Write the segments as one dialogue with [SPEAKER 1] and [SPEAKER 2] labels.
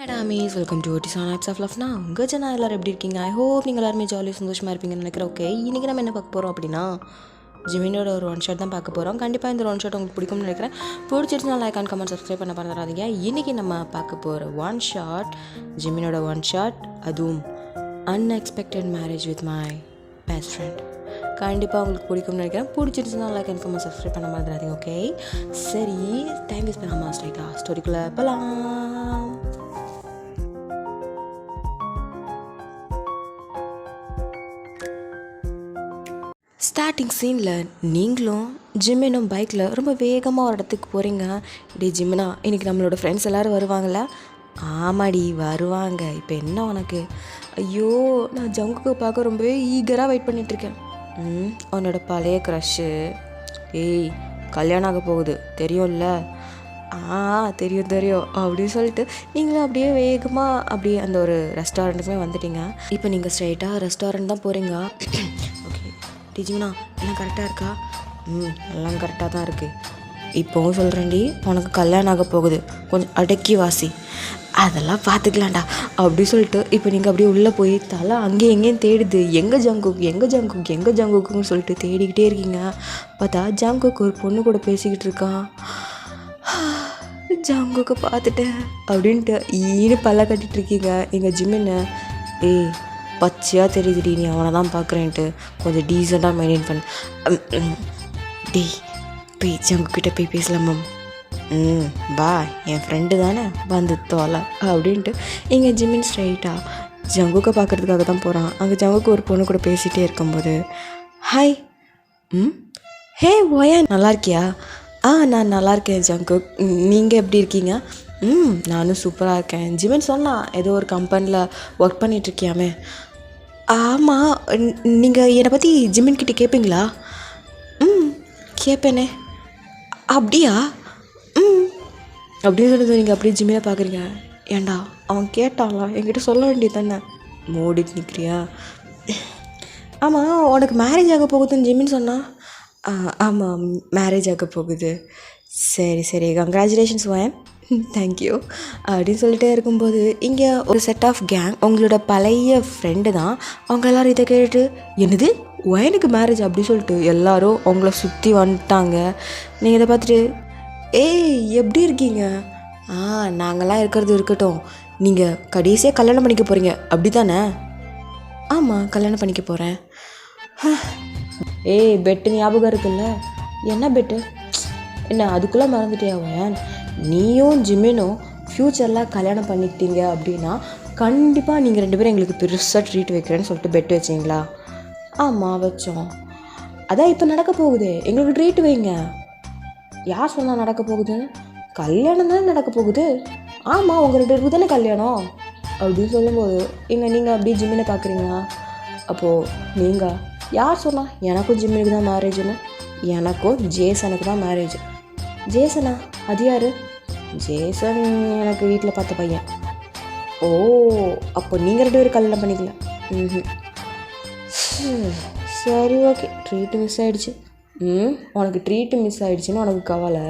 [SPEAKER 1] Amis, welcome to Tisan Acts of Love. நான் உங்கள் ஜனா எல்லோரும் எப்படி இருக்கீங்க? ஐ ஹோப் நீங்கள் எல்லாருமே ஜாலியாக சந்தோஷமாக இருப்பீங்கன்னு நினைக்கிறேன். ஓகே, இன்றைக்கி நம்ம என்ன பார்க்க போகிறோம் அப்படின்னா ஜிமினோட ஒரு ஒன் ஷாட் தான் பார்க்க போகிறோம். கண்டிப்பாக இந்த ஒன் ஷாட் உங்களுக்கு பிடிக்கும்னு நினைக்கிறேன். பிடிச்சிருச்சுனா லைக் அண்ட் கமெண்ட் சப்ஸ்கிரைப் பண்ண மறந்துடாதீங்க. இன்றைக்கி நம்ம பார்க்க போகிற ஒன் ஷாட் ஜிமினோட ஒன் ஷாட், அதுவும் unexpected marriage with my best friend. கண்டிப்பாக உங்களுக்கு பிடிக்கும்னு நினைக்கிறேன். பிடிச்சிருச்சுனா லைக் அண்ட் கமெண்ட் சப்ஸ்கிரைப் பண்ண மறந்துடாதீங்க. ஓகே, சரி, டைம் வேஸ்ட் பண்ணாமல் ஸ்ட்ரைட்டாக ஸ்டோரிக்குள்ளே போகலாம். ஸ்டார்டிங் சீனில் நீங்களும் ஜிமினும் பைக்கில் ரொம்ப வேகமாக ஒரு இடத்துக்கு போகிறீங்க. டே ஜிமினா, இன்றைக்கி நம்மளோட ஃப்ரெண்ட்ஸ் எல்லோரும் வருவாங்களா? ஆமாடி வருவாங்க. இப்போ என்ன உனக்கு? ஐயோ, நான் ஜங்குக்கு பார்க்க ரொம்பவே ஈகராக வெயிட் பண்ணிகிட்ருக்கேன். உன்னோட பழைய க்ரஷ்ஷு ஏய் கல்யாணம் ஆக போகுது தெரியும்ல? தெரியும் அப்படின்னு சொல்லிட்டு நீங்களும் அப்படியே வேகமாக அப்படியே அந்த ஒரு ரெஸ்டாரண்ட்டுக்குமே வந்துட்டீங்க. இப்போ நீங்கள் ஸ்ட்ரைட்டாக ரெஸ்டாரண்ட் தான் போகிறீங்க. ஜிமினா, எல்லாம் கரெக்டாக இருக்கா? எல்லாம் கரெக்டாக தான் இருக்குது. இப்போவும் சொல்கிறேன்டி, உனக்கு கல்யாணம் ஆக போகுது, கொஞ்சம் அடக்கி வாசி, அதெல்லாம் பார்த்துக்கலாம்டா அப்படி சொல்லிட்டு இப்போ நீங்கள் அப்படியே உள்ளே போய் தலை அங்கேயும் எங்கேயும் தேடுது. எங்கே ஜங்குக்குன்னு சொல்லிட்டு தேடிக்கிட்டே இருக்கீங்க. பார்த்தா ஜங்குக்கு ஒரு பொண்ணு கூட பேசிக்கிட்டு இருக்கான். ஜங்குக்கு பார்த்துட்டேன் அப்படின்ட்டு ஈடு பல்ல கட்டிகிட்டு இருக்கீங்க. எங்கள் ஜிமின்னு, ஏய் பச்சையாக தெரியுதுடி நீ அவனை தான் பார்க்குறேன்ட்டு, கொஞ்சம் டீசெண்டாக மெயின்டைன் பண்ண. டேய் போய் ஜங்குக்கிட்ட போய் பேசலாமா? பா, என் ஃப்ரெண்டு தானே, வந்து தோலை அப்படின்ட்டு எங்கள் ஜிமின் ஸ்ட்ரைட்டாக ஜங்குக்கை பார்க்குறதுக்காக தான் போகிறான். அங்கே ஜங்குக்கு ஒரு பொண்ணு கூட பேசிகிட்டே இருக்கும்போது, ஹாய், ஹே ஓயா, நல்லா இருக்கியா? நான் நல்லா இருக்கேன் ஜங்கு, நீங்கள் எப்படி இருக்கீங்க? நானும் சூப்பராக இருக்கேன். ஜிமின் சொன்னான் ஏதோ ஒரு கம்பெனியில் ஒர்க் பண்ணிகிட்ருக்கியாமே. ஆமாம், நீங்கள் என்னை பற்றி ஜிமின்கிட்ட கேட்பீங்களா? கேட்பேனே. அப்படியா? அப்படின்னு சொல்லுறது நீங்கள் அப்படியே ஜிமினை பார்க்குறீங்க. ஏண்டா அவன் கேட்டாங்களா? என்கிட்ட சொல்ல வேண்டியது தானே, மூடிட்டு நிற்கிறியா? ஆமாம், உனக்கு மேரேஜ் ஆக போகுதுன்னு ஜிமின் சொன்னான். ஆமாம், மேரேஜ் ஆக போகுது. சரி, கங்க்ராச்சுலேஷன்ஸ் வாயன், தேங்க்யூ அப்படின்னு சொல்லிட்டே இருக்கும்போது இங்கே ஒரு செட் ஆஃப் கேங், உங்களோட பழைய ஃப்ரெண்டு தான். அவங்க எல்லோரும் இதை கேட்டுட்டு, என்னது ஒயனுக்கு மேரேஜ் அப்படி சொல்லிட்டு எல்லோரும் அவங்கள சுற்றி வந்துட்டாங்க. நீங்கள் இதை பார்த்துட்டு, ஏய் எப்படி இருக்கீங்க? நாங்கள்லாம் இருக்கிறது இருக்கட்டும், நீங்கள் கடைசியாக கல்யாணம் பண்ணிக்க போகிறீங்க அப்படி தானே? ஆமாம், கல்யாணம் பண்ணிக்க போகிறேன். ஏய் பெட்டு ஞாபகம் இருக்குல்ல? என்ன பெட்டு? என்ன அதுக்குள்ளே மறந்துட்டியா ஒயன்? நீயும் ஜிமினும் ஃப்யூச்சரில் கல்யாணம் பண்ணிக்கிட்டீங்க அப்படின்னா கண்டிப்பாக நீங்கள் 2 பேரும் எங்களுக்கு பெருசாக ட்ரீட் வைக்கிறேன்னு சொல்லிட்டு பெட் வச்சிங்களா? ஆமாம் வச்சோம். அதான் இப்போ நடக்க போகுது, எங்களுக்கு ட்ரீட் வைங்க. யார் சொன்னால் நடக்க போகுதுன்னு? கல்யாணம் தானே நடக்க போகுது. ஆமாம், உங்கள் 2 பேருக்கு தானே கல்யாணம் அப்படின்னு சொல்லும்போது நீங்கள் அப்படியே ஜிமினை பார்க்குறீங்களா? அப்போது நீங்கள் யார் சொன்னால் எனக்கும் ஜிம்மினுக்கு தான் மேரேஜுன்னு? எனக்கும் ஜேசனுக்கு தான் மேரேஜ். ஜேசனா? அது யார்? ஜேசன் எனக்கு வீட்டில் பார்த்த பையன். ஓ, அப்போ நீங்கள் 2 பேரும் கல்யாணம் பண்ணிக்கல? சரி, ஓகே, ட்ரீட்டு மிஸ் ஆகிடுச்சு. உனக்கு ட்ரீட்டு மிஸ் ஆகிடுச்சின்னு உனக்கு கவலை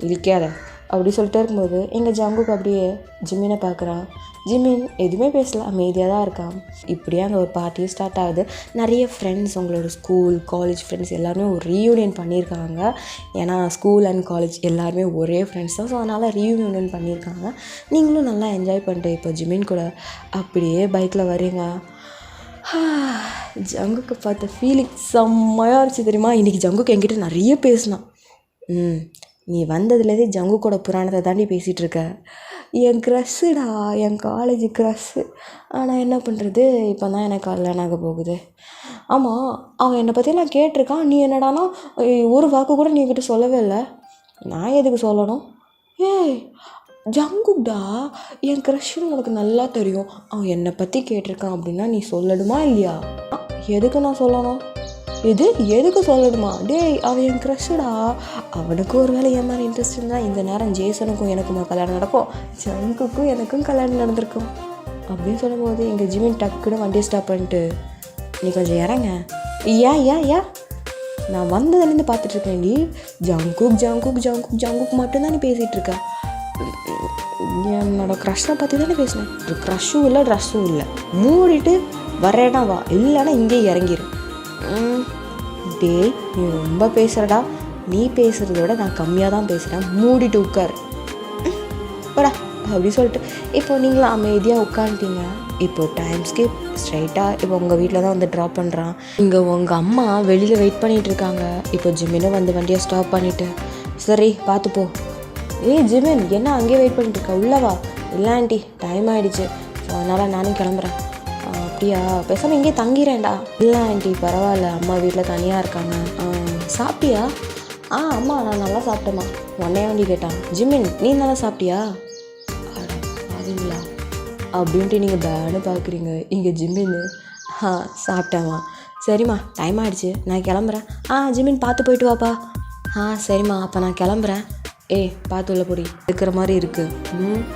[SPEAKER 1] இழிக்காத அப்படி சொல்லிட்டே இருக்கும்போது எங்கள் ஜங்குக்கு அப்படியே ஜிமினை பார்க்குறான். ஜிமின் எதுவுமே பேசல, அமைதியாக தான் இருக்கான். இப்படியே அங்கே ஒரு பார்ட்டியும் ஸ்டார்ட் ஆகுது. நிறைய ஃப்ரெண்ட்ஸ், உங்களோட ஸ்கூல் காலேஜ் ஃப்ரெண்ட்ஸ் எல்லாருமே ஒரு ரீயூனியன் பண்ணியிருக்காங்க. ஏன்னா ஸ்கூல் அண்ட் காலேஜ் எல்லாருமே ஒரே ஃப்ரெண்ட்ஸ் தான், ஸோ அதனால் ரீயூனியன் பண்ணியிருக்காங்க. நீங்களும் நல்லா என்ஜாய் பண்ணிட்டு இப்போ ஜிமின் கூட அப்படியே பைக்கில் வரீங்க. ஜங்குக்கு பார்த்த ஃபீலிங் செம்மையாக இருந்துச்சு தெரியுமா? இன்றைக்கி ஜங்குக்கு என்கிட்ட நிறைய பேசினான். நீ வந்ததுலேருந்தே ஜங்குக்கோட புராணத்தை தாண்டி பேசிகிட்டு இருக்க. என் க்ரஷ்ஷுடா, என் காலேஜ் க்ரஷ்ஷு. ஆனால் என்ன பண்ணுறது, இப்போ தான் எனக்கு கல்யாணம் ஆக போகுது. ஆமாம், அவன் என்னை பற்றியெல்லாம் கேட்டிருக்கான். நீ என்னடானா ஒரு வாக்கு கூட நீ கிட்ட சொல்லவே இல்லை. நான் எதுக்கு சொல்லணும்? ஏய் ஜங்குடா, என் க்ரஷ்ஷுன்னு உனக்கு நல்லா தெரியும். அவன் என்னை பற்றி கேட்டிருக்கான் அப்படின்னா நீ சொல்லணுமா இல்லையா? எதுக்கு நான் சொல்லணும்? எதுக்கு சொல்லணுமா? டேய், அவன் என் க்ரஷ்ஷுடா. அவனுக்கும் ஒரு வேலை என் மாதிரி இன்ட்ரெஸ்ட் இருந்தால் இந்த நேரம் ஜேசனுக்கும் எனக்குமா கல்யாணம் நடக்கும், ஜங்குக்கும் எனக்கும் கல்யாணம் நடந்திருக்கும் அப்படின்னு சொல்லும்போது எங்கள் ஜிமின் டக்குன்னு வண்டியை ஸ்டாப் பண்ணிட்டு, நீ கொஞ்சம் இறங்க. ஏன் நான் வந்ததுலேருந்து பார்த்துட்ருக்கேன். நீ ஜங்குக் மட்டும்தான் நீ பேசிகிட்டு இருக்க. என்னோட க்ரஷ்ஷை பற்றி தானே பேசினேன். ஒரு க்ரஷ்ஷும் இல்லை ட்ரெஸ்ஸும் இல்லை. மூடிட்டு வரேனா வா, இல்லைன்னா இங்கேயே இறங்கிடு. டேய் நீ ரொம்ப பேசுகிறடா. நீ பேசுகிறத விட நான் கம்மியாக தான் பேசுகிறேன். மூடிட்டு உட்காரு படா அப்படி சொல்லிட்டு இப்போ நீங்களும் அமைதியாக உட்காந்துட்டீங்க. இப்போ டைம் ஸ்கிப் ஸ்ட்ரைட்டாக இப்போ உங்கள் வீட்டில் தான் வந்து ட்ராப் பண்ணுறான். இங்கே உங்கள் அம்மா வெளியில் வெயிட் பண்ணிகிட்டு இருக்காங்க. இப்போ ஜிமினும் வந்து வண்டியை ஸ்டாப் பண்ணிவிட்டு, சரி பார்த்துப்போ. ஜிமின் என்ன அங்கேயே வெயிட் பண்ணிட்டு இருக்கா, உள்ளவா? இல்லை ஆண்டி டைம் ஆகிடுச்சு, ஸோ அதனால் நானும் கிளம்புறேன். அப்படியா, பேசாமல் இங்கேயே தங்கிறேன்டா. இல்லை ஆண்டி பரவாயில்ல, அம்மா வீட்டில் தனியாக இருக்காங்க. சாப்பிட்டியா? அம்மா நான் நல்லா சாப்பிட்டேம்மா. உன்னைய வண்டி கேட்டான். ஜிமின் நீ நல்லா சாப்பிட்டியா? அதுங்களா அப்படின்ட்டு நீங்கள் பேனு பார்க்குறீங்க. இங்கே ஜிமின்னு சாப்பிட்டேம்மா. சரிம்மா டைம் ஆகிடுச்சு, நான் கிளம்புறேன். ஜிமின் பார்த்து போயிட்டு வாப்பா. சரிம்மா அப்போ நான் கிளம்புறேன். பார்த்து உள்ள பொடி இருக்கிற மாதிரி இருக்குது.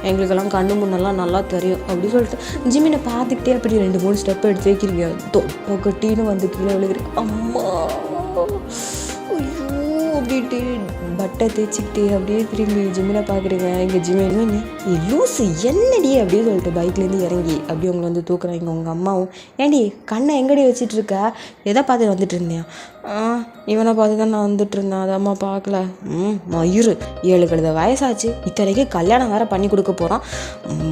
[SPEAKER 1] எங்களுக்கெல்லாம் கண்ணு முன்னெல்லாம் நல்லா தெரியும் அப்படி சொல்லிட்டு ஜிமினை பார்த்துக்கிட்டே அப்படி 2-3 ஸ்டெப் எடுத்து வைக்கிறீங்க. தொப்பக்கட்டின்னு வந்து கீழே விழுகிறீங்க. அம்மா ஐயோ அப்படின்ட்டு பட்டை தேய்ச்சிக்கிட்டு அப்படியே திரும்பி ஜிமினை பார்க்குறீங்க. இங்கே ஜிமின் லூஸு என்னடி அப்படின்னு சொல்லிட்டு பைக்லேருந்து இறங்கி அப்படியே உங்களை வந்து தூக்குறாங்க. உங்கள் அம்மாவும், ஏண்டி கண்ணை எங்கடி வச்சிட்டு இருக்க, எதை பார்த்து வந்துட்டு இருந்தேன்? இவனை பார்த்து தான் நான் வந்துட்டு இருந்தேன், அது அம்மா பார்க்கல. மயிறு 7 கழுத வயசாச்சு, இத்தனைக்கு கல்யாணம் வேறு பண்ணி கொடுக்க போகிறான்,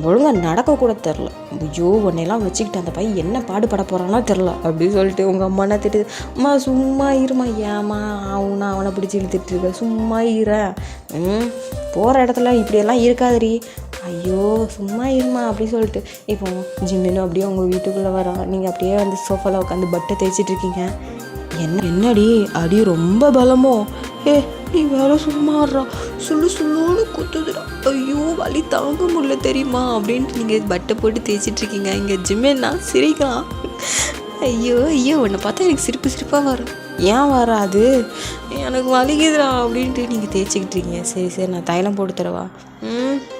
[SPEAKER 1] ஒழுங்காக நடக்கக்கூட தெரில. ஐயோ உன்னையெல்லாம் வச்சுக்கிட்டு அந்த பையன் என்ன பாடுபட போகிறான்னா தெரில அப்படின்னு சொல்லிட்டு உங்கள் அம்மா என்ன திட்டுது. அம்மா சும்மா இருமா, ஏமா அவனா அவனை பிடிச்சி இழுத்துட்டு இருக்க, சும்மா இறேன். போகிற இடத்துல இப்படியெல்லாம் இருக்காதடி, ஐயோ சும்மா இருமா அப்படி சொல்லிட்டு இப்போ ஜிம்மினும் அப்படியே உங்கள் வீட்டுக்குள்ளே வரோம். நீங்கள் அப்படியே வந்து சோஃபாவில் உட்காந்து பட்டை தேய்ச்சிட்ருக்கீங்க. என்னடி அடி ரொம்ப பலமோ? நீ வேற சும்மாறா, சுள்ளுன்னு குத்துதுடா, ஐயோ வலி தாங்க முடியல தெரியுமா அப்படின்ட்டு நீங்கள் பட்டை போட்டு தேய்ச்சிட்ருக்கீங்க. இங்கே ஜிம்மின்னா சிரிக்கலாம். ஐயோ உன்னை பார்த்தா எனக்கு சிரிப்பாக வரும். ஏன் வராது, எனக்கு வலிக்குதுடா அப்படின்ட்டு நீங்கள் தேய்ச்சிக்கிட்டு இருக்கீங்க. சரி நான் தைலம் போட்டு தரவா?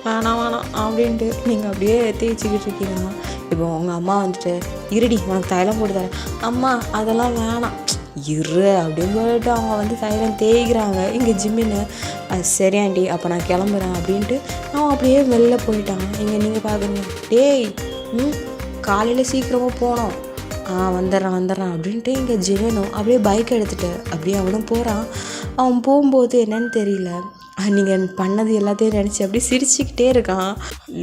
[SPEAKER 1] வேணாம் அப்படின்ட்டு நீங்கள் அப்படியே தேய்ச்சிக்கிட்டு இருக்கீங்கம்மா. இப்போ உங்கள் அம்மா வந்துட்டு, இருடி உனக்கு தைலம் போட்டு தரேன். அம்மா அதெல்லாம் வேணாம் இரு அப்படின்னு சொல்லிட்டு அவங்க வந்து தைலம் தேய்க்கிறாங்க. இங்கே ஜிம்மின்னு, சரி ஆண்டி அப்போ நான் கிளம்புறேன் அப்படின்ட்டு அவன் அப்படியே வெளில போயிட்டாங்க. இங்கே நீங்கள் பார்க்குறீங்க, டேய் காலையில் சீக்கிரமாக போனோம். வந்துடுறான் அப்படின்ட்டு இங்கே ஜிமினும் அப்படியே பைக் எடுத்துகிட்டு அப்படியே அவனும் போகிறான். அவன் போகும்போது என்னன்னு தெரியல, நீங்கள் பண்ணது எல்லாத்தையும் நினச்சி அப்படியே சிரிச்சுக்கிட்டே இருக்கான்.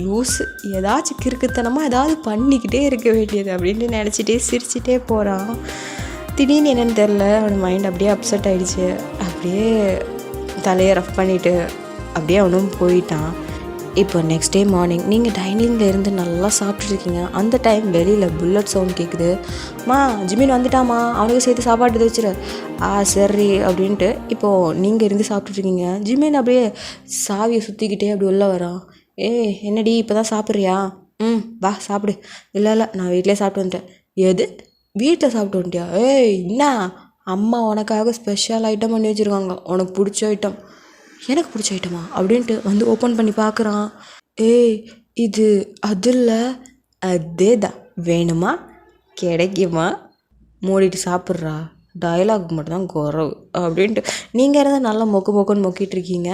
[SPEAKER 1] லூஸு ஏதாச்சும் கிறுக்குத்தனமாக ஏதாவது பண்ணிக்கிட்டே இருக்க வேண்டியது அப்படின்ட்டு நினச்சிட்டே சிரிச்சிட்டே போகிறான். திடீர்னு என்னென்னு தெரில, அவன் மைண்ட் அப்படியே அப்செட் ஆகிடுச்சு. அப்படியே தலையை ரஃப் பண்ணிவிட்டு அப்படியே அவனும் போயிட்டான். இப்போ நெக்ஸ்ட் டே மார்னிங் நீங்கள் டைனிங்கில் இருந்து நல்லா சாப்பிட்ருக்கீங்க. அந்த டைம் வெளியில் புல்லட் சவுண்ட் கேட்குது. ஜிமின் வந்துட்டாமா, அவனுக்கு சேர்த்து சாப்பாடு வச்சுரு. சரி அப்படின்ட்டு இப்போது நீங்கள் இருந்து சாப்பிட்ருக்கீங்க. ஜிமின் அப்படியே சாவியை சுற்றிக்கிட்டே அப்படி உள்ளே வரான். என்னடி இப்போ தான் சாப்பிட்றியா? வா சாப்பிடு. இல்லை நான் வீட்டிலே சாப்பிட்டு வந்துட்டேன். எது வீட்டில் சாப்பிட்டு வந்துட்டியா? என்ன அம்மா உனக்காக ஸ்பெஷல் ஐட்டம் பண்ணி வச்சுருக்காங்க, உனக்கு பிடிச்ச ஐட்டம். எனக்கு பிடிச்ச ஐட்டமா அப்படின்ட்டு வந்து ஓப்பன் பண்ணி பார்க்குறான். இது அது இல்லை, அதே தான். வேணுமா கிடைக்குமா, மூடிட்டு சாப்பிட்றா, டயலாக் மட்டும்தான் குறவு அப்படின்ட்டு நீங்கள் இருந்தால் நல்லா மொக்குன்னு மொக்கிட்டுருக்கீங்க.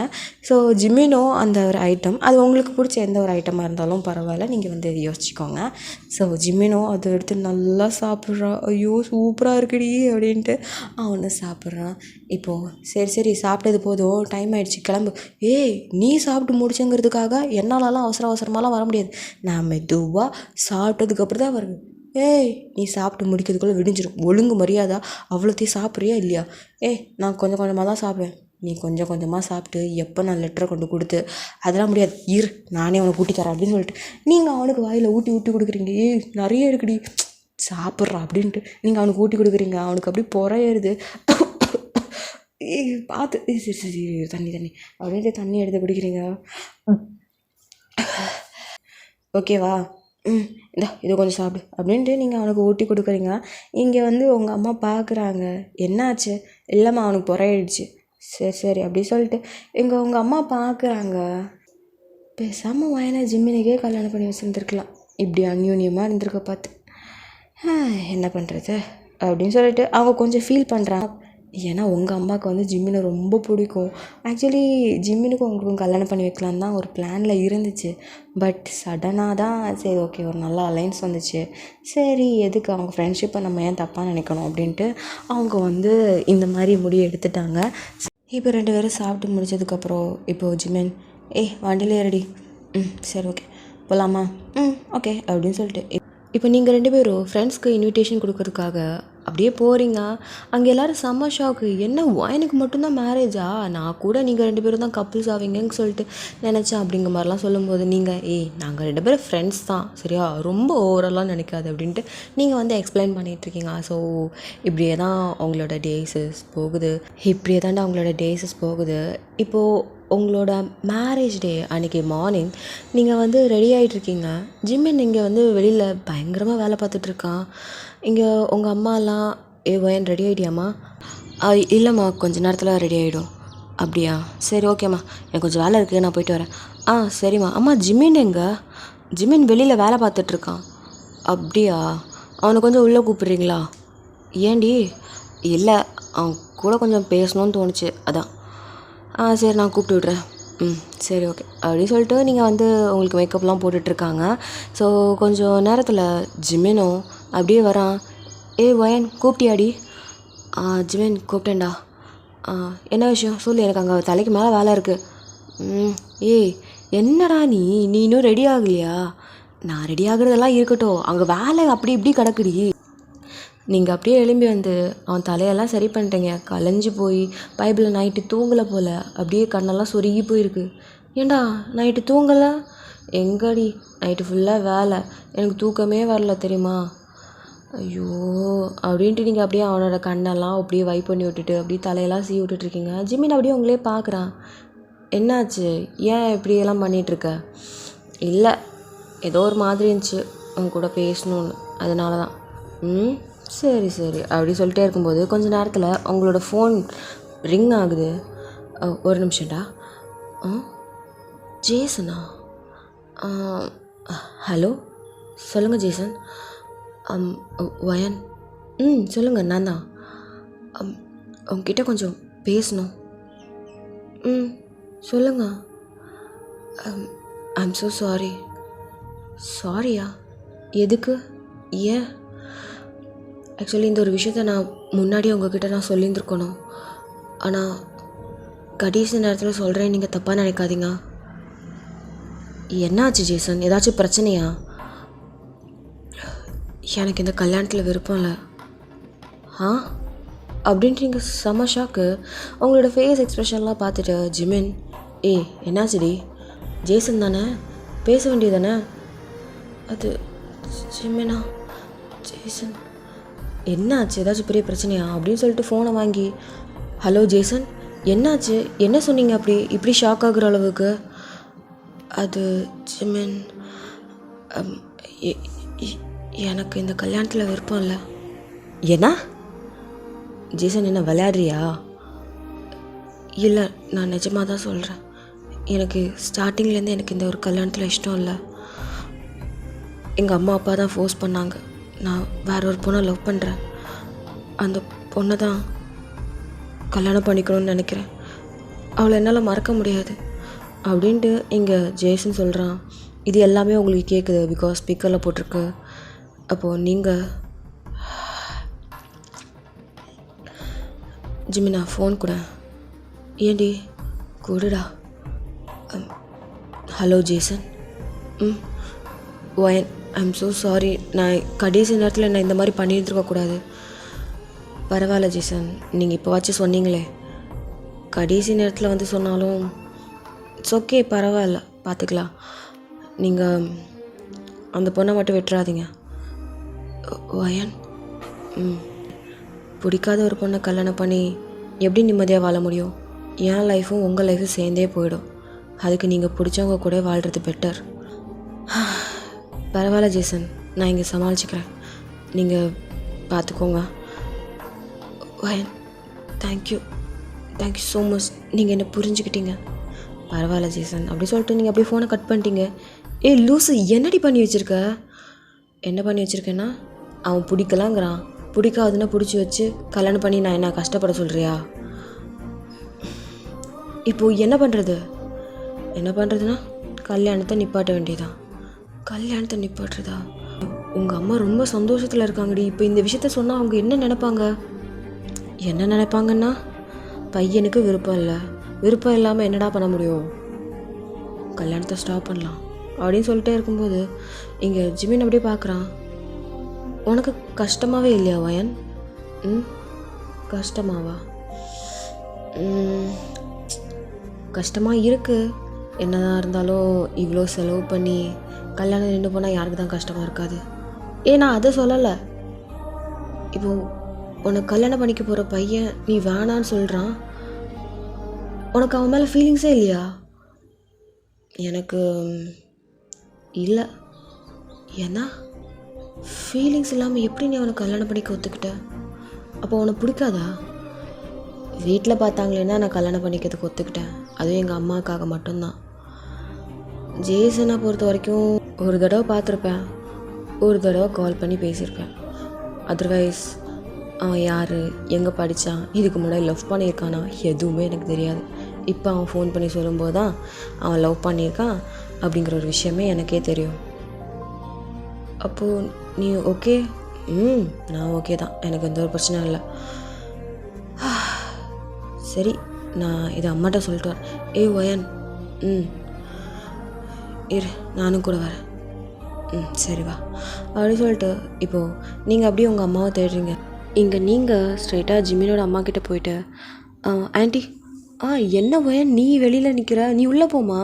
[SPEAKER 1] ஸோ ஜிமினோ அந்த ஒரு ஐட்டம், அது உங்களுக்கு பிடிச்ச எந்த ஒரு ஐட்டமாக இருந்தாலும் பரவாயில்ல, நீங்கள் வந்து யோசிச்சுக்கோங்க. ஸோ ஜிமினோ அதை எடுத்து நல்லா சாப்பிட்றான். ஐயோ சூப்பராக இருக்குடி அப்படின்ட்டு அவனை சாப்பிட்றான். இப்போது சரி சாப்பிட்டது போதும், டைம் ஆகிடுச்சு கிளம்பு. நீ சாப்பிட்டு முடிச்சுங்கிறதுக்காக என்னாலலாம் அவசரமாலாம் வர முடியாது. நான் மெதுவாக சாப்பிட்டதுக்கப்புறம் தான் வருவேன். நீ சாப்பிட்டு முடிக்கிறதுக்குள்ளே விடிஞ்சிடும். ஒழுங்கு மரியாதை அவ்வளோத்தையும் சாப்பிட்றியா இல்லையா? நான் கொஞ்சம் கொஞ்சமாக தான் சாப்பிடுவேன். நீ கொஞ்சம் கொஞ்சமாக சாப்பிட்டு எப்போ நான் லெட்டரை கொண்டு கொடுத்து அதெல்லாம் முடியாது, நானே அவனை கூட்டி தரேன் அப்படின்னு சொல்லிட்டு நீங்கள் அவனுக்கு வாயில் ஊட்டி கொடுக்குறீங்க. நிறைய இருக்குடி சாப்பிட்றா அப்படின்ட்டு நீங்கள் அவனுக்கு ஊட்டி கொடுக்குறீங்க. அவனுக்கு அப்படியே பொறையேறுது. பார்த்து சரி தண்ணி அப்படின்ட்டு தண்ணி எடுத்து குடிக்கிறீங்க. ஓகேவா? இது கொஞ்சம் சாப்பிடு அப்படின்ட்டு நீங்கள் அவனுக்கு ஊட்டி கொடுக்குறீங்க. இங்கே வந்து உங்கள் அம்மா பார்க்குறாங்க. என்னாச்சு? இல்லைம்மா அவனுக்கு பொறையிடுச்சு. சரி அப்படி சொல்லிட்டு உங்கள் அம்மா பார்க்குறாங்க. பேசாமல் வயனா ஜிம்மினுக்கே கல்யாணம் பண்ணி வச்சுருந்துருக்கலாம், இப்படி அந்யூன்யமாக இருந்திருக்க பார்த்து. என்ன பண்ணுறது அப்படின்னு சொல்லிட்டு அவங்க கொஞ்சம் ஃபீல் பண்ணுறாங்க. ஏன்னா உங்கள் அம்மாவுக்கு வந்து ஜிம்மினை ரொம்ப பிடிக்கும். ஆக்சுவலி ஜிம்மினுக்கும் உங்களுக்கும் கல்யாணம் பண்ணி வைக்கலான்னு தான் ஒரு பிளானில் இருந்துச்சு. பட் சடனாக தான் சரி ஓகே ஒரு நல்ல அலைன்ஸ் வந்துச்சு. சரி எதுக்கு அவங்க ஃப்ரெண்ட்ஷிப்பை நம்ம ஏன் தப்பாக நினைக்கணும் அப்படின்ட்டு அவங்க வந்து இந்த மாதிரி முடிவு எடுத்துட்டாங்க. இப்போ 2 பேரும் சாப்பிட்டு முடிச்சதுக்கப்புறம் இப்போது ஜிமின் வண்டியில் ஏறடி. சரி ஓகே போகலாமா? ஓகே அப்படின்னு சொல்லிட்டு இப்போ நீங்கள் 2 பேரும் ஃப்ரெண்ட்ஸ்க்கு இன்விடேஷன் கொடுக்கறதுக்காக அப்படியே போகிறீங்க. அங்கே எல்லோரும் செம்ம ஷாக்கு. என்ன எனக்கு மட்டும்தான் மேரேஜா? நான் கூட நீங்கள் 2 பேரும் தான் கப்புள்ஸ் ஆவீங்கன்னு சொல்லிட்டு நினச்சேன் அப்படிங்கிற மாதிரிலாம் சொல்லும்போது நீங்கள் நாங்கள் 2 பேரும் ஃப்ரெண்ட்ஸ் தான் சரியா, ரொம்ப ஓவரெல்லாம் நினைக்காது அப்படின்ட்டு நீங்கள் வந்து எக்ஸ்பிளைன் பண்ணிகிட்ருக்கீங்க. ஸோ இப்படியே தான் அவங்களோட டேஸஸ் போகுது. இப்போது உங்களோட மேரேஜ் டே அன்றைக்கி மார்னிங் நீங்கள் வந்து ரெடி ஆகிட்ருக்கீங்க. ஜிம்மின் இங்கே வந்து வெளியில் பயங்கரமாக வேலை பார்த்துட்ருக்கான். இங்கே உங்கள் அம்மாலாம் வயன் ரெடி ஆகிட்டியாம்மா? இல்லைம்மா கொஞ்ச நேரத்தில் ரெடி ஆகிடும். அப்படியா சரி ஓகேம்மா, எனக்கு கொஞ்சம் வேலை இருக்குது, நான் போயிட்டு வரேன். சரிம்மா. அம்மா ஜிம்மின் எங்கே? ஜிம்மின் வெளியில் வேலை பார்த்துட்ருக்கான். அப்படியா, அவனை கொஞ்சம் உள்ளே கூப்பிட்றீங்களா? ஏண்டி? இல்லை அவன் கூட கொஞ்சம் பேசணும்னு தோணுச்சு அதான். சரி நான் கூப்பிட்டு விட்றேன். சரி ஓகே அப்படின்னு சொல்லிட்டு நீங்கள் வந்து உங்களுக்கு மேக்கப்லாம் போட்டுட்ருக்காங்க. ஸோ கொஞ்சம் நேரத்தில் ஜிமினும் அப்படியே வரான். வயன் கூப்பிட்டியாடி? ஜிமின் கூப்பிட்டேன்டா. என்ன விஷயம் சொல்லு, எனக்கு அங்கே தலைக்கு மேலே வேலை இருக்குது. என்னடா நீ இன்னும் ரெடி ஆகலையா? நான் ரெடி ஆகுறதெல்லாம் இருக்கட்டும், அங்கே வேலை அப்படி இப்படி கிடக்குடி. நீங்கள் அப்படியே எழும்பி வந்து அவன் தலையெல்லாம் சரி பண்ணிட்டீங்க. கலைஞ்சி போய் பைப்பில் நைட்டு தூங்கலை போல், அப்படியே கண்ணெல்லாம் சொருகி போயிருக்கு. ஏண்டா நைட்டு தூங்கலை? எங்கடி நைட்டு ஃபுல்லாக வேலை, எனக்கு தூக்கமே வரல தெரியுமா? ஐயோ அப்படின்ட்டு நீங்கள் அப்படியே அவனோட கண்ணெல்லாம் அப்படியே வைப் பண்ணி விட்டுட்டு அப்படியே தலையெல்லாம் சீ விட்டுட்ருக்கீங்க. ஜிம்மின் அப்படியே உங்களே பார்க்குறான். என்னாச்சு, ஏன் இப்படியெல்லாம் பண்ணிகிட்ருக்க? இல்லை ஏதோ ஒரு மாதிரி இருந்துச்சு உங்க கூட பேசணுன்னு, அதனால தான். சரி சரி அப்படி சொல்லிட்டே இருக்கும்போது கொஞ்ச நேரத்தில் உங்களோட ஃபோன் ரிங் ஆகுது. ஒரு நிமிஷம்டா. ஜேசனா? ஹலோ சொல்லுங்கள் ஜேசன். வயன் சொல்லுங்கள், நான் தான். உங்ககிட்ட கொஞ்சம் பேசணும். சொல்லுங்கள். I'm so sorry. சாரியா? எதுக்கு? ஏன்? ஆக்சுவலி இந்த ஒரு விஷயத்த நான் முன்னாடி உங்ககிட்ட நான் சொல்லியிருந்துருக்கணும். ஆனால் கடைசி நேரத்தில் சொல்கிறேன், நீங்கள் தப்பாக நினைக்காதீங்க. என்னாச்சு ஜேசன், ஏதாச்சும் பிரச்சனையா? எனக்கு இந்த கல்யாணத்தில் விருப்பம் இல்லை. அப்படின்ட்டு நீங்கள் செம்ம ஷாக்கு. உங்களோட ஃபேஸ் எக்ஸ்ப்ரெஷன்லாம் பார்த்துட்டு ஜிமின் என்னாச்சுடி? ஜேசன் தானே, பேச வேண்டியது தானே? அது ஜிமினா? ஜேசன் என்னாச்சு, ஏதாச்சும் பெரிய பிரச்சனையா அப்படின்னு சொல்லிட்டு ஃபோனை வாங்கி ஹலோ ஜேசன் என்னாச்சு, என்ன சொன்னீங்க இப்படி ஷாக் ஆகுற அளவுக்கு? அது ஜிமின் எனக்கு இந்த கல்யாணத்தில் விருப்பம் இல்லை. ஏன்னா ஜேசன் என்ன விளையாடுறியா? இல்லை நான் நிஜமாக தான் சொல்கிறேன். எனக்கு ஸ்டார்டிங்லேருந்து எனக்கு இந்த ஒரு கல்யாணத்தில் இஷ்டம் இல்லை. எங்கள் அம்மா அப்பா தான் ஃபோர்ஸ் பண்ணாங்க. நான் வேற ஒரு பொண்ணை லவ் பண்ணுறேன். அந்த பொண்ணை தான் கல்யாணம் பண்ணிக்கணும்னு நினைக்கிறேன். அவளை என்னால் மறக்க முடியாது அப்படின்ட்டு இங்கே ஜேசன் சொல்கிறான். இது எல்லாமே உங்களுக்கு கேட்குது பிகாஸ் ஸ்பீக்கரில் போட்டிருக்கு. அப்போது நீங்கள் ஜிமினா ஃபோன் கூட. ஏண்டி கொடுடா. Hello Jason. When I'm so sorry. நான் கடைசி நேரத்தில் நான் இந்த மாதிரி பண்ணியிருந்துருக்கக்கூடாது. பரவாயில்ல ஜேசன், நீங்கள் இப்போ வச்சு சொன்னீங்களே, கடைசி நேரத்தில் வந்து சொன்னாலும் இட்ஸ் ஓகே, பரவாயில்ல பார்த்துக்கலாம். நீங்கள் அந்த பொண்ணை மட்டும் விட்டுறாதீங்க. வயன் பிடிக்காத ஒரு பொண்ணை கல்யாணம் பண்ணி எப்படி நிம்மதியாக வாழ முடியும்? என் லைஃப்பும் உங்கள் லைஃப்பும் சேர்ந்தே போயிடும். அதுக்கு நீங்கள் பிடிச்சவங்க கூட வாழ்கிறது பெட்டர். பரவாயில்ல ஜேசன், நான் இங்கே சமாளிச்சுக்கிறேன், நீங்கள் பார்த்துக்கோங்க. வயன் தேங்க்யூ ஸோ மச், நீங்கள் என்ன புரிஞ்சுக்கிட்டீங்க. பரவாயில்ல ஜேசன் அப்படி சொல்லிட்டு நீங்கள் அப்படியே ஃபோனை கட் பண்ணிட்டீங்க. லூசு என்னடி பண்ணி வச்சுருக்க? என்ன பண்ணி வச்சுருக்கேன்னா அவன் பிடிக்கலாங்கிறான், பிடிக்காதுன்னு பிடிச்சி வச்சு கல்யாணம் பண்ணி நான் என்ன கஷ்டப்பட சொல்கிறியா? இப்போது என்ன பண்ணுறதுன்னா கல்யாணத்தை நிப்பாட்ட வேண்டியதான். கல்யாணத்தை நிப்பாட்டுறதா? உங்கள் அம்மா ரொம்ப சந்தோஷத்தில் இருக்காங்கடி. இப்போ இந்த விஷயத்த சொன்னால் அவங்க என்ன நினைப்பாங்கன்னா பையனுக்கு விருப்பம் இல்லாமல் என்னடா பண்ண முடியும், கல்யாணத்தை ஸ்டாப் பண்ணலாம் அப்படின்னு சொல்லிட்டே இருக்கும்போது இங்கே ஜிமின் அப்படியே பார்க்குறான். உனக்கு கஷ்டமாகவே இல்லையா வயன்? கஷ்டமாவா? கஷ்டமாக இருக்குது. என்னதான் இருந்தாலும் இவ்வளோ செலவு பண்ணி கல்யாணம் நின்று போனால் யாருக்கு தான் கஷ்டமாக இருக்காது. நான் அதை சொல்லலை. இப்போது உனக்கு கல்யாணம் பண்ணிக்க போகிற பையன் நீ வேணான்னு சொல்கிறான், உனக்கு அவன் மேலே ஃபீலிங்ஸே இல்லையா? எனக்கு இல்லை. ஏன்னா ஃபீலிங்ஸ் இல்லாமல் எப்படி நீ அவனை கல்யாணம் பண்ணிக்க ஒத்துக்கிட்ட? அப்போ உனக்கு பிடிக்காதா? வீட்டில் பார்த்தாங்களேன்னா நான் கல்யாணம் பண்ணிக்கிறதுக்கு ஒத்துக்கிட்டேன். அதுவும் எங்கள் அம்மாவுக்காக மட்டும்தான். ஜேசனை பொறுத்த வரைக்கும் ஒரு தடவை பார்த்துருப்பேன், ஒரு தடவை கால் பண்ணி பேசியிருப்பேன். அதர்வைஸ் அவன் யார், எங்கே படித்தான், இதுக்கு முன்னாடி லவ் பண்ணியிருக்கானா எதுவுமே எனக்கு தெரியாது. இப்போ அவன் ஃபோன் பண்ணி சொல்லும்போது தான் அவன் லவ் பண்ணியிருக்கான் அப்படிங்கிற ஒரு விஷயமே எனக்கே தெரியும். அப்போது நீ ஓகே? நான் ஓகே தான், எனக்கு எந்த ஒரு பிரச்சனை இல்லை. சரி, நான் இதை அம்மாட்ட சொல்லிட்டு வரேன். வயன், இரு நானும் கூட வரேன். சரி வா அப்படின்னு சொல்லிட்டு இப்போது நீங்கள் அப்படியே உங்கள் அம்மாவை தேடுறீங்க. இங்கே நீங்கள் ஸ்ட்ரைட்டாக ஜிமினோட அம்மா கிட்டே போயிட்டு, ஆண்டி என்ன வயன் நீ வெளியில் நிற்கிற, நீ உள்ளே போமா.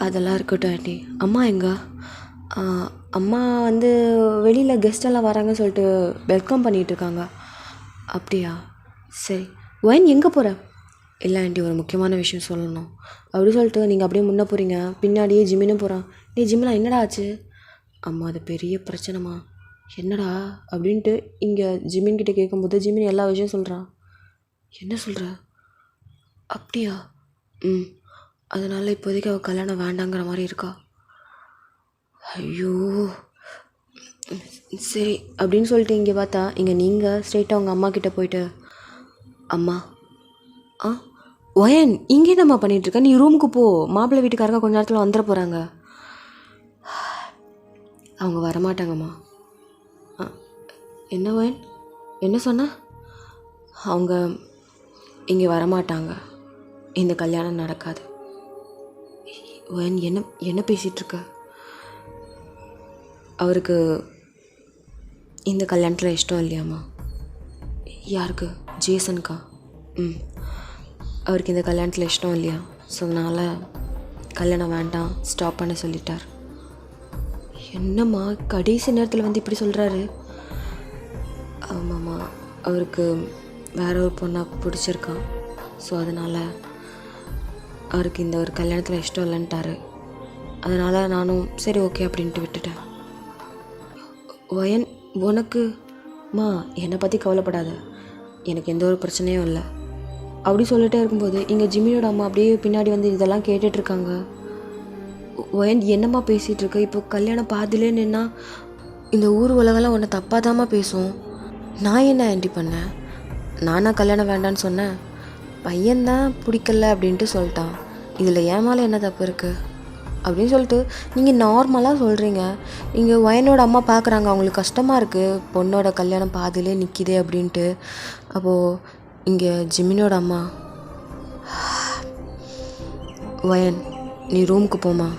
[SPEAKER 1] அதெல்லாம் இருக்கட்டும் ஆண்டி, அம்மா எங்கே? அம்மா வந்து வெளியில் கெஸ்டெல்லாம் வராங்கன்னு சொல்லிட்டு வெல்கம் பண்ணிகிட்ருக்காங்க. அப்படியா? சரி வயன் எங்கே போகிற? இல்லை ஆண்டி, ஒரு முக்கியமான விஷயம் சொல்லணும் அப்படி சொல்லிட்டு நீங்கள் அப்படியே முன்னே போகிறீங்க. பின்னாடியே ஜிமினும் போகிறான். ஜிமினா என்னடா ஆச்சு? அம்மா அது பெரிய பிரச்சனைமா. என்னடா அப்படின்ட்டு இங்கே ஜிமின் கிட்டே கேட்கும்போது ஜிமின் எல்லா விஷயம் சொல்கிறான். என்ன சொல்கிற? அப்படியா? அதனால் இப்போதைக்கு அவள் கல்யாணம் வேண்டாங்கிற மாதிரி இருக்கா. ஐயோ சரி அப்படின்னு சொல்லிட்டு இங்கே பார்த்தா இங்கே நீங்கள் ஸ்ட்ரெயிட்டாக உங்கள் அம்மா கிட்டே போயிட்டு, அம்மா ஒயன் இங்கே என்னம்மா பண்ணிகிட்ருக்க? நீ ரூமுக்கு போ, மாப்பிள்ளை வீட்டுக்காரங்க கொஞ்ச நேரத்தில் வந்துட போகிறாங்க. அவங்க வரமாட்டாங்கம்மா. என்ன ஒயன், என்ன சொன்ன? அவங்க இங்கே வரமாட்டாங்க, இந்த கல்யாணம் நடக்காது. ஒயன் என்ன பேசிகிட்ருக்க? அவருக்கு இந்த கல்யாணத்தில் இஷ்டம் இல்லையாம்மா. யாருக்கு? ஜேசனுக்கா? அவருக்கு இந்த கல்யாணத்தில் இஷ்டம் இல்லையா, ஸோ அதனால் கல்யாணம் வேண்டாம், ஸ்டாப் பண்ண சொல்லிட்டார். என்னம்மா கடைசி நேரத்தில் வந்து இப்படி சொல்கிறாரு? ஆமாம்மா, அவருக்கு வேற ஒரு பொண்ணை பிடிச்சிருக்கான், ஸோ அதனால் அவருக்கு இந்த ஒரு கல்யாணத்தில் இஷ்டம் இல்லைன்ட்டாரு. அதனால் நானும் சரி ஓகே அப்படின்ட்டு விட்டுட்டேன். வயன் உனக்குமா என்னை பற்றி கவலைப்படாத, எனக்கு எந்த ஒரு பிரச்சனையும் இல்லை அப்படி சொல்லிட்டே இருக்கும்போது இங்கே ஜிம்மியோட அம்மா அப்படியே பின்னாடி வந்து இதெல்லாம் கேட்டுட்ருக்காங்க. வயன் என்னம்மா பேசிகிட்டு இருக்க? இப்போ கல்யாணம் பாதிலே நின்னா இந்த ஊர் உலகெல்லாம் உன்னை தப்பாக தாம்மா பேசும். நான் என்ன ஆண்டி பண்ணேன்? நானா கல்யாணம் வேண்டான்னு சொன்னேன்? பையன்தான் பிடிக்கல அப்படின்ட்டு சொல்லிட்டான், இதில் ஏன் மேலே என்ன தப்பு இருக்குது அப்படின்னு சொல்லிட்டு நீங்கள் நார்மலாக சொல்கிறீங்க. இங்கே வயனோட அம்மா பார்க்குறாங்க, அவங்களுக்கு கஷ்டமாக இருக்குது, பொண்ணோட கல்யாணம் பாதிலே நிற்கிதே அப்படின்ட்டு. அப்போது இங்கே ஜிமினோட அம்மா, வயன் நீ ரூமுக்கு போமா,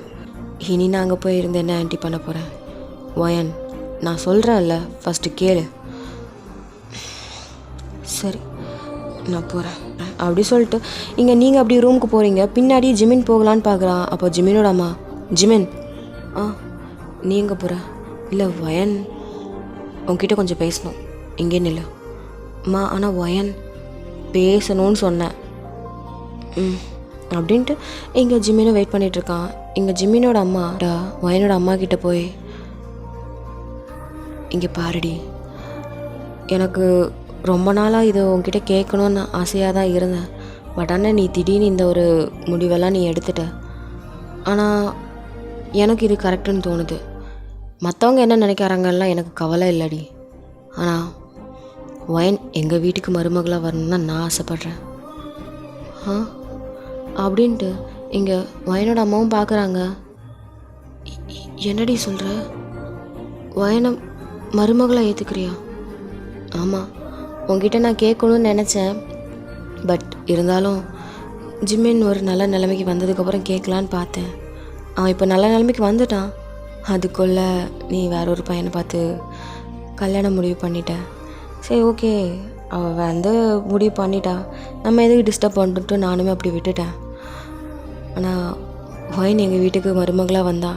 [SPEAKER 1] இனி நான் அங்கே போய் இருந்து என்ன ஆண்டி பண்ண போகிறேன்? வயன் நான் சொல்கிறேன்ல, ஃபஸ்ட்டு கேளு. சரி நான் போகிறேன் அப்படி சொல்லிட்டு இங்கே நீங்கள் அப்படி ரூமுக்கு போகிறீங்க. பின்னாடி ஜிமின் போகலான்னு பார்க்குறான். அப்போ ஜிமினோட அம்மா, ஜிமின் நீ எங்கே போகிற? இல்லை வயன் உங்ககிட்ட கொஞ்சம் பேசணும், இங்கே நில்லு. அம்மா ஆனால் வயன் பேசணும்னு சொன்னேன் அப்படின்ட்டு இங்கே ஜிமினை வெயிட் பண்ணிகிட்ருக்கான். இங்கே ஜிமினோட அம்மா வயனோட அம்மா கிட்டே போய், இங்கே பாருடி, எனக்கு ரொம்ப நாளாக இதை உங்ககிட்ட கேட்கணுன்னு ஆசையாக தான் இருந்தேன். பட் ஆனால் நீ திடீர்னு இந்த ஒரு முடிவெல்லாம் நீ எடுத்துட்ட. ஆனால் எனக்கு இது கரெக்டுன்னு தோணுது. மற்றவங்க என்ன நினைக்கிறாங்கலாம் எனக்கு கவலை இல்லடி. ஆனால் ஒயன் எங்கள் வீட்டுக்கு மருமகளாக வரணும்னு தான் நான் ஆசைப்பட்றேன். ஆ அப்படின்ட்டு இங்கே ஒயனோட அம்மாவும் பார்க்குறாங்க. என்னடி சொல்கிற? ஒயனை மருமகளாக ஏற்றுக்கிறியா? ஆமாம், உங்ககிட்ட நான் கேட்கணும்னு நினச்சேன். பட் இருந்தாலும் ஜிம்மின் ஒரு நல்ல நிலைமைக்கு வந்ததுக்கப்புறம் கேட்கலான்னு பார்த்தேன். அவன் இப்போ நல்ல நிலைமைக்கு வந்துட்டான். அதுக்குள்ளே நீ வேற ஒரு பையனை பார்த்து கல்யாணம் முடிவு பண்ணிட்ட. சரி, ஓகே, அவள் வந்து முடிவு பண்ணிட்டா, நம்ம எதுக்கு டிஸ்டர்ப் பண்ணிட்டு நானுமே அப்படி விட்டுட்டேன். ஆனால் ஒயின் எங்கள் வீட்டுக்கு மருமகளாக வந்தா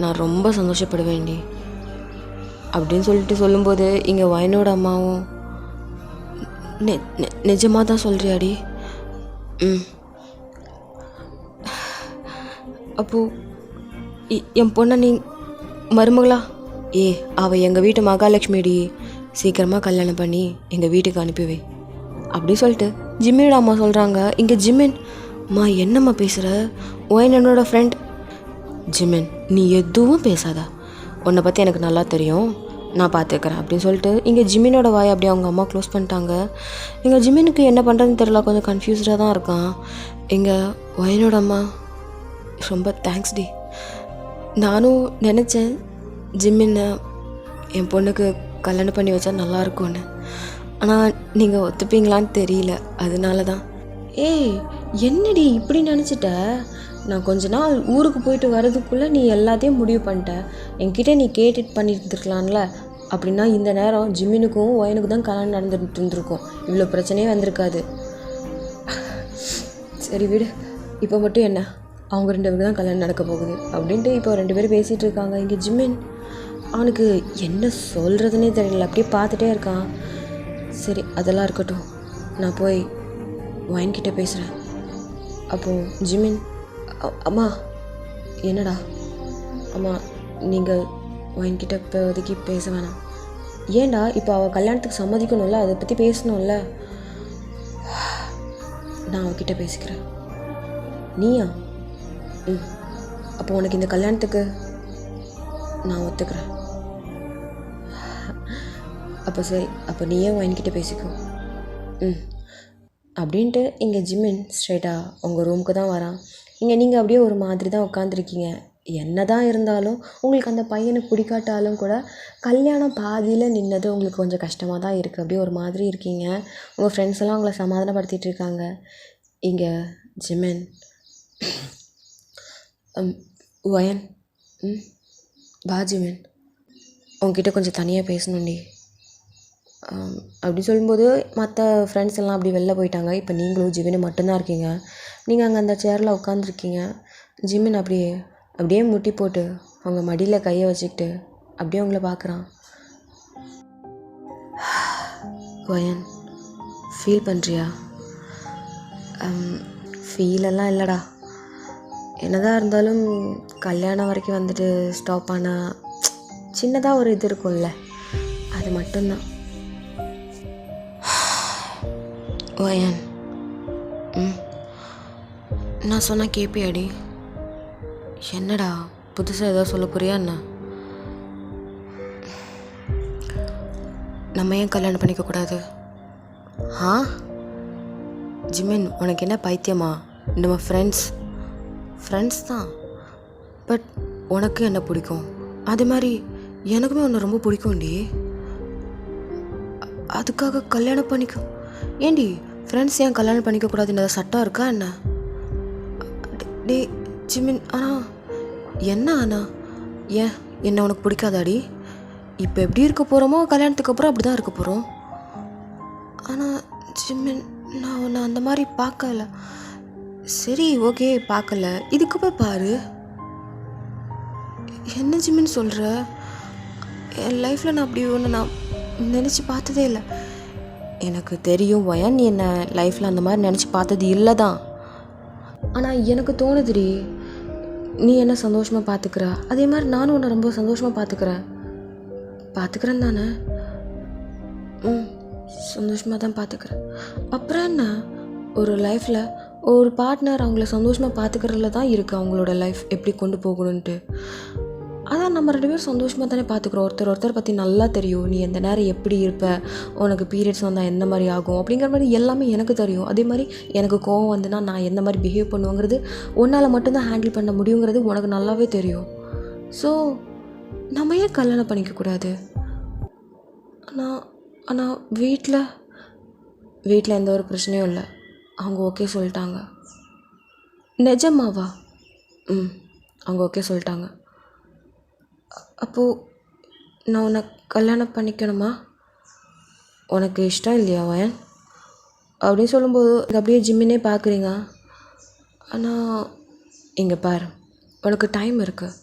[SPEAKER 1] நான் ரொம்ப சந்தோஷப்படுவேன்டி அப்படின்னு சொல்லிட்டு சொல்லும்போது இங்கே ஒயினோட அம்மாவும் நிஜமாக தான் சொல்கிறியாடி? அப்போது என் பொண்ணை நீ மருமகளா? அவள் எங்கள் வீட்டு மகாலட்சுமிடி, சீக்கிரமாக கல்யாணம் பண்ணி எங்கள் வீட்டுக்கு அனுப்பிவே அப்படி சொல்லிட்டு ஜிம்மியோட அம்மா சொல்கிறாங்க. இங்கே ஜிம்மின், அம்மா என்னம்மா பேசுகிற? ஒயின் என்னோட ஃப்ரெண்ட். ஜிம்மின், நீ எதுவும் பேசாத, உன்னை பற்றி எனக்கு நல்லா தெரியும், நான் பார்த்துக்கிறேன் அப்படின்னு சொல்லிட்டு இங்கே ஜிம்மினோட வாயை அப்படியே அவங்க அம்மா க்ளோஸ் பண்ணிட்டாங்க. இங்கே ஜிம்மினுக்கு என்ன பண்ணுறதுன்னு தெரியல, கொஞ்சம் கன்ஃபியூஸ்டாக தான் இருக்கான். இங்கே ஒயினோட அம்மா, ரொம்ப தேங்க்ஸ் டி. நானும் நினச்சேன் ஜிம்மினை என் பொண்ணுக்கு கல்யாணம் பண்ணி வச்சா நல்லாயிருக்கும்னு. ஆனால் நீங்கள் ஒத்துப்பீங்களான்னு தெரியல, அதனால தான். என்னடி இப்படி நினச்சிட்ட? நான் கொஞ்ச நாள் ஊருக்கு போயிட்டு வர்றதுக்குள்ளே நீ எல்லாத்தையும் முடிவு பண்ணிட்ட. என்கிட்ட நீ கேட்டுட்டு பண்ணியிருந்துருக்கலாம்ல. அப்படின்னா இந்த நேரம் ஜிம்மினுக்கும் ஒயனுக்கு தான் கல்யாணம் நடந்துட்டு இருந்திருக்கும், இவ்வளோ பிரச்சனையே வந்திருக்காது. சரி விடு, இப்போ மட்டும் என்ன, அவங்க 2 பேருக்கு தான் கல்யாணம் நடக்க போகுது அப்படின்ட்டு இப்போ 2 பேரும் பேசிகிட்டு இருக்காங்க. இங்கே ஜிம்மின் அவனுக்கு என்ன சொல்கிறதுனே தெரியல, அப்படியே பார்த்துட்டே இருக்கான். சரி, அதெல்லாம் இருக்கட்டும், நான் போய் ஒயின்கிட்ட பேசுகிறேன். அப்போது ஜிம்மின், அம்மா என்னடா? அம்மா, நீங்கள் ஒயின்கிட்ட இப்போதைக்கு பேச வேணாம். ஏன்டா? இப்போ அவள் கல்யாணத்துக்கு சம்மதிக்கணும்ல, அதை பற்றி பேசணும்ல. நான் அவகிட்ட பேசிக்கிறேன். நீயா? அப்போ உனக்கு இந்த கல்யாணத்துக்கு நான் ஒத்துக்கிறேன். அப்போ சரி, அப்போ நீயே ஒயின்கிட்ட பேசிக்கோ. அப்படின்ட்டு இங்கே ஜிம்மின் ஸ்ட்ரைட்டாக உங்கள் ரூமுக்கு தான் வரான். இங்கே நீங்கள் அப்படியே ஒரு மாதிரி தான் உட்காந்துருக்கீங்க. என்ன தான் இருந்தாலும் உங்களுக்கு அந்த பையனை பிடிக்காட்டாலும் கூட கல்யாணம் பாதியில் நின்னது உங்களுக்கு கொஞ்சம் கஷ்டமாக தான் இருக்குது. அப்படியே ஒரு மாதிரி இருக்கீங்க. உங்கள் ஃப்ரெண்ட்ஸ் எல்லாம் உங்களை சமாதானப்படுத்திகிட்டு இருக்காங்க. இங்கே ஜிம்மின், ஒயன், வா ஜிம்மின், உங்ககிட்ட கொஞ்சம் தனியாக பேசணுண்டி அப்படி சொல்லும்போது மற்ற ஃப்ரெண்ட்ஸ் எல்லாம் அப்படி வெளில போயிட்டாங்க. இப்போ நீங்களும் ஜிம்மின் மட்டும்தான் இருக்கீங்க. நீங்கள் அங்கே அந்த சேரில் உட்காந்துருக்கீங்க. ஜிம்மின் அப்படியே முட்டி போட்டு அவங்க மடியில் கையை வச்சுக்கிட்டு அப்படியே உங்களை பார்க்குறான். ஒயன், ஃபீல் பண்ணுறியா? ஃபீலெல்லாம் இல்லைடா, என்னதான் இருந்தாலும் கல்யாணம் வரைக்கும் வந்துட்டு ஸ்டாப் ஆனால் சின்னதாக ஒரு இது இருக்கும்ல, அது மட்டும்தான். ஒயன், நான் சொன்னால் கேட்பியாடி? என்னடா புதுசாக ஏதோ சொல்ல போறியா என்ன? நம்ம ஏன் கல்யாணம் பண்ணிக்கக்கூடாது? ஜிம்மின், உனக்கு என்ன பைத்தியமா? நம்ம ஃப்ரெண்ட்ஸ் தான். பட் உனக்கு என்ன பிடிக்கும், அதே மாதிரி எனக்குமே உன்னை ரொம்ப பிடிக்கும்டி. அதுக்காக கல்யாணம் பண்ணிக்க? ஏண்டி, ஃப்ரெண்ட்ஸ் ஏன் கல்யாணம் பண்ணிக்கக்கூடாதுன்னு சட்டம் இருக்கா என்ன? டே ஜிம்மின், என்ன ஏன் என்ன உனக்கு பிடிக்காதாடி? இப்போ எப்படி இருக்க போகிறோமோ கல்யாணத்துக்கு அப்புறம் அப்படி தான் இருக்க போகிறோம். ஆனால் ஜிம்மின், நான் உன்னை அந்த மாதிரி பார்க்கல. சரி, ஓகே, பார்க்கல, இதுக்கு போய் பாரு. என்ன ஜிம்மின் சொல்கிற? என் லைஃப்பில் நான் அப்படி ஒன்று நான் நினச்சி பார்த்ததே இல்லை. எனக்கு தெரியும் ஒயன், நீ என்ன லைஃப்பில் அந்த மாதிரி நினச்சி பார்த்தது இல்லை தான். ஆனால் எனக்கு தோணுதுடி, நீ என்ன சந்தோஷமாக பார்த்துக்கிற, அதே மாதிரி நானும் உன்னை ரொம்ப சந்தோஷமாக பார்த்துக்கிறேன் தானே? சந்தோஷமாக தான் பார்த்துக்கிறேன். அப்புறம் என்ன, ஒரு லைஃப்பில் ஒரு பார்ட்னர் அவங்கள சந்தோஷமாக பார்த்துக்கிறதுல தான் இருக்குது அவங்களோட லைஃப் எப்படி கொண்டு போகணுன்ட்டு. அதான் நம்ம 2 பேரும் சந்தோஷமாக தானே பார்த்துக்குறோம். ஒருத்தர் பற்றி நல்லா தெரியும். நீ எந்த நேரம் எப்படி இருப்ப, உனக்கு பீரியட்ஸ் வந்தால் எந்த மாதிரி ஆகும் அப்படிங்கிற மாதிரி எல்லாமே எனக்கு தெரியும். அதே மாதிரி எனக்கு கோவம் வந்துன்னா நான் எந்த மாதிரி பிஹேவ் பண்ணுவேங்கிறது உன்னால் மட்டும்தான் ஹேண்டில் பண்ண முடியுங்கிறது உனக்கு நல்லாவே தெரியும். ஸோ நம்ம ஏன் கல்யாணம் பண்ணிக்கக்கூடாது? ஆனால் வீட்டில் எந்த ஒரு பிரச்சனையும் இல்லை. அவங்க ஓகே சொல்லிட்டாங்க. நிஜமாவா? அவங்க ஓகே சொல்லிட்டாங்க. அப்போது நான் உன்னை கல்யாணம் பண்ணிக்கணுமா? உனக்கு இஷ்டம் இல்லையா வயன்? அப்படின்னு சொல்லும்போது அப்படியே ஜிம்மினே பார்க்குறீங்க. ஆனால் இங்கே பாரு, உனக்கு டைம் இருக்குது,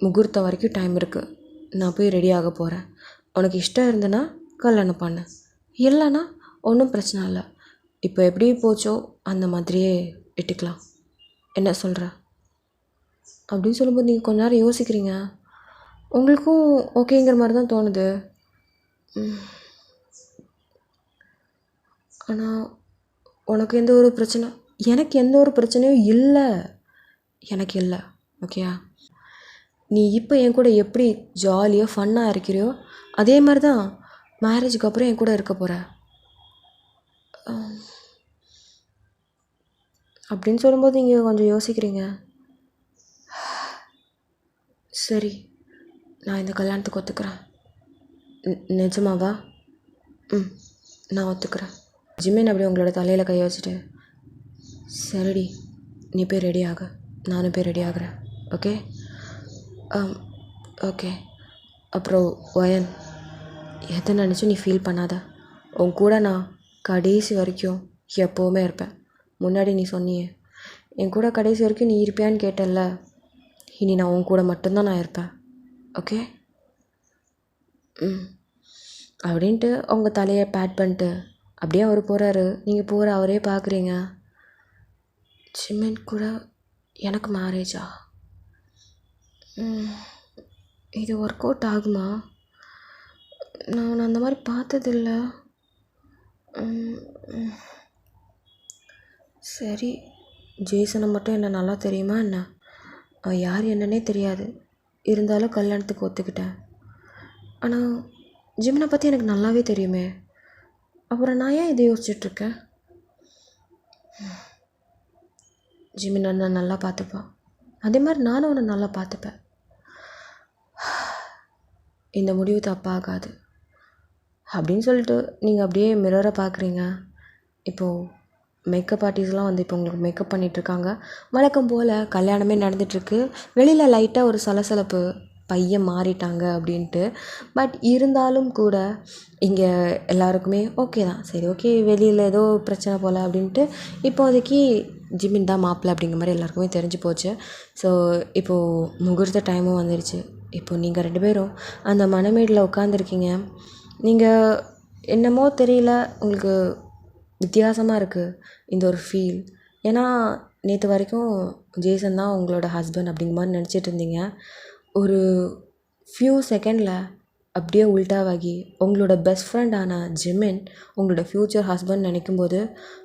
[SPEAKER 1] முகூர்த்தம் வரைக்கும் டைம் இருக்குது. நான் போய் ரெடி ஆக போகிறேன். உனக்கு இஷ்டம் இருந்ததுன்னா கல்யாணம் பண்ணு, இல்லைன்னா ஒன்றும் பிரச்சனை இல்லை. இப்போ எப்படி போச்சோ அந்த மாதிரியே விட்டுக்கலாம். என்ன சொல்கிற? அப்படின்னு சொல்லும்போது நீங்கள் கொஞ்ச நேரம் யோசிக்கிறீங்க. உங்களுக்கும் ஓகேங்கிற மாதிரி தான் தோணுது. ஆனால் உனக்கு எந்த ஒரு பிரச்சனை, எனக்கு எந்த ஒரு பிரச்சனையும் இல்லை. எனக்கு இல்லை. ஓகேயா? நீ இப்போ என் கூட எப்படி ஜாலியாக ஃபன்னாக இருக்கிறியோ அதே மாதிரி தான் மேரேஜுக்கு அப்புறம் என் கூட இருக்க போகிற. அப்படின்னு சொல்லும்போது நீங்கள் கொஞ்சம் யோசிக்கிறீங்க. சரி, நான் இந்த கல்யாணத்துக்கு ஒத்துக்கிறேன். நிஜமாவா? நான் ஒத்துக்கிறேன். ஜிம்மின் அப்படி உங்களோட தலையில் கையை வச்சுட்டு, சரிடி நீ போய் ரெடி ஆக, நானும் போய் ரெடி ஆகிறேன். ஓகே? ஓகே. அப்புறம் வயன், எதை நினச்சும் நீ ஃபீல் பண்ணாத. உன் கூட நான் கடைசி வரைக்கும் எப்போவுமே இருப்பேன். முன்னாடி நீ சொன்னியே என் கூட கடைசி வரைக்கும் நீ இருப்பியான்னு கேட்டல்ல, இனி நான் உன் கூட மட்டும்தான் நான் இருப்பேன். ஓகே? அப்படின்ட்டு அவங்க தலையை பேட் பண்ணிட்டு அப்படியே அவர் போகிறாரு. நீங்கள் போகிற அவரே பார்க்குறீங்க. ஜிம்மின் கூட எனக்கு மேரேஜா? இது ஒர்க் அவுட் ஆகுமா? நான் அந்த மாதிரி பார்த்ததில்ல. சரி, ஜேசனை மட்டும் என்ன நல்லா தெரியுமா என்ன? யார் என்னன்னே தெரியாது, இருந்தாலும் கல்யாணத்துக்கு ஒத்துக்கிட்டேன். ஆனால் ஜிம்மினை பற்றி எனக்கு நல்லாவே தெரியுமே, அப்புறம் நான் ஏன் இதை யோசிச்சுட்ருக்கேன்? ஜிம்மின் நான் நல்லா பார்த்துப்பான், அதே மாதிரி நானும் அவனை நல்லா பார்த்துப்பேன். இந்த முடிவு தப்பாகாது அப்படின்னு சொல்லிட்டு நீங்கள் அப்படியே மிரரை பார்க்குறீங்க. இப்போது மேக்கப் ஆர்டிஸ்ட்லாம் வந்து இப்போ உங்களுக்கு மேக்கப் பண்ணிகிட்ருக்காங்க. வழக்கம் போல் கல்யாணமே நடந்துகிட்ருக்கு. வெளியில் லைட்டாக ஒரு சலசலப்பு, பையன் மாறிட்டாங்க அப்படின்ட்டு. பட் இருந்தாலும் கூட இங்கே எல்லாருக்குமே ஓகே தான். சரி, ஓகே, வெளியில் ஏதோ பிரச்சனை போல் அப்படின்ட்டு இப்போதைக்கு ஜிம்மின் தான் மாப்பிள்ளை அப்படிங்கிற மாதிரி எல்லாருக்குமே தெரிஞ்சு போச்சு. ஸோ இப்போது முகூர்த்த டைமும் வந்துடுச்சு. இப்போ நீங்கள் 2 பேரும் அந்த மணமேடில் உட்காந்துருக்கீங்க. நீங்கள் என்னமோ தெரியல, உங்களுக்கு வித்தியாசமாக இருக்குது இந்த ஒரு ஃபீல். ஏன்னா நேற்று வரைக்கும் ஜேசன் தான் உங்களோட ஹஸ்பண்ட் அப்படிங்கிற மாதிரி நினச்சிட்டு இருந்தீங்க. ஒரு ஃபியூ செகண்டில் அப்படியே உல்ட்டாவாகி உங்களோட பெஸ்ட் ஃப்ரெண்டான ஜிம்மின் உங்களோட ஃப்யூச்சர் ஹஸ்பண்ட் நினைக்கும்போது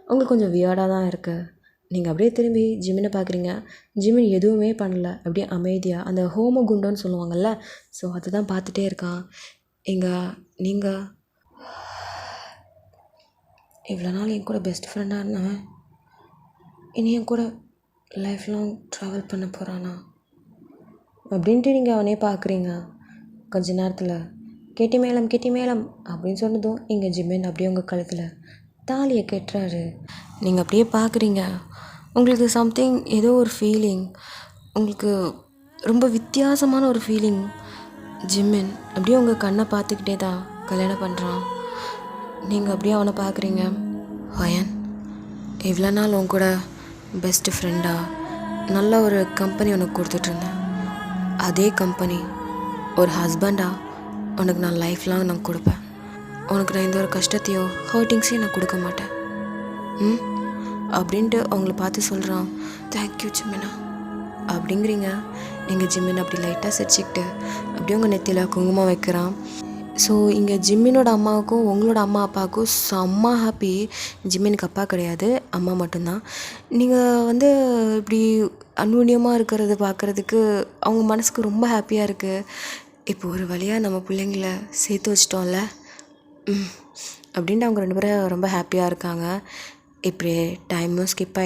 [SPEAKER 1] உங்களுக்கு கொஞ்சம் வியர்டாக தான் இருக்குது. நீங்கள் அப்படியே திரும்பி ஜிம்மினை பார்க்குறீங்க. ஜிம்மின் எதுவுமே பண்ணல, அப்படியே அமைதியாக அந்த ஹோம குண்டோன்னு சொல்லுவாங்கள்ல, ஸோ அதுதான் பார்த்துட்டே இருக்கான். நீங்கள் இவ்வளோ நாள் என் கூட பெஸ்ட் ஃப்ரெண்டாக இருந்தவன் இனி என் கூட லைஃப் லாங் ட்ராவல் பண்ண போகிறானா அப்படின்ட்டு நீங்கள் அவனே பார்க்குறீங்க. கொஞ்ச நேரத்தில் கெட்டி மேளம் அப்படின்னு சொன்னதும் இங்கே ஜிம்மின் அப்படியே உங்கள் கழுத்தில் தாலியை கட்டுறாரு. நீங்கள் அப்படியே பார்க்குறீங்க. உங்களுக்கு சம்திங், ஏதோ ஒரு ஃபீலிங், உங்களுக்கு ரொம்ப வித்தியாசமான ஒரு ஃபீலிங். ஜிம்மின் அப்படியே உங்கள் கண்ணை பார்த்துக்கிட்டே தான் கல்யாணம் பண்ணுறான். நீங்கள் அப்படியே அவனை பார்க்குறீங்க. வயன், இவ்வளோ நாள் உன் கூட பெஸ்ட்டு ஃப்ரெண்டாக நல்ல ஒரு கம்பெனி உனக்கு கொடுத்துட்ருந்தேன். அதே கம்பெனி ஒரு ஹஸ்பண்டாக உனக்கு நான் லைஃப் லாங் நான் கொடுப்பேன். உனக்கு நான் எந்த ஒரு கஷ்டத்தையோ ஹர்ட்டிங்ஸையும் நான் கொடுக்க மாட்டேன் அப்படின்ட்டு அவங்கள பார்த்து சொல்கிறான். தேங்க்யூ ஜிம்மினா அப்படிங்கிறீங்க. எங்கள் ஜிம்மின் அப்படி லைட்டாக சிரிச்சுக்கிட்டு அப்படியே உங்கள் நெத்தியில் குங்குமம் வைக்கிறான். ஸோ இங்கே ஜிம்மினோட அம்மாவுக்கும் உங்களோட அம்மா அப்பாவுக்கும் செம்ம ஹாப்பி. ஜிம்மினுக்கு அப்பா கிடையாது, அம்மா மட்டும்தான். நீங்கள் இப்படி அந்யோன்யமாக இருக்கிறத பார்க்குறதுக்கு அவங்க மனசுக்கு ரொம்ப ஹாப்பியாக இருக்குது. இப்போ ஒரு வழியாக நம்ம பிள்ளைங்கள சேர்த்து வச்சிட்டோம்ல, அப்படின்ட்டு அவங்க 2 பேரும் ரொம்ப ஹாப்பியாக இருக்காங்க. இப்படியே டைமுமே ஸ்கிப்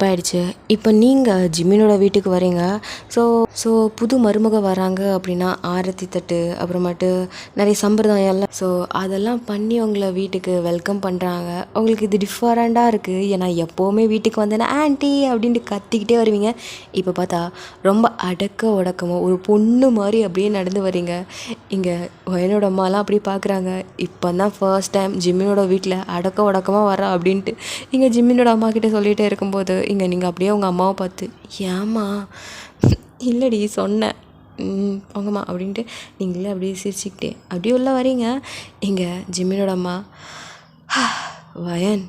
[SPEAKER 1] ஆகிடுச்சு. இப்போ நீங்கள் ஜிம்மினோட வீட்டுக்கு வரீங்க. ஸோ ஸோ புது மருமக வராங்க அப்படின்னா ஆரத்தி தட்டு, அப்புறமேட்டு நிறைய சம்பிரதாயம்லாம், ஸோ அதெல்லாம் பண்ணி அவங்கள வீட்டுக்கு வெல்கம் பண்ணுறாங்க. அவங்களுக்கு இது டிஃப்ரெண்ட்டாக இருக்குது. ஏன்னா எப்போவுமே வீட்டுக்கு வந்தேன்னா ஆன்ட்டி அப்படின்ட்டு கத்திக்கிட்டே வருவீங்க. இப்போ பார்த்தா ரொம்ப அடக்க ஒடக்கமாக ஒரு பொண்ணு மாதிரி அப்படியே நடந்து வரீங்க. இங்கே என்னோட அம்மாலாம் அப்படியே பார்க்குறாங்க. இப்போ தான் ஃபர்ஸ்ட் டைம் ஜிம்மினோட வீட்டில் அடக்க ஒடக்கமாக வரா அப்படின்ட்டு இங்கே ஜிம்மினோட அம்மா கிட்டே சொல்லிகிட்டே இருக்கும்போது இங்கே நீங்கள் அப்படியே உங்கள் அம்மாவை பார்த்து, ஏம்மா இல்லடி சொன்னேன் போங்கம்மா அப்படின்ட்டு நீங்களே அப்படியே சிரிச்சுக்கிட்டே அப்படியே உள்ள வரீங்க. இங்கே ஜிம்மினோட அம்மா, வயன்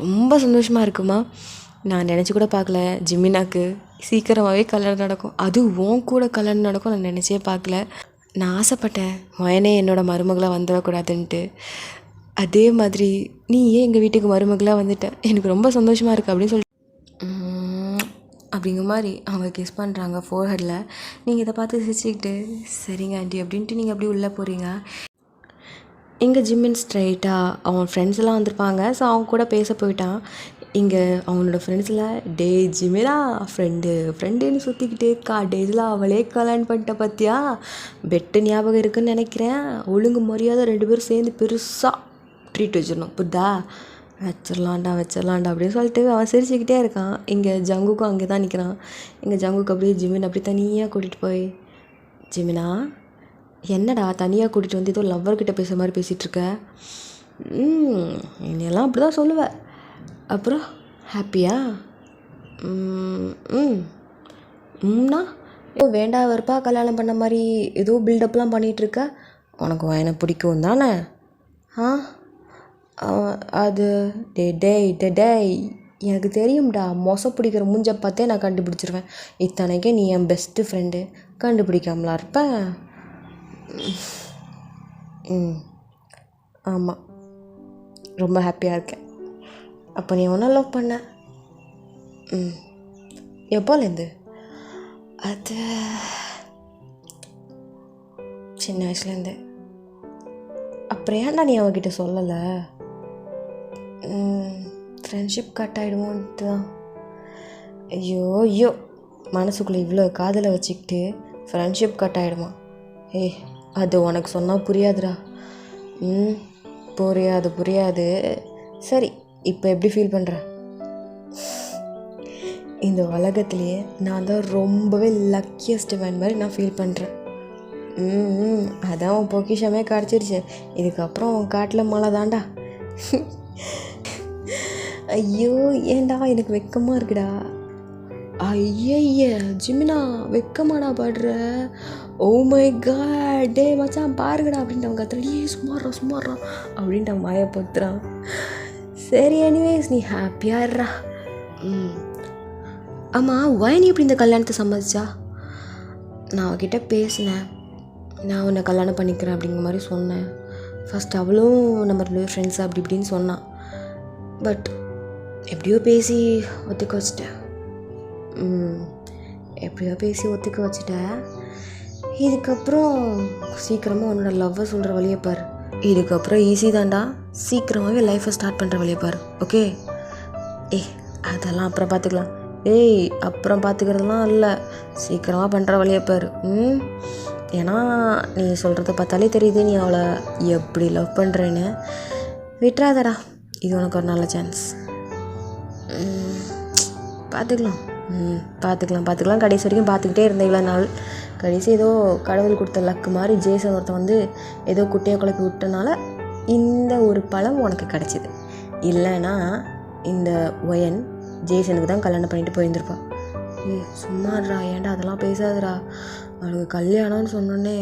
[SPEAKER 1] ரொம்ப சந்தோஷமாக இருக்குமா, நான் நினச்சி கூட பார்க்கல ஜிம்மினாக்கு சீக்கிரமாகவே கல்யாணம் நடக்கும், அது உன் கூட கல்யாணம் நடக்கும் நான் நினச்சே பார்க்கல. நான் ஆசைப்பட்டேன் வயனே என்னோடய மருமகளாக வந்துடக்கூடாதுன்ட்டு. அதே மாதிரி நீ ஏன் எங்கள் வீட்டுக்கு மருமகளாக வந்துட்ட, எனக்கு ரொம்ப சந்தோஷமாக இருக்குது அப்படின்னு சொல்லி அப்படிங்கிற மாதிரி அவங்க கிஸ் பண்ணுறாங்க ஃபோர்ஹெட்டில். நீங்கள் இதை பார்த்து சிரிச்சுக்கிட்டு சரிங்க ஆண்டி அப்படின்ட்டு நீங்கள் அப்படியே உள்ளே போகிறீங்க. இங்கே ஜிம்மின் ஸ்ட்ரைட்டாக அவன் ஃப்ரெண்ட்ஸ் எல்லாம் வந்திருப்பாங்க. ஸோ அவங்க கூட பேச போயிட்டான். இங்கே அவனோட ஃப்ரெண்ட்ஸில் டே ஜிம்மிடா ஃப்ரெண்டுன்னு சுற்றிக்கிட்டு டேஸில் அவளே கல்யாணம் பண்ணிட்ட பார்த்தியா, பெட்டு ஞாபகம் இருக்குதுன்னு நினைக்கிறேன், ஒழுங்கு மரியாதை 2 பேரும் சேர்ந்து பெருசாக ட்ரீட் வச்சிடணும் புரிதா, வச்சிடலாண்டா அப்படின்னு சொல்லிட்டு அவன் சிரிச்சுக்கிட்டே இருக்கான். இங்கே ஜங்குக்கும் அங்கே தான் நிற்கிறான். இங்கே ஜங்குக்கு அப்படியே ஜிம்மின் அப்படி தனியாக கூட்டிகிட்டு போய், ஜிமினா என்னடா தனியாக கூட்டிகிட்டு வந்து ஏதோ லவ்வர்கிட்ட பேசுகிற மாதிரி பேசிகிட்ருக்க, என்னையெல்லாம் அப்படி தான் சொல்லுவேன், அப்புறம் ஹாப்பியா, ம்னா ஏதோ வேண்டா வெறுப்பா கல்யாணம் பண்ண மாதிரி ஏதோ பில்டப்லாம் பண்ணிகிட்ருக்க, உனக்கு எனக்கு பிடிக்கும் தானே, அது டேய் எனக்கு தெரியும்டா, மொசை பிடிக்கிற மூஞ்ச பார்த்தே நான் கண்டுபிடிச்சிருவேன், இத்தனைக்கே நீ என் பெஸ்ட்டு ஃப்ரெண்டு, கண்டுபிடிக்காமலா இருப்பேன். ஆமாம் ரொம்ப ஹாப்பியாக இருக்கேன். அப்போ நீ ஒன்றா லவ் பண்ண, எப்போலேருந்து, அது சின்ன வயசுலேருந்து. அப்புறம் ஏன்டா நீ அவகிட்ட சொல்லலை, ஃப்ரெண்ட்ஷிப் கட் ஆகிடுவோன்ட்டு தான். ஐயோ மனசுக்குள்ளே இவ்வளோ காதலை வச்சுக்கிட்டு ஃப்ரெண்ட்ஷிப் கட் ஆகிடுமா, அது உனக்கு சொன்னால் புரியாதுடா, புரியாது. சரி இப்போ எப்படி ஃபீல் பண்ணுற, இந்த உலகத்துலேயே நான் தான் ரொம்பவே லக்கியஸ்ட் மேன் மாதிரி நான் ஃபீல் பண்ணுறேன். அதான் உன் பொக்கிஷமே கிடச்சிருச்சு, இதுக்கப்புறம் உன் காட்டில் மழை தாண்டா. ஐயோ ஏண்டா எனக்கு வெக்கமாக இருக்குடா. ஐய ஜிமினா வெக்கமாடா பாடுற, ஓ மை காட் டே மச்சான் பாருங்கடா அப்படின்ட்டு அவங்க கத்துறா, சும்மாறா அப்படின்ட்டு அவன் மாய பத்துறான். சரி எனிவேஸ் நீ ஹாப்பியாக இருறா. ஆமாம் வயனி எப்படி இந்த கல்யாணத்தை சம்மதிச்சா, நான் அவகிட்ட பேசினேன், நான் உன்னை கல்யாணம் பண்ணிக்கிறேன் அப்படிங்கிற மாதிரி சொன்னேன். ஃபஸ்ட் அவளும் நம்ம 2 ஃப்ரெண்ட்ஸ் அப்படி இப்படின்னு சொன்னான். பட் எப்படியோ பேசி ஒத்துக்க வச்சுட்டேன். இதுக்கப்புறம் சீக்கிரமாக உன்னோட லவ்வை சொல்கிற வழியை பாரு. இதுக்கப்புறம் ஈஸி தான்டா, சீக்கிரமாகவே லைஃப்பை ஸ்டார்ட் பண்ணுற வழியை பாரு. ஓகே அதெல்லாம் அப்புறம் பார்த்துக்கலாம். அப்புறம் பார்த்துக்கிறதுலாம் இல்லை, சீக்கிரமாக பண்ணுற வழியை பாரு. ஏன்னா நீ சொல்கிறத பார்த்தாலே தெரியுது நீ அவளை எப்படி லவ் பண்ணுறேன்னு. விட்டுறாதடா, இது உனக்கு ஒரு நல்ல சான்ஸ். பார்த்துக்கலாம் கடைசி வரைக்கும் பார்த்துக்கிட்டே இருந்தேன் இவ்வளோ நாள். கடைசி ஏதோ கடவுள் கொடுத்த லக்கு மாதிரி ஜேசன் ஒருத்தன் வந்து ஏதோ குட்டையை குழப்பி விட்டனால இந்த ஒரு பழம் உனக்கு கிடச்சிது. இல்லைன்னா இந்த ஒயன் ஜேசனுக்கு தான் கல்யாணம் பண்ணிட்டு போயிருந்துருப்பான். சும்மாடுறா, ஏன்டா அதெல்லாம் பேசாதடா, அவளுக்கு கல்யாணம்னு சொன்னோடனே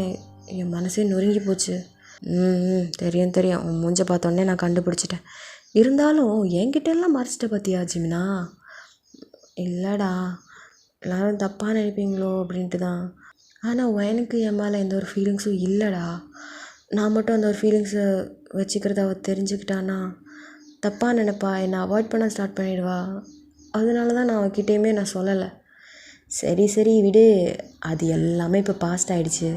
[SPEAKER 1] என் மனசே நொறுங்கி போச்சு. தெரியும் உன் மூஞ்ச பார்த்தோன்னே நான் கண்டுபிடிச்சிட்டேன். இருந்தாலும் என்கிட்டெல்லாம் மறைச்சிட்ட பார்த்தியா ஜிமினா. இல்லைடா, எல்லோரும் தப்பாக நினைப்பீங்களோ அப்படின்ட்டு தான். ஆனால் எனக்கு என் மேலே எந்த ஒரு ஃபீலிங்ஸும் இல்லைடா. நான் மட்டும் அந்த ஒரு ஃபீலிங்ஸை வச்சுக்கிறத அவள் தெரிஞ்சுக்கிட்டானா தப்பாக நினைப்பா, என்னை அவாய்ட் பண்ண ஸ்டார்ட் பண்ணிடுவா. அதனால தான் நான் அவகிட்டேயுமே நான் சொல்லலை. சரி சரி விடு, அது எல்லாமே இப்போ பாஸ்ட் ஆகிடுச்சு.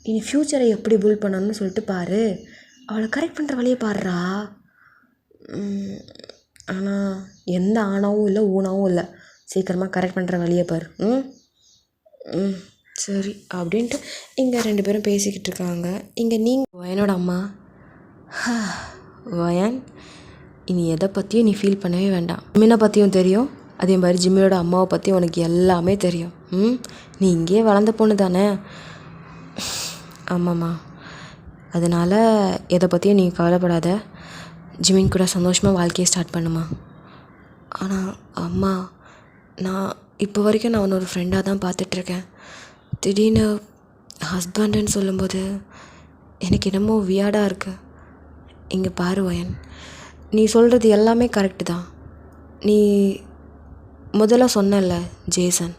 [SPEAKER 1] இனி ஃப்யூச்சரை எப்படி பில்ட் பண்ணணும்னு சொல்லிட்டு பாரு, அவளை கரெக்ட் பண்ணுற வழியை பாடுறா. ஆனால் எந்த ஆணாவும் இல்லை ஊனாவும் இல்லை, சீக்கிரமாக கரெக்ட் பண்ணுற வழியை பாரு. ம் சரி அப்படின்ட்டு இங்கே 2 பேரும் பேசிக்கிட்டு இருக்காங்க. இங்கே நீங்கள் வயனோட அம்மா, வயன் இனி எதை பற்றியும் நீ ஃபீல் பண்ணவே வேண்டாம். ஜிமினை பற்றியும் தெரியும், அதே மாதிரி ஜிம்மியோட அம்மாவை பற்றி உனக்கு எல்லாமே தெரியும். நீ இங்கேயே வளர்ந்த பொண்ணு தானே? ஆமாம்மா, அதனால் எதை பற்றியும் நீ கவலைப்படாத, ஜிமின் கூட சந்தோஷமாக வாழ்க்கையை ஸ்டார்ட் பண்ணுமா. ஆனால் அம்மா, நான் இப்போ வரைக்கும் நான் அவனை ஒரு ஃப்ரெண்டாக தான் பார்த்துட்ருக்கேன். திடீர்னு ஹஸ்பண்டுன்னு சொல்லும்போது எனக்கு என்னமோ வியாடாக இருக்குது. இங்கே பாரு வயன், நீ சொல்கிறது எல்லாமே கரெக்டு தான். நீ முதல்ல சொன்னல ஜேசன்,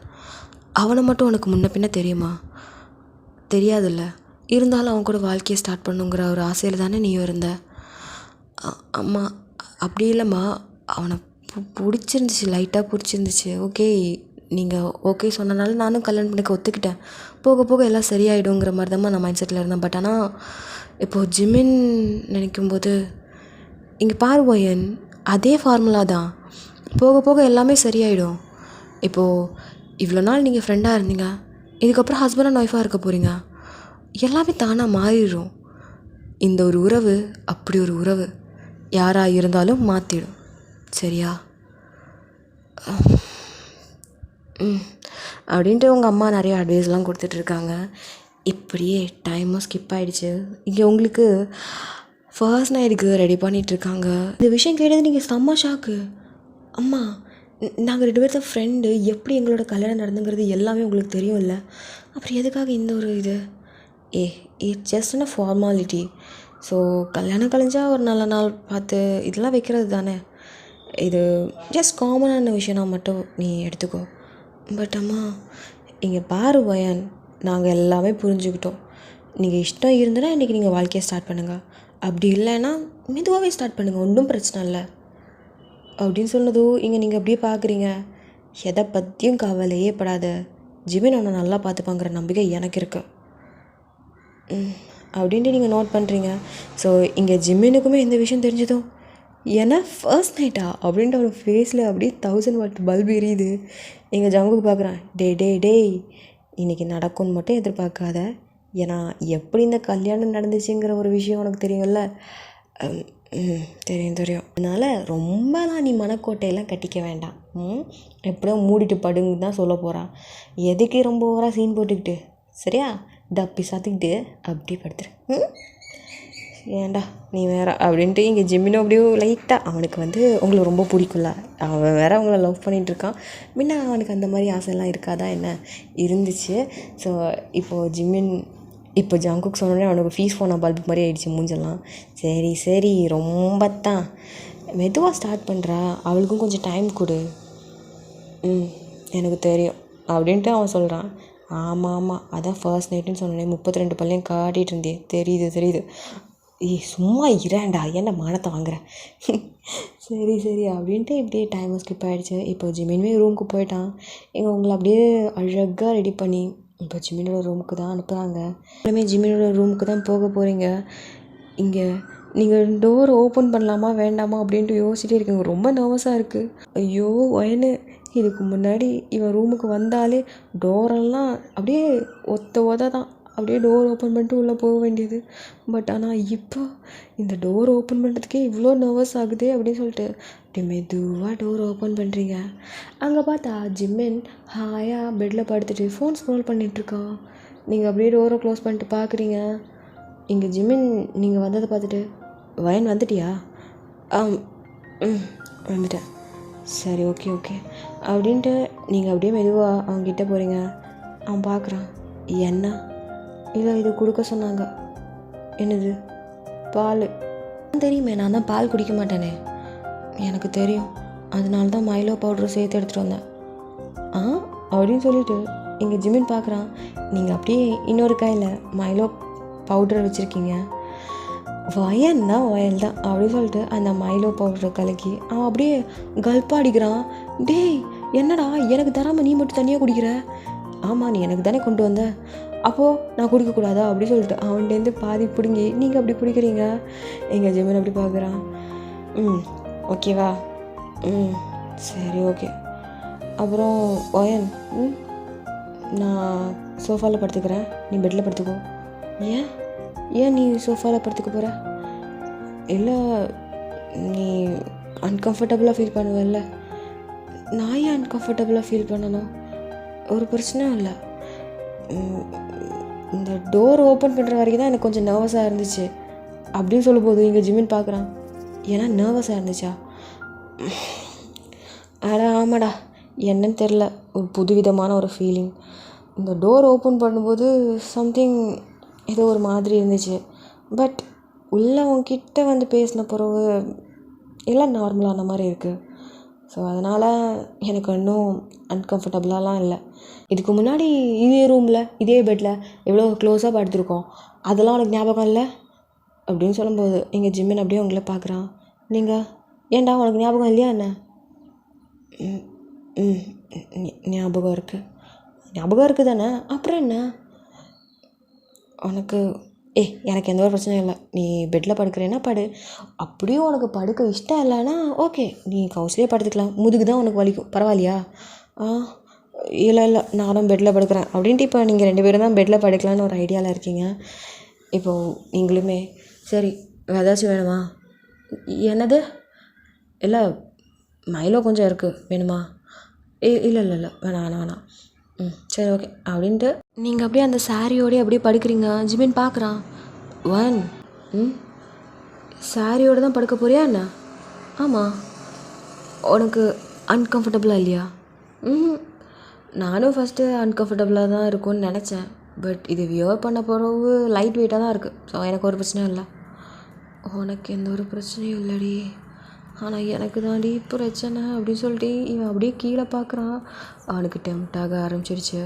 [SPEAKER 1] அவனை மட்டும் உனக்கு முன்ன பின்ன தெரியுமா? தெரியாதுல்ல. இருந்தாலும் அவன் கூட வாழ்க்கையை ஸ்டார்ட் பண்ணுங்கிற ஒரு ஆசையில் தானே நீயும் இருந்த. அம்மா அப்படி இல்லைம்மா, அவனை பிடிச்சிருந்துச்சு, லைட்டாக பிடிச்சிருந்துச்சு. ஓகே, நீங்கள் ஓகே சொன்னனால நானும் கல்யாணம் பண்ணிக்க ஒத்துக்கிட்டேன். போக போக எல்லாம் சரியாயிடுங்கிற மாதிரி தான் நான் மைண்ட் செட்டில் இருந்தேன். பட் ஆனால் இப்போது ஜிமின் நினைக்கும்போது, இங்கே பாரு வயன், அதே ஃபார்முலா தான், போக போக எல்லாமே சரியாயிடும். இப்போது இவ்வளோ நாள் நீங்கள் ஃப்ரெண்டாக இருந்தீங்க, இதுக்கப்புறம் ஹஸ்பண்ட் அண்ட் ஒய்ஃபாக இருக்க போகிறீங்க, எல்லாமே தானாக மாறிடும். இந்த ஒரு உறவு அப்படி ஒரு உறவு, யாராக இருந்தாலும் மாற்றிடும். சரியா? அப்படின்ட்டு உங்கள் அம்மா நிறைய அட்வைஸ்லாம் கொடுத்துட்ருக்காங்க. இப்படியே டைமும் ஸ்கிப் ஆகிடுச்சு. இங்கே உங்களுக்கு ஃபர்ஸ்ட் நைட்டுக்கு ரெடி பண்ணிகிட்ருக்காங்க. இந்த விஷயம் கேட்டது நீங்கள் செம்ம ஷாக்கு. அம்மா, நாங்கள் 2 பேர்த்த ஃப்ரெண்டு, எப்படி எங்களோட கல்யாணம் நடந்துங்கிறது எல்லாமே உங்களுக்கு தெரியும் இல்லை, அப்புறம் எதுக்காக இந்த ஒரு இது? It's just formality. ஸோ கல்யாணம் கழிஞ்சா ஒரு நல்ல நாள் பார்த்து இதெல்லாம் வைக்கிறது தானே. இது ஜஸ்ட் காமனான விஷயம்னா மட்டும் நீ எடுத்துக்கோ. பட் அம்மா, இங்கே பாரு வயன், நாங்கள் எல்லாமே புரிஞ்சுக்கிட்டோம். நீங்கள் இஷ்டம் இருந்தனா இன்றைக்கி நீங்கள் வாழ்க்கையை ஸ்டார்ட் பண்ணுங்கள், அப்படி இல்லைன்னா மெதுவாகவே ஸ்டார்ட் பண்ணுங்கள், ஒன்றும் பிரச்சனை இல்லை அப்படின்னு சொன்னதும் இங்கே நீங்கள் அப்படியே பார்க்குறீங்க. எதை பற்றியும் கவலையே படாத, ஜிமின் அவனை நல்லா பார்த்துப்பாங்கிற நம்பிக்கை எனக்கு இருக்குது அப்படின்ட்டு நீங்கள் நோட் பண்ணுறீங்க. ஸோ இங்கே ஜிமினுக்குமே இந்த விஷயம் தெரிஞ்சதும், ஏன்னா ஃபர்ஸ்ட் நைட்டா அப்படின்ட்டு அவன் ஃபேஸில் அப்படியே 1000 வாட் பல்ப் எரியுது. எங்கள் ஜங்குக்கு பார்க்குறான், டேய் இன்றைக்கி நடக்கும்னு மட்டும் எதிர்பார்க்காத, ஏன்னா எப்படி இந்த கல்யாணம் நடந்துச்சுங்கிற ஒரு விஷயம் உனக்கு தெரியும்ல. தெரியும். அதனால் ரொம்பலாம் நீ மனக்கோட்டையெல்லாம் கட்டிக்க வேண்டாம். எப்படியோ மூடிட்டு படுங்க தான் சொல்ல போகிறான். எதுக்கு ரொம்ப ஓவராக சீன் போட்டுக்கிட்டு, சரியா? டப்பி சாத்திக்கிட்டு அப்படியே படுத்துரு. ஏன்டா நீ வேற அப்படின்ட்டு இங்கே ஜிம்மினும் அப்படியே லைட்டாக, அவனுக்கு உங்களுக்கு ரொம்ப பிடிக்கும்ல, அவன் வேற அவங்கள லவ் பண்ணிகிட்ருக்கான். முன்ன அவனுக்கு அந்த மாதிரி ஆசைலாம் இருக்காதா என்ன? இருந்துச்சு. ஸோ இப்போ ஜங்குக்கு சொன்னோடனே அவனுக்கு ஃபீஸ் போன பல்பு மாதிரி ஆயிடுச்சு மூஞ்செல்லாம். சரி ரொம்ப தான் மெதுவாக ஸ்டார்ட் பண்ணுறா, அவளுக்கும் கொஞ்சம் டைம் கொடு. எனக்கு தெரியும் அப்படின்ட்டு அவன் சொல்கிறான். ஆமாம், அதான் ஃபர்ஸ்ட் நைட்டுன்னு சொன்னேன், 32 பல்லையும் காட்டிகிட்டு இருந்தே, தெரியுது. சும்மா இரேண்டா, என்ன மானத்தை வாங்குறேன். சரி அப்படின்ட்டு இப்படியே டைமும் ஸ்கிப் ஆகிடுச்சு. இப்போ ஜிமின்மே ரூமுக்கு போயிட்டான். இங்கே உங்களை அப்படியே அழகாக ரெடி பண்ணி இப்போ ஜிமினோட ரூமுக்கு தான் அனுப்புகிறாங்க. எல்லாமே ஜிமினோட ரூமுக்கு தான் போக போகிறீங்க. இங்கே நீங்கள் டோர் ஓப்பன் பண்ணலாமா வேண்டாமா அப்படின்ட்டு யோசிச்சுட்டே இருக்கீங்க. ரொம்ப நர்வஸாக இருக்குது. ஐயோ வயனு, இதுக்கு முன்னாடி இவன் ரூமுக்கு வந்தாலே டோரெல்லாம் அப்படியே ஒத்த தான், அப்படியே டோர் ஓப்பன் பண்ணிட்டு உள்ளே போக வேண்டியது. பட் ஆனால் இப்போ இந்த டோர் ஓப்பன் பண்ணுறதுக்கே இவ்வளோ நர்வஸ் ஆகுதே அப்படின்னு சொல்லிட்டு அப்படியே மெதுவாக டோர் ஓப்பன் பண்ணுறீங்க. அங்கே பார்த்தா ஜிம்மின் ஹாயாக பெட்டில் படுத்துட்டு ஃபோன் ஸ்க்ரோல் பண்ணிகிட்ருக்கான். நீங்கள் அப்படியே டோரை க்ளோஸ் பண்ணிட்டு பார்க்குறீங்க. இங்கே ஜிம்மின் நீங்கள் வந்ததை பார்த்துட்டு, வயன் வந்துட்டியா? வந்துட்டேன். சரி ஓகே அப்படின்ட்டு நீங்கள் அப்படியே மெதுவாக அவங்ககிட்ட போகிறீங்க. அவன் பார்க்குறான். என்ன? இல்லை இது கொடுக்க சொன்னாங்க. என்னது? பால்? தெரியுமே, நான் தான் பால் குடிக்க மாட்டேனே. எனக்கு தெரியும், அதனால தான் மைலோ பவுடரை சேர்த்து எடுத்துகிட்டு வந்தேன். அப்படின்னு சொல்லிட்டு இங்கே ஜிமின் பார்க்குறான். நீங்கள் அப்படியே இன்னொரு கையில் மைலோ பவுடர் வச்சுருக்கீங்க. வயன்னா வயல் தான் அப்படின்னு சொல்லிட்டு அந்த மைலோ பவுடர் கலக்கி அவன் அப்படியே கல்ப்பா அடிக்கிறான். டேய் என்னடா எனக்கு தராமல் நீ மட்டும் தனியாக குடிக்கிற? ஆமாம் நீ எனக்கு தானே கொண்டு வந்த, அப்போது நான் குடிக்கக்கூடாதா அப்படி சொல்லிட்டு அவன்கிட்டேருந்து பாதி பிடுங்கி நீங்கள் அப்படி பிடிக்கிறீங்க. எங்கள் ஜிம்மன் அப்படி பார்க்குறான். ஓகேவா? சரி ஓகே. அப்புறம் ஒயன் நான் சோஃபாவில் படுத்துக்கிறேன், நீ பெட்டில் படுத்துக்கோ. ஏன் ஏன் நீ சோஃபாவில் படுத்துக்க போகிற? இல்லை நீ அன்கம்ஃபர்டபுளாக ஃபீல் பண்ணுவேல்ல. நான் ஏன் அன்கம்ஃபர்டபுளாக ஃபீல் பண்ணணும்? ஒரு பிரச்சனையும் இல்லை. இந்த டோர் ஓப்பன் பண்ணுற வரைக்கும் தான் எனக்கு கொஞ்சம் நர்வஸாக இருந்துச்சு அப்படின்னு சொல்லும்போது இங்கே ஜிமின் பார்க்குறான். ஏன்னா நர்வஸாக இருந்துச்சா? ஆமாடா என்னன்னு தெரில, ஒரு புதுவிதமான ஒரு ஃபீலிங். இந்த டோர் ஓப்பன் பண்ணும்போது சம்திங் ஏதோ ஒரு மாதிரி இருந்துச்சு. பட் உள்ளே உங்ககிட்ட வந்து பேசின பிறகு எல்லாம் நார்மலான மாதிரி இருக்குது. ஸோ அதனால் எனக்கு இன்னும் அன்கம்ஃபர்டபுளாலாம் இல்லை. இதுக்கு முன்னாடி இதே ரூமில் இதே பெட்டில் எவ்வளோ க்ளோஸாக படுத்துருக்கோம், அதெல்லாம் உனக்கு ஞாபகம் இல்லை அப்படின்னு சொல்லும்போது எங்கள் ஜிம்மின் அப்படியே உங்களை பார்க்குறான். நீங்கள் ஏன்டா உனக்கு ஞாபகம் இல்லையா என்ன? ஞாபகம் இருக்குது தானே, அப்புறம் என்ன உனக்கு? எனக்கு எந்த ஒரு பிரச்சனையும் இல்லை. நீ பெட்டில் படுக்கிறேன்னா படு, அப்படியும் உனக்கு படுக்க இஷ்டம் இல்லைன்னா ஓகே நீ கவுஸ்லேயே படுத்துக்கலாம், முதுகு தான் உனக்கு வலிக்கும், பரவாயில்லையா? இல்லை நானும் பெட்டில் படுக்கிறேன் அப்படின்ட்டு இப்போ நீங்கள் 2 பேரும் தான் பெட்டில் படுக்கலான்னு ஒரு ஐடியாவில் இருக்கீங்க. இப்போது நீங்களுமே சரி ஏதாச்சும் வேணுமா? என்னது? இல்லை மைலோ கொஞ்சம் இருக்குது, வேணுமா? இல்லை வேணாம். சரி ஓகே அப்படின்ட்டு நீங்கள் அப்படியே அந்த சாரியோடய அப்படியே படுக்கிறீங்க. ஜிமின் பார்க்குறான். சாரியோடு தான் படுக்க போறியா என்ன? ஆமாம். உனக்கு அன்கம்ஃபர்டபுளாக இல்லையா? நானும் ஃபஸ்ட்டு அன்கம்ஃபர்டபுளாக தான் இருக்கும்னு நினச்சேன். பட் இது வியர் பண்ண பிறகு லைட் வெயிட்டாக தான் இருக்குது. ஸோ எனக்கு ஒரு பிரச்சனையும் இல்லை. உனக்கு எந்த ஒரு பிரச்சனையும் இல்லடி, ஆனால் எனக்கு தாண்டி பிரச்சனை அப்படின்னு சொல்லிட்டு இவன் அப்படியே கீழே பார்க்குறான். அவனுக்கு டெம்ப்டாக ஆரம்பிச்சிருச்சு.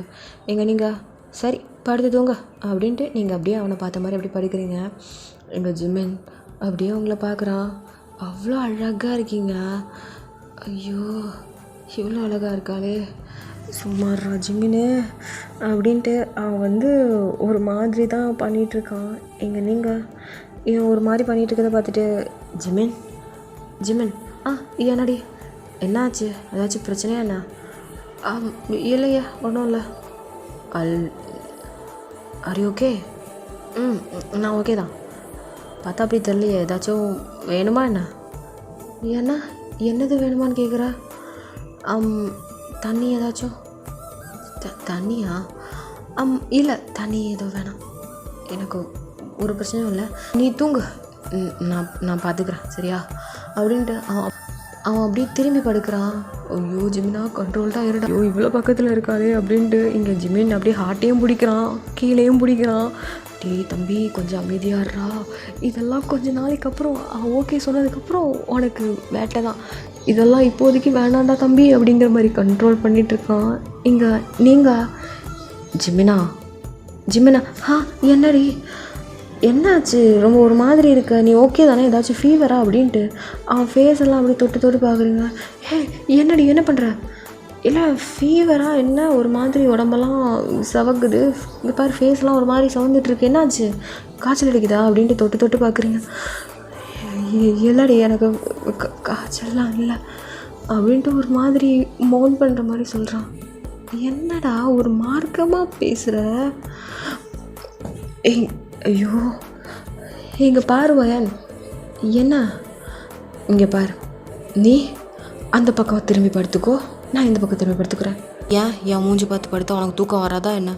[SPEAKER 1] நீங்கள் சரி படுத்து தூங்க அப்படின்ட்டு நீங்கள் அப்படியே அவனை பார்த்த மாதிரி அப்படி படுக்கிறீங்க. எங்கள் ஜிமின் அப்படியே உங்களை பார்க்குறான். அவ்வளோ அழகாக இருக்கீங்க. ஐயோ இவ்வளோ அழகாக இருக்காளே, சும்மாறா ஜிமின்னு அப்படின்ட்டு அவன் ஒரு மாதிரி தான் பண்ணிகிட்ருக்கான். நீங்கள் இவன் ஒரு மாதிரி பண்ணிகிட்ருக்கதை பார்த்துட்டு ஜிமின் என்னடி என்னாச்சு? ஏதாச்சும் பிரச்சனையா என்ன? இல்லையே ஒன்றும் இல்லை. Are you okay? நான் ஓகே தான். பார்த்தா அப்படி தெரியலையே, ஏதாச்சும் வேணுமா என்ன? என்னது வேணுமான்னு கேட்குற? தண்ணி ஏதாச்சும்? தண்ணியா? இல்லை தண்ணி ஏதோ வேணாம், எனக்கு ஒரு பிரச்சனையும் இல்லை, நீ தூங்கு, நான் பார்த்துக்கிறேன் சரியா அப்படின்ட்டு அவன் அப்படியே திரும்பி படுக்கிறான். ஐயோ ஜிமினா கண்ட்ரோல்டாக இருடா, ஐயோ இவ்வளோ பக்கத்தில் இருக்காதே அப்படின்ட்டு இங்கே ஜிமின் அப்படியே ஹார்ட்டையும் பிடிக்கிறான், கீழேயும் பிடிக்கிறான். தம்பி கொஞ்சம் அமைதியாடுறா, இதெல்லாம் கொஞ்ச நாளைக்கு அப்புறம் அவன் ஓகே சொன்னதுக்கப்புறம் உனக்கு வேட்டை தான், இதெல்லாம் இப்போதைக்கு வேணாண்டா தம்பி அப்படிங்கிற மாதிரி கண்ட்ரோல் பண்ணிகிட்ருக்கான். இங்கே நீங்கள் ஜிமினா என்னடி என்னாச்சு? ரொம்ப ஒரு மாதிரி இருக்க, நீ ஓகே தானே? ஏதாச்சும் ஃபீவரா அப்படின்ட்டு அவன் ஃபேஸ் எல்லாம் அப்படியே தொட்டு பார்க்குறீங்க. என்னடி என்ன பண்ணுற? இல்லை ஃபீவரா என்ன, ஒரு மாதிரி உடம்பெல்லாம் சவக்குது, இந்த பாரு ஃபேஸ்லாம் ஒரு மாதிரி சவந்துட்டுருக்கு, என்னாச்சு? காய்ச்சல் அடிக்குதா அப்படின்ட்டு தொட்டு பார்க்குறீங்க. இல்லடி எனக்கு காய்ச்சல்லாம் இல்லை அப்படின்ட்டு ஒரு மாதிரி மௌன் பண்ணுற மாதிரி சொல்கிறான். என்னடா ஒரு மார்க்கமாக பேசுகிற? ஐயோ இங்கே பாரு வயன், என்ன இங்கே பாரு, நீ அந்த பக்கம் திரும்பி படுத்துக்கோ, நான் இந்த பக்கம் திரும்பி படுத்துக்கிறேன். என் மூஞ்சி பார்த்து படுத்தா உனக்கு தூக்கம் வராதா என்ன?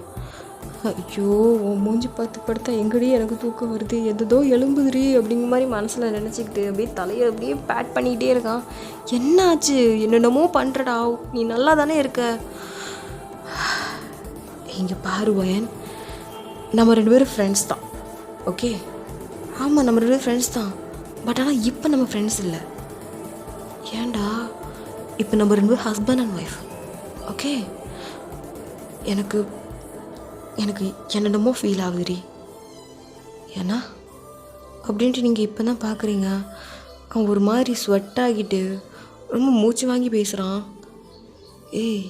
[SPEAKER 1] ஐயோ உன் மூஞ்சி பார்த்து படுத்தா எங்கடி எனக்கு தூக்கம் வருது, எதோ எலும்புதுரி அப்படிங்கிற மாதிரி மனசில் நினச்சிக்கிட்டு அப்படியே தலையை அப்படியே பேட் பண்ணிக்கிட்டே இருக்கான். என்னாச்சு? என்னென்னமோ பண்ணுறடா, நீ நல்லா தானே இருக்க. இங்கே பாரு வயன், நம்ம 2 பேரும் ஃப்ரெண்ட்ஸ் தான், ஓகே? ஆமாம் நம்ம 2 பேரும் ஃப்ரெண்ட்ஸ் தான். பட் ஆனால் இப்போ நம்ம ஃப்ரெண்ட்ஸ் இல்லை. ஏன்டா? இப்போ நம்ம 2 பேரும் ஹஸ்பண்ட் அண்ட் ஒய்ஃப், ஓகே? எனக்கு என்னென்னமோ ஃபீல் ஆகுதுடி. ஏன்னா அப்படின்ட்டு நீங்கள் இப்போ தான் பார்க்குறீங்க. அவன் ஒரு மாதிரி ஸ்வெட் ஆகிட்டு ரொம்ப மூச்சு வாங்கி பேசுகிறான். ஏய்,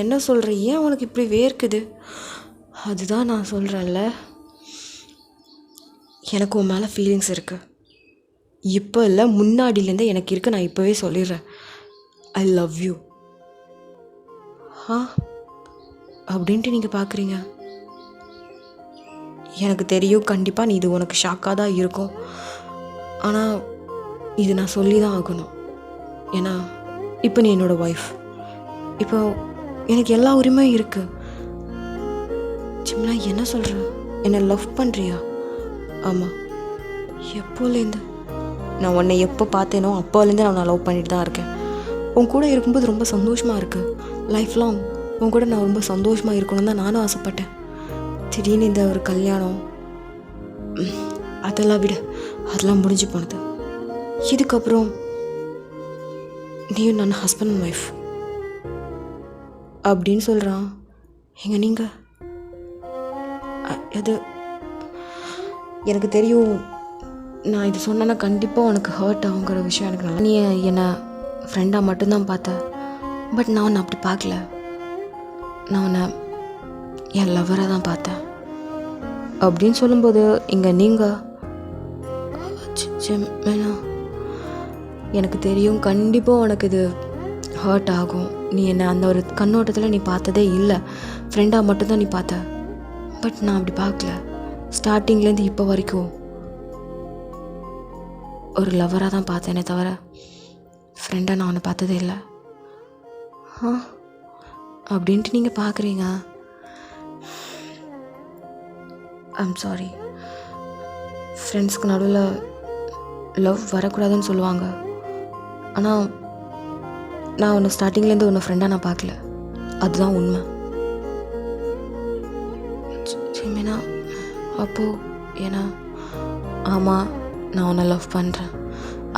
[SPEAKER 1] என்ன சொல்கிற? ஏன் அவனுக்கு இப்படி வேர்க்குது? அதுதான் நான் சொல்கிறேன்ல, எனக்கு உன் மேலே ஃபீலிங்ஸ் இருக்குது. இப்போ இல்லை, முன்னாடியிலேருந்தே எனக்கு இருக்குது. நான் இப்போவே சொல்லிடுறேன், ஐ லவ் யூ. அப்படின்ட்டு நீங்கள் பார்க்குறீங்க. எனக்கு தெரியும், கண்டிப்பாக நீ இது உனக்கு ஷாக்காக தான் இருக்கும். ஆனால் இது நான் சொல்லி தான் ஆகணும். ஏன்னா இப்போ நீ என்னோடய ஒய்ஃப். இப்போ எனக்கு எல்லா உரிமையும் இருக்குது. ஜிம்னா என்ன சொல்கிற? என்னை லவ் பண்ணுறியா? ஆமாம். எப்போலேருந்து? நான் உன்னை எப்போ பார்த்தேனோ அப்போலேருந்து நான் லவ் பண்ணிட்டு தான் இருக்கேன். உன் கூட இருக்கும்போது ரொம்ப சந்தோஷமாக இருக்குது. லைஃப் லாங் உன் கூட நான் ரொம்ப சந்தோஷமாக இருக்கணும்னு தான் நானும் ஆசைப்பட்டேன். திடீர்னு இந்த ஒரு கல்யாணம், அதெல்லாம் விட, அதெல்லாம் முடிஞ்சு போனது. இதுக்கப்புறம் நீயும் நான் ஹஸ்பண்ட் அண்ட் ஒய்ஃப் அப்படின்னு சொல்கிறான். எங்க நீங்கள்? அது எனக்கு தெரியும். நான் இது சொன்னேன்னா கண்டிப்பாக உனக்கு ஹர்ட் ஆகுங்கிற விஷயம் எனக்கு நல்லா. நீ என்னை ஃப்ரெண்டாக மட்டும்தான் பார்த்த. பட் நான் உன்னை அப்படி பார்க்கல. நான் உன்னை என் லவ்வராக தான் பார்த்தேன் அப்படின்னு சொல்லும்போது இங்கே நீங்கள் எனக்கு தெரியும், கண்டிப்பாக உனக்கு இது ஹர்ட் ஆகும். நீ என்னை அந்த ஒரு கண்ணோட்டத்தில் நீ பார்த்ததே இல்லை. ஃப்ரெண்டாக மட்டும்தான் நீ பார்த்த. பட் நான் அப்படி பார்க்கல. ஸ்டார்டிங்லேருந்து இப்போ வரைக்கும் ஒரு லவ்வராக தான் பார்த்தேனே தவிர ஃப்ரெண்டாக நான் அவனை பார்த்ததே இல்லை. அப்படின்ட்டு நீங்கள் பார்க்குறீங்க. I'm sorry. ஃப்ரெண்ட்ஸ்க்கு நடுவில் லவ் வரக்கூடாதுன்னு சொல்லுவாங்க. ஆனால் நான் உன்னை ஸ்டார்டிங்லேருந்து உன்னை ஃப்ரெண்டாக நான் பார்க்கல. அதுதான் உண்மை. ஜிமினா, அப்போது ஏன்னா ஆமாம் நான் உன்னை லவ் பண்ணுறேன்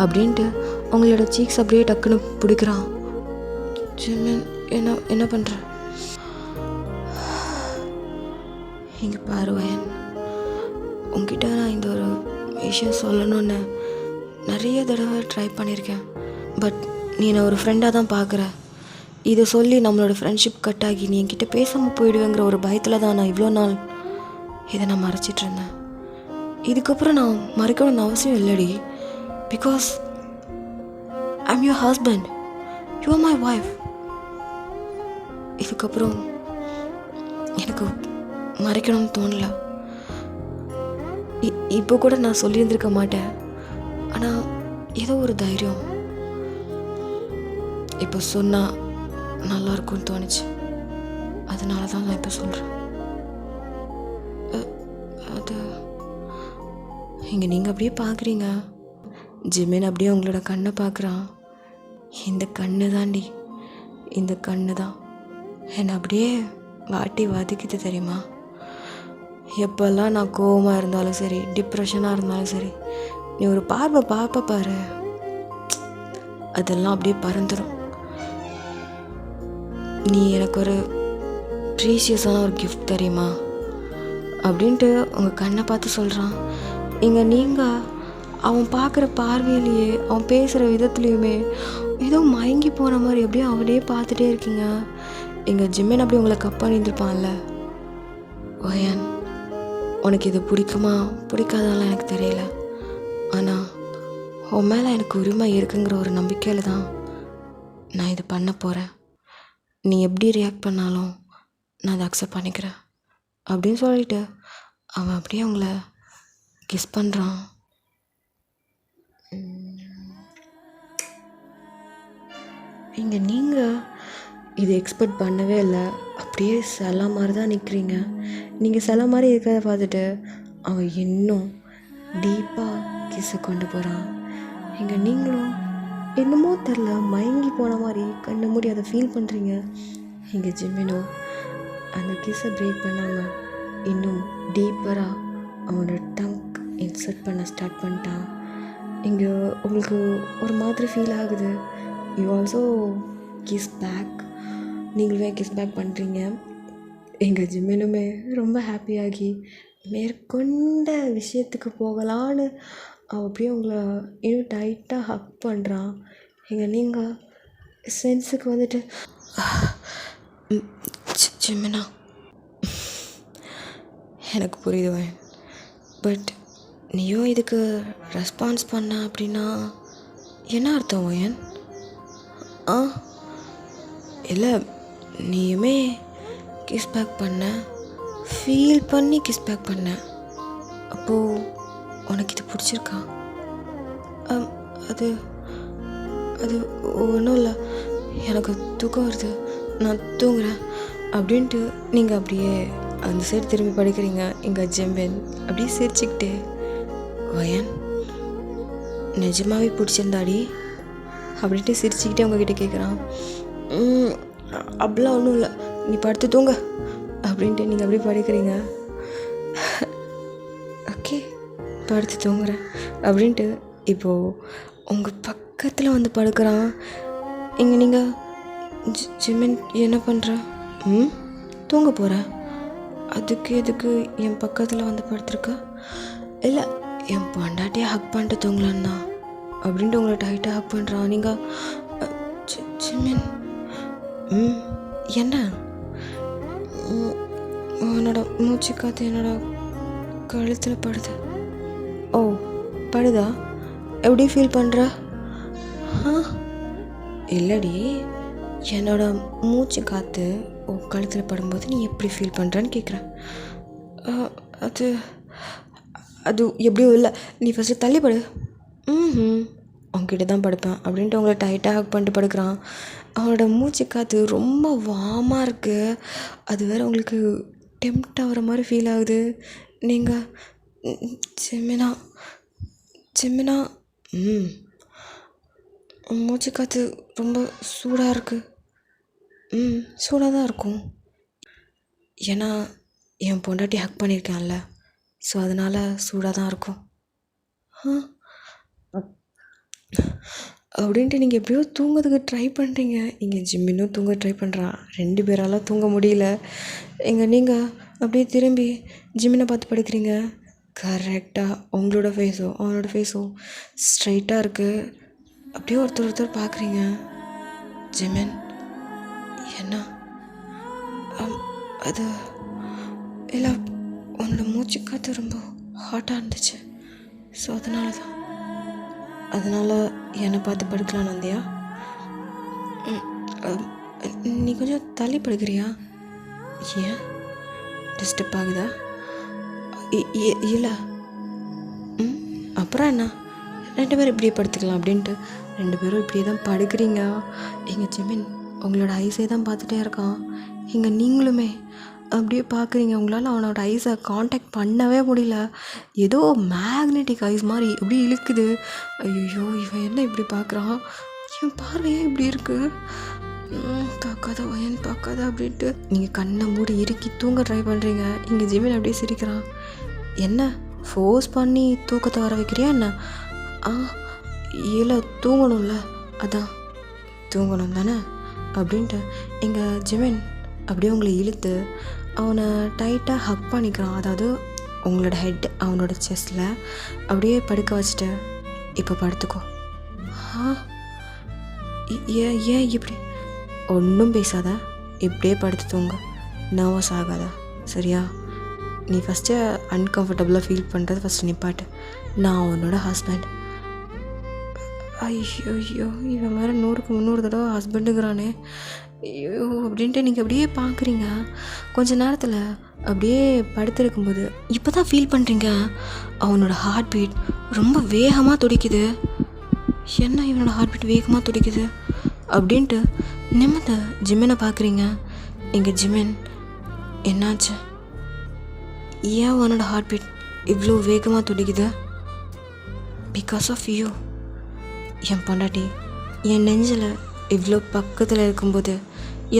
[SPEAKER 1] அப்படின்ட்டு உங்களோட சீக்ஸ் அப்படியே டக்குன்னு பிடிக்கிறான். ஜிமின், என்ன பண்ணுற? இங்கே பாருவேன், உங்ககிட்ட நான் இந்த ஒரு விஷயம் சொல்லணுன்னு நிறைய தடவை ட்ரை பண்ணியிருக்கேன். பட் நீ என்னை ஒரு ஃப்ரெண்டாக தான் பார்க்குற. இதை சொல்லி நம்மளோட ஃப்ரெண்ட்ஷிப் கட் ஆகி நீ என்கிட்ட பேசாமல் போயிடுவேங்கிற ஒரு பயத்தில் தான் நான் இவ்வளோ நாள் இதை நான் மறைச்சிட்ருந்தேன். இதுக்கப்புறம் நான் மறைக்கணும்னு அவசியம் இல்லடி. Because I'm your husband, you are my wife. இதுக்கப்புறம் எனக்கு மறைக்கணும்னு தோணலை. இப்போ கூட நான் சொல்லியிருந்திருக்க மாட்டேன். ஆனால் ஏதோ ஒரு தைரியம் இப்போ சொன்னால் நல்லாயிருக்கும்னு தோணுச்சு. அதனால தான் நான் இப்போ சொல்கிறேன். அது இங்கே நீங்கள் அப்படியே பார்க்குறீங்க. ஜிமின் அப்படியே உங்களோட கண்ணை பார்க்குறான். இந்த கண்ணு தாண்டி, இந்த கண்ணு தான் என்னை அப்படியே வாட்டி வதக்கிது தெரியுமா? எப்போல்லாம் நான் கோவமாக இருந்தாலும் சரி, டிப்ரெஷனாக இருந்தாலும் சரி, நீ ஒரு பார்வை பாரு, அதெல்லாம் அப்படியே பறந்துடும். நீ எனக்கு ஒரு ப்ரீஷியஸான ஒரு கிஃப்ட் தெரியுமா அப்படின்ட்டு உங்கள் கண்ணை பார்த்து சொல்கிறான். இங்கே நீங்கள் அவன் பார்க்குற பார்வையிலேயே, அவன் பேசுகிற விதத்துலேயுமே ஏதோ மயங்கி போன மாதிரி அப்படியே அவனே பார்த்துட்டே இருக்கீங்க. எங்கள் ஜிம்மின் அப்படி உங்களை கப்பா நின்றுப்பான்ல. ஓயன், உனக்கு இது பிடிக்குமா பிடிக்காதாலாம் எனக்கு தெரியல. ஆனால் உன் மேலே எனக்கு உரிமை இருக்குங்கிற ஒரு நம்பிக்கையில் தான் நான் இது பண்ண போகிறேன். நீ எப்படி ரியாக்ட் பண்ணாலும் நான் அதை அக்செப்ட் பண்ணிக்கிறேன் அப்படின்னு சொல்லிட்டு அவன் அப்படியே அவங்கள கிஸ் பண்ணுறான். இங்கே நீங்கள் இது எக்ஸ்பெக்ட் பண்ணவே இல்லை. அப்படியே சில மாதிரி தான் நிற்கிறீங்க. நீங்கள் சில மாதிரி இருக்கிறத பார்த்துட்டு அவன் இன்னும் டீப்பாக கிஸ்ஸை கொண்டு போகிறான். இங்கே நீங்களும் என்னமோ தெரில மயங்கி போன மாதிரி கண்ணு மூடி அதை ஃபீல் பண்ணுறீங்க. இங்கே ஜிம்மினோ அந்த கிஸ்ஸை பிரேக் பண்ணாமல் இன்னும் டீப்பராக அவனோட டங்க் இன்சர்ட் பண்ண ஸ்டார்ட் பண்ணிட்டான். இங்கே உங்களுக்கு ஒரு மாதிரி ஃபீல் ஆகுது. You also kiss back. நீங்களுமே கிஸ் பேக் பண்ணுறீங்க. எங்கள் ஜிம்மினுமே ரொம்ப ஹாப்பியாகி மேற்கொண்ட விஷயத்துக்கு போகலான்னு அவள் அப்படியே உங்களை இன்னும் டைட்டாக ஹக் பண்ணுறான். நீங்கள் சென்ஸுக்கு வந்துட்டு ஜிம்மினா எனக்கு புரியுது வயன், பட் நீயும் இதுக்கு ரெஸ்பான்ஸ் பண்ண அப்படின்னா என்ன அர்த்தம் வயன்? இல்லை, நீயுமே கிஸ் பேக் பண்ண, ஃபீல் பண்ணி கிஸ் பேக் பண்ண. அப்போது உனக்கு இது பிடிச்சிருக்கா? அது அது ஒன்றும் இல்லை, எனக்கு தூக்கம் வருது, நான் தூங்குறேன் அப்படின்ட்டு நீங்கள் அப்படியே அந்த சைடு திரும்பி படிக்கிறீங்க. எங்கள் ஜெம்பன் அப்படியே சிரிச்சுக்கிட்டே, வயன் நிஜமாவே பிடிச்சிருந்தாடி அப்படின்ட்டு சிரிச்சுக்கிட்டே உங்ககிட்ட கேட்குறான். அப்படிலாம் ஒன்றும் இல்லை, நீ படுத்து தூங்க அப்படின்ட்டு நீங்கள் அப்படியே படிக்கிறீங்க. ஓகே, படுத்து தூங்குறேன் அப்படின்ட்டு இப்போது உங்கள் பக்கத்தில் வந்து படுக்கிறான். இங்கே நீங்கள் ஜிமின் என்ன பண்ணுற? தூங்க போகிறேன், அதுக்கு எதுக்கு என் பக்கத்தில் வந்து படுத்துருக்க? இல்லை, என் பொண்டாட்டியை ஹக் பண்ணிட்டு தூங்கலான்னா அப்படின்ட்டு உங்களை டைட்டாக ஹக் பண்ணுறான். நீங்கள் ஜிமின் என்ன? உன்னோட மூச்சு காற்று என்னோட கழுத்தில் படுது. ஓ, படுதா? எப்படி ஃபீல் பண்ணுற? இல்லடி, என்னோட மூச்சு காற்று உன் கழுத்தில் படும்போது நீ எப்படி ஃபீல் பண்ணுறன்னு கேட்குறேன். அது அது எப்படியும் இல்லை, நீ ஃபஸ்ட்டு தள்ளி படு. உங்ககிட்ட தான் படுப்பேன் அப்படின்ட்டு உங்களை டைட்டாக ஹக் பண்ணிட்டு படுக்கிறான். அவனோட மூச்சு காற்று ரொம்ப வார்மாக இருக்குது, அது வேறு உங்களுக்கு டெம்ப்ட் ஆகிற மாதிரி ஃபீல் ஆகுது. நீங்கள் ஜிமினா ஜிமினா மூச்சு காற்று ரொம்ப சூடாக இருக்குது. சூடாக தான் இருக்கும், ஏன்னா என் பொண்டாட்டி ஹக் பண்ணியிருக்கேன்ல, ஸோ அதனால் சூடாக தான் இருக்கும் அப்படின்ட்டு நீங்கள் எப்படியோ தூங்கிறதுக்கு ட்ரை பண்ணுறீங்க. இங்கே ஜிம்மினும் தூங்க ட்ரை பண்ணுறான். 2 பேரால் தூங்க முடியல. நீங்கள் அப்படியே திரும்பி ஜிம்மினை பார்த்து படுக்கிறீங்க. கரெக்டாக உங்களோட ஃபேஸும் அவனோட ஃபேஸும் ஸ்ட்ரைட்டாக இருக்குது. அப்படியே ஒருத்தர் பார்க்குறீங்க. ஜிமின் என்ன? அது இல்லை, உன்னோட மூச்சு காற்று ரொம்ப ஹாட்டாக இருந்துச்சு, ஸோ அதனால் என்னை பார்த்து படுக்கலான்னு வந்தியா? நீ கொஞ்சம் தள்ளி படுக்கிறியா? ஏன், டிஸ்டர்ப் ஆகுதா? இல்லை. அப்புறம் என்ன, 2 பேரும் இப்படியே படுத்துக்கலாம் அப்படின்ட்டு 2 பேரும் இப்படியே தான் படுக்கிறீங்க. எங்கள் ஜிமின் உங்களோட ஐஸே தான் பார்த்துட்டே இருக்கான். இங்கே நீங்களுமே அப்படியே பார்க்குறீங்க. உங்களால் அவனோட ஐஸை காண்டாக்ட் பண்ணவே முடியல. ஏதோ மேக்னெட்டிக் ஐஸ் மாதிரி எப்படி இழுக்குது. ஐயோ, இவன் என்ன இப்படி பார்க்குறான், இவன் பார்வையே இப்படி இருக்குது, பார்க்காத வயன் பார்க்காத அப்படின்ட்டு நீங்கள் கண்ணை மூடி இறுக்கி தூங்க ட்ரை பண்ணுறீங்க. இங்கே ஜிமின் அப்படியே சிரிக்கிறான். என்ன ஃபோர்ஸ் பண்ணி தூக்கத்தை வர வைக்கிறியா என்ன? இல்லை, தூங்கணும்ல, அதான் தூங்கணும் தானே அப்படின்ட்டு எங்கள் ஜிமின் அப்படியே உங்களை இழுத்து அவனை டைட்டாக ஹக் பண்ணிக்கிறான். அதாவது உங்களோட ஹெட் அவனோட செஸ்டில் அப்படியே படுக்க வச்சுட்டு, இப்போ படுத்துக்கோ. ஏன் இப்படி? ஒன்றும் பேசாத, இப்படியே படுத்து தூங்க, நர்வஸ் ஆகாத, சரியா? நீ ஃபஸ்ட்டு அன்கம்ஃபர்டபுளாக ஃபீல் பண்ணுறது ஃபஸ்ட்டு நிப்பாட்டு. நான் உன்னோட ஹஸ்பண்ட். ஐயோ, இவன் வேறு 100க்கு 300 தடவை ஹஸ்பண்டுங்கிறானே, ஐயோ அப்படின்ட்டு நீங்கள் அப்படியே பார்க்குறீங்க. கொஞ்ச நேரத்தில் அப்படியே படுத்திருக்கும்போது இப்போ தான் ஃபீல் பண்ணுறீங்க அவனோட ஹார்ட் பீட் ரொம்ப வேகமாக துடிக்குது. என்ன இவனோட ஹார்ட் பீட் வேகமாக துடிக்குது அப்படின்ட்டு நிமிர்ந்த ஜிமினை பார்க்குறீங்க. எங்கள் ஜிமின், என்னாச்சு? ஏன் உன்னோட ஹார்ட் பீட் இவ்வளோ வேகமாக துடிக்குது? Because of you. என் பொண்டாட்டி என் நெஞ்சில் இவ்வளோ பக்கத்தில் இருக்கும்போது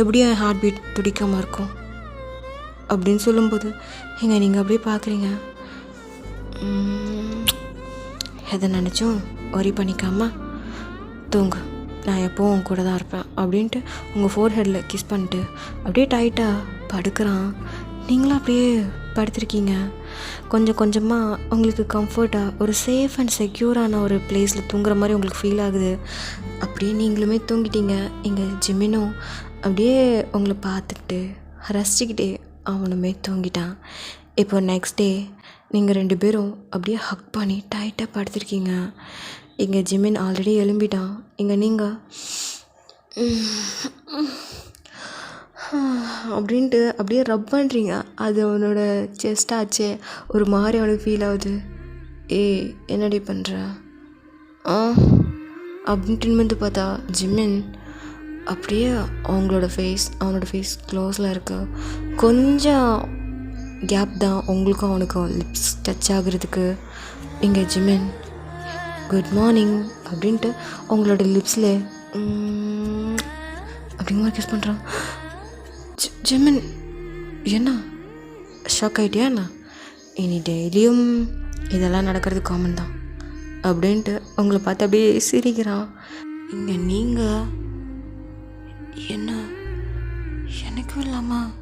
[SPEAKER 1] எப்படியும் என் ஹார்ட் பீட் துடிக்காமல் இருக்கும் அப்படின்னு சொல்லும்போது நீங்கள் அப்படியே பார்க்குறீங்க. எதை நினச்சும் ஒரி பண்ணிக்காம தூங்கு, நான் எப்போவும் உன் கூட தான் இருப்பேன் அப்படின்ட்டு உங்கள் ஃபோர் ஹெட்டில் கிஸ் பண்ணிட்டு அப்படியே டைட்டாக படுக்கிறான். நீங்களும் அப்படியே படுத்திருக்கீங்க. கொஞ்சம் கொஞ்சமாக உங்களுக்கு கம்ஃபர்ட்டாக ஒரு சேஃப் அண்ட் செக்யூரான ஒரு பிளேஸில் தூங்குற மாதிரி உங்களுக்கு ஃபீல் ஆகுது. அப்படியே நீங்களுமே தூங்கிட்டீங்க. இங்கே ஜிமினும் அப்படியே உங்களை பார்த்துக்கிட்டு ரசிச்சுக்கிட்டே அவனுமே தூங்கிட்டான். இப்போ நெக்ஸ்ட் டே நீங்கள் 2 பேரும் அப்படியே ஹக் பண்ணி டைட்டாக படுத்திருக்கீங்க. இங்கே ஜிமின் ஆல்ரெடி எழும்பிட்டான். இங்கே நீங்கள் அப்படின்ட்டு அப்படியே ரப் பண்ணுறீங்க. அது அவனோட செஸ்டாச்சே ஒரு மாதிரி அவனுக்கு ஃபீல் ஆகுது. என்னடி பண்ணுற அப்படின்ட்டு வந்து பார்த்தா ஜிமின் அப்படியே அவனோட ஃபேஸ் க்ளோஸில் இருக்கு. கொஞ்சம் கேப் தான் உங்களுக்கும் அவனுக்கும் லிப்ஸ் டச் ஆகுறதுக்கு. இங்கே ஜிமின் குட் மார்னிங் அப்படின்ட்டு அவங்களோட லிப்ஸில் அப்படிங்கிற மாதிரி கிஸ் பண்ணுறான். ஜிமின் என்ன ஷாக் ஆகிட்டியா என்ன? இனி டெய்லியும் இதெல்லாம் நடக்கிறது காமன் தான் அப்படின்ட்டு உங்களை பார்த்து அப்படியே சிரிக்கிறான். இங்கே நீங்கள் என்ன எனக்கும் இல்லாமல்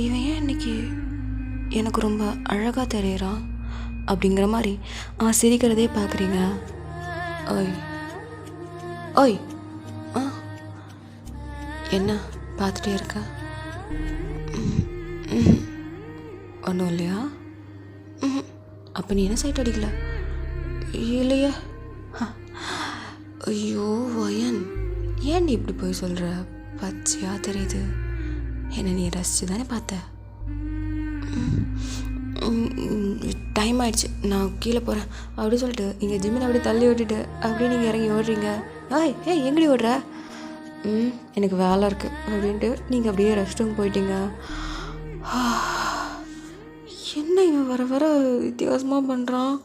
[SPEAKER 1] இவன் ஏன் இன்னைக்கு எனக்கு ரொம்ப அழகாக தெரியறான் அப்படிங்கிற மாதிரி சிரிக்கிறதே பார்க்குறீங்க. ஓய் ஓய் என்ன பார்த்துட்டே இருக்க? ஒன்றும் இல்லையா? அப்போ நீ என்ன சைட் அடிக்கல இல்லையா? ஐயோ வயன், ஏன் நீ இப்படி போய் சொல்கிற? பச்சையாக தெரியுது. என்ன நீ ரசிச்சு தானே பார்த்த? டைம் ஆயிடுச்சு, நான் கீழே போகிறேன் அப்படி சொல்லிட்டு இங்கே ஜிம்மினை அப்படியே தள்ளி விட்டுட்டு அப்படியே நீங்கள் இறங்கி ஓடுறீங்க. எங்கடி ஓடுற? எனக்கு வேலை இருக்குது அப்படின்ட்டு நீங்கள் அப்படியே ரெஸ்ட் ரூம் போயிட்டீங்க. என்ன இவன் வர வர வித்தியாசமாக பண்ணுறான்,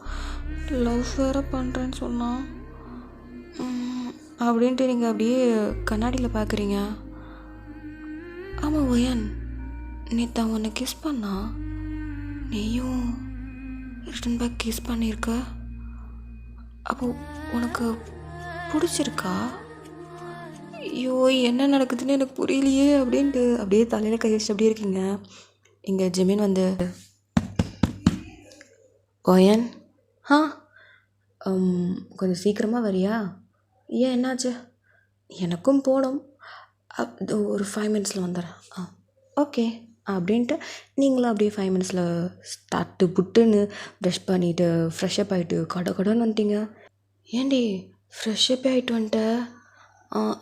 [SPEAKER 1] லவ் வேறு பண்ணுறேன்னு சொன்னான் அப்படின்ட்டு நீங்கள் அப்படியே கண்ணாடியில் பார்க்குறீங்க. ஆமாம் ஒயன், நேற்று அவன் உன்னை கிஸ் பண்ணா, நீயும் ரிட்டன் பேக் கிஸ் பண்ணியிருக்க. அப்போ உனக்கு பிடிச்சிருக்கா? ஐயோ என்ன நடக்குதுன்னு எனக்கு புரியலையே அப்படின்ட்டு அப்படியே தலையில் கை வச்சு அப்படியே இருக்கீங்க. இங்கே ஜிமின் வந்து ஒயன் கொஞ்சம் சீக்கிரமாக வரியா? ஏன் என்னாச்சு? எனக்கும் போகணும், ஒரு 5 மினிட்ஸில் வந்துடுறேன். ஓகே அப்படின்ட்டு நீங்களும் அப்படியே 5 மினிட்ஸில் ஸ்டார்ட்டு புட்டுன்னு ப்ரஷ் பண்ணிவிட்டு ஃப்ரெஷ்அப் ஆகிட்டு கடன்னு வந்துட்டீங்க. ஏன்டி ஃப்ரெஷ்அப்பே ஆகிட்டு வந்துட்ட?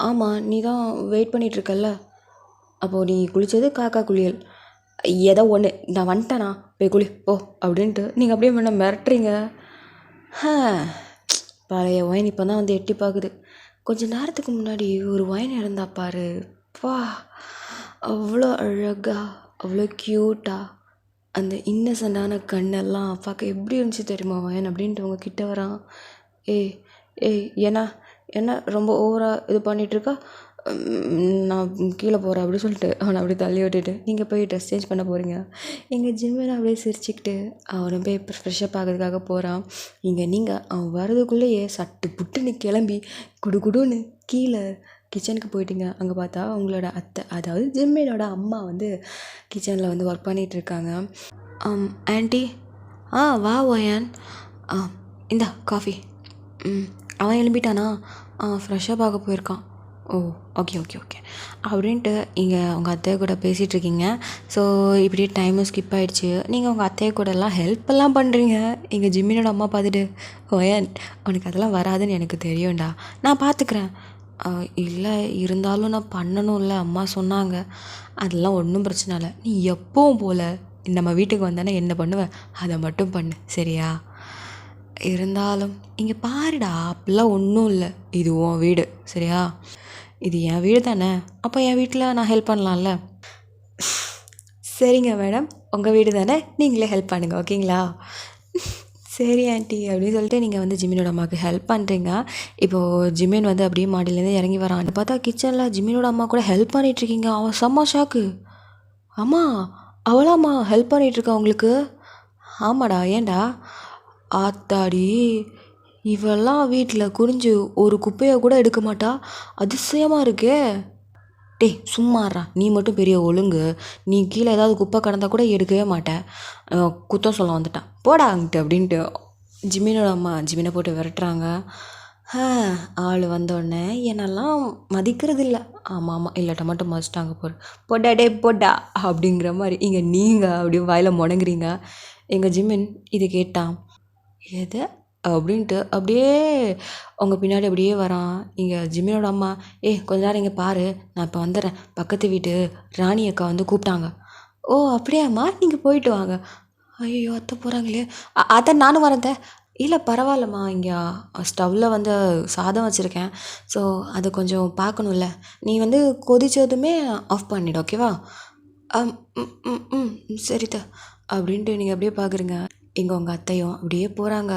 [SPEAKER 1] ஆமாம், நீ தான் வெயிட் பண்ணிகிட்ருக்கல்ல. அப்போது நீ குளித்தது காக்கா குளியல் ஏதோ ஒன்று, நான் வந்துட்டேனா போய் குளி போ அப்படின்ட்டு நீங்கள் அப்படியே பண்ண மிரட்டுறீங்க. பழைய ஒயின் இப்போ தான் வந்து எட்டி பார்க்குது. கொஞ்சம் நேரத்துக்கு முன்னாடி ஒரு ஒயின் இருந்தா பாரு, வா அவ்வளோ அழகாக அவ்வளோ க்யூட்டாக, அந்த இன்னசென்டான கண்ணெல்லாம் பார்க்க எப்படி இருந்துச்சு தெரியுமா ஒயன் அப்படின்ட்டு உங்கள் கிட்ட வரான். என்ன ரொம்ப ஓவராக இது பண்ணிகிட்ருக்கா, நான் கீழே போகிறேன் அப்படி சொல்லிட்டு அவனை அப்படியே தள்ளி விட்டுட்டு நீங்கள் போய் ட்ரெஸ் சேஞ்ச் பண்ண போகிறீங்க. எங்கள் ஜிம்மில் அப்படியே சிரிச்சுக்கிட்டு அவனை போய் இப்போ ஃப்ரெஷ்அப் ஆகிறதுக்காக போகிறான். நீங்கள் அவன் வர்றதுக்குள்ளேயே சட்டு புட்டுன்னு கிளம்பி குடுன்னு கீழே கிச்சனுக்கு போயிட்டீங்க. அங்கே பார்த்தா அவங்களோட அத்தை, அதாவது ஜிம்மினோட அம்மா வந்து கிச்சனில் வந்து ஒர்க் பண்ணிகிட்ருக்காங்க. ஆண்டி வா ஒயன், இந்தா காஃபி. அவன் எழும்பிட்டானா? ஃப்ரெஷ்ஷாக பார்க்க போயிருக்கான். ஓகே அப்படின்ட்டு இங்கே உங்கள் அத்தையை கூட பேசிகிட்ருக்கீங்க. ஸோ இப்படியே டைமும் ஸ்கிப் ஆகிடுச்சு. நீங்கள் உங்கள் அத்தையை கூடலாம் ஹெல்ப்பெல்லாம் பண்ணுறீங்க. எங்கள் ஜிம்மினோட அம்மா பார்த்துட்டு ஒயன் உனக்கு அதெல்லாம் வராதுன்னு எனக்கு தெரியும்டா, நான் பார்த்துக்கிறேன். இல்லை இருந்தாலும் நான் பண்ணணும்ல, அம்மா சொன்னாங்க. அதெல்லாம் ஒன்றும் பிரச்சனை இல்லை, நீ எப்பவும் போல் நம்ம வீட்டுக்கு வந்தானே என்ன பண்ணுவேன் அதை மட்டும் பண்ணு சரியா? இருந்தாலும் இங்கே பாருடா, அப்படிலாம் ஒன்றும் இல்லை, இது உன் வீடு சரியா? இது என் வீடு தானே, அப்போ என் வீட்டில் நான் ஹெல்ப் பண்ணலாம்ல. சரிங்க மேடம், உங்கள் வீடு தானே, நீங்களே ஹெல்ப் பண்ணுங்க ஓகேங்களா? சரி ஆண்டி அப்படின்னு சொல்லிட்டு நீங்கள் வந்து ஜிமினோட அம்மாவுக்கு ஹெல்ப் பண்ணுறீங்க. இப்போது ஜிமின் வந்து அப்படியே மாடியிலேருந்து இறங்கி வரான். பார்த்தா கிச்சனில் ஜிமினோட அம்மா கூட ஹெல்ப் பண்ணிகிட்ருக்கீங்க. அவன் செம்ம ஷாக்கு. அம்மா அவளாம்மா ஹெல்ப் பண்ணிகிட்ருக்கா உங்களுக்கு? ஆமாடா, ஏன்டா? ஆத்தாடி, இவெல்லாம் வீட்டில் குறிஞ்சு ஒரு குப்பையை கூட எடுக்க மாட்டா, அதிசயமாக இருக்கே. டேய் சும்மாறா, நீ மட்டும் பெரிய ஒழுங்கு. நீ கீழே ஏதாவது குப்பை கடந்தா கூட எடுக்கவே மாட்டேன். குத்தம் சொல்ல வந்துட்டான், போடா அங்கிட்டு அப்படின்ட்டு ஜிமினோட அம்மா ஜிமினை போட்டு விரட்டுறாங்க. ஆள் வந்தோடனே என்னெல்லாம் மதிக்கிறது இல்லை. ஆமாம் ஆமாம், இல்லாட்ட மட்டும் மதிச்சிட்டாங்க போடா டே போடா அப்படிங்கிற மாதிரி இங்கே நீங்கள் அப்படியே வாயில் முடங்குறீங்க. எங்கள் ஜிமின் இது கேட்டான், எது அப்படின்ட்டு அப்படியே அவங்க பின்னாடி அப்படியே வரான். இங்கே ஜிமினோட அம்மா, கொஞ்ச நேரம் இங்கே பாரு, நான் இப்போ வந்துடுறேன், பக்கத்து வீட்டு ராணி அக்கா வந்து கூப்பிட்டாங்க. ஓ அப்படியாம்மா, நீங்கள் போயிட்டு வாங்க. ஐயோ அத்தை போகிறாங்களே, அத்தை நானும் வரேன். இல்லை பரவாயில்லம்மா, இங்கே ஸ்டவ்வில் வந்து சாதம் வச்சுருக்கேன், ஸோ அதை கொஞ்சம் பார்க்கணும்ல, நீ வந்து கொதிச்சதுமே ஆஃப் பண்ணிவிடு, ஓகேவா? ம் ம் ம் சரிதா அப்படின்ட்டு நீங்கள் அப்படியே பார்க்குறீங்க. இங்கே உங்கள் அத்தையும் அப்படியே போகிறாங்க.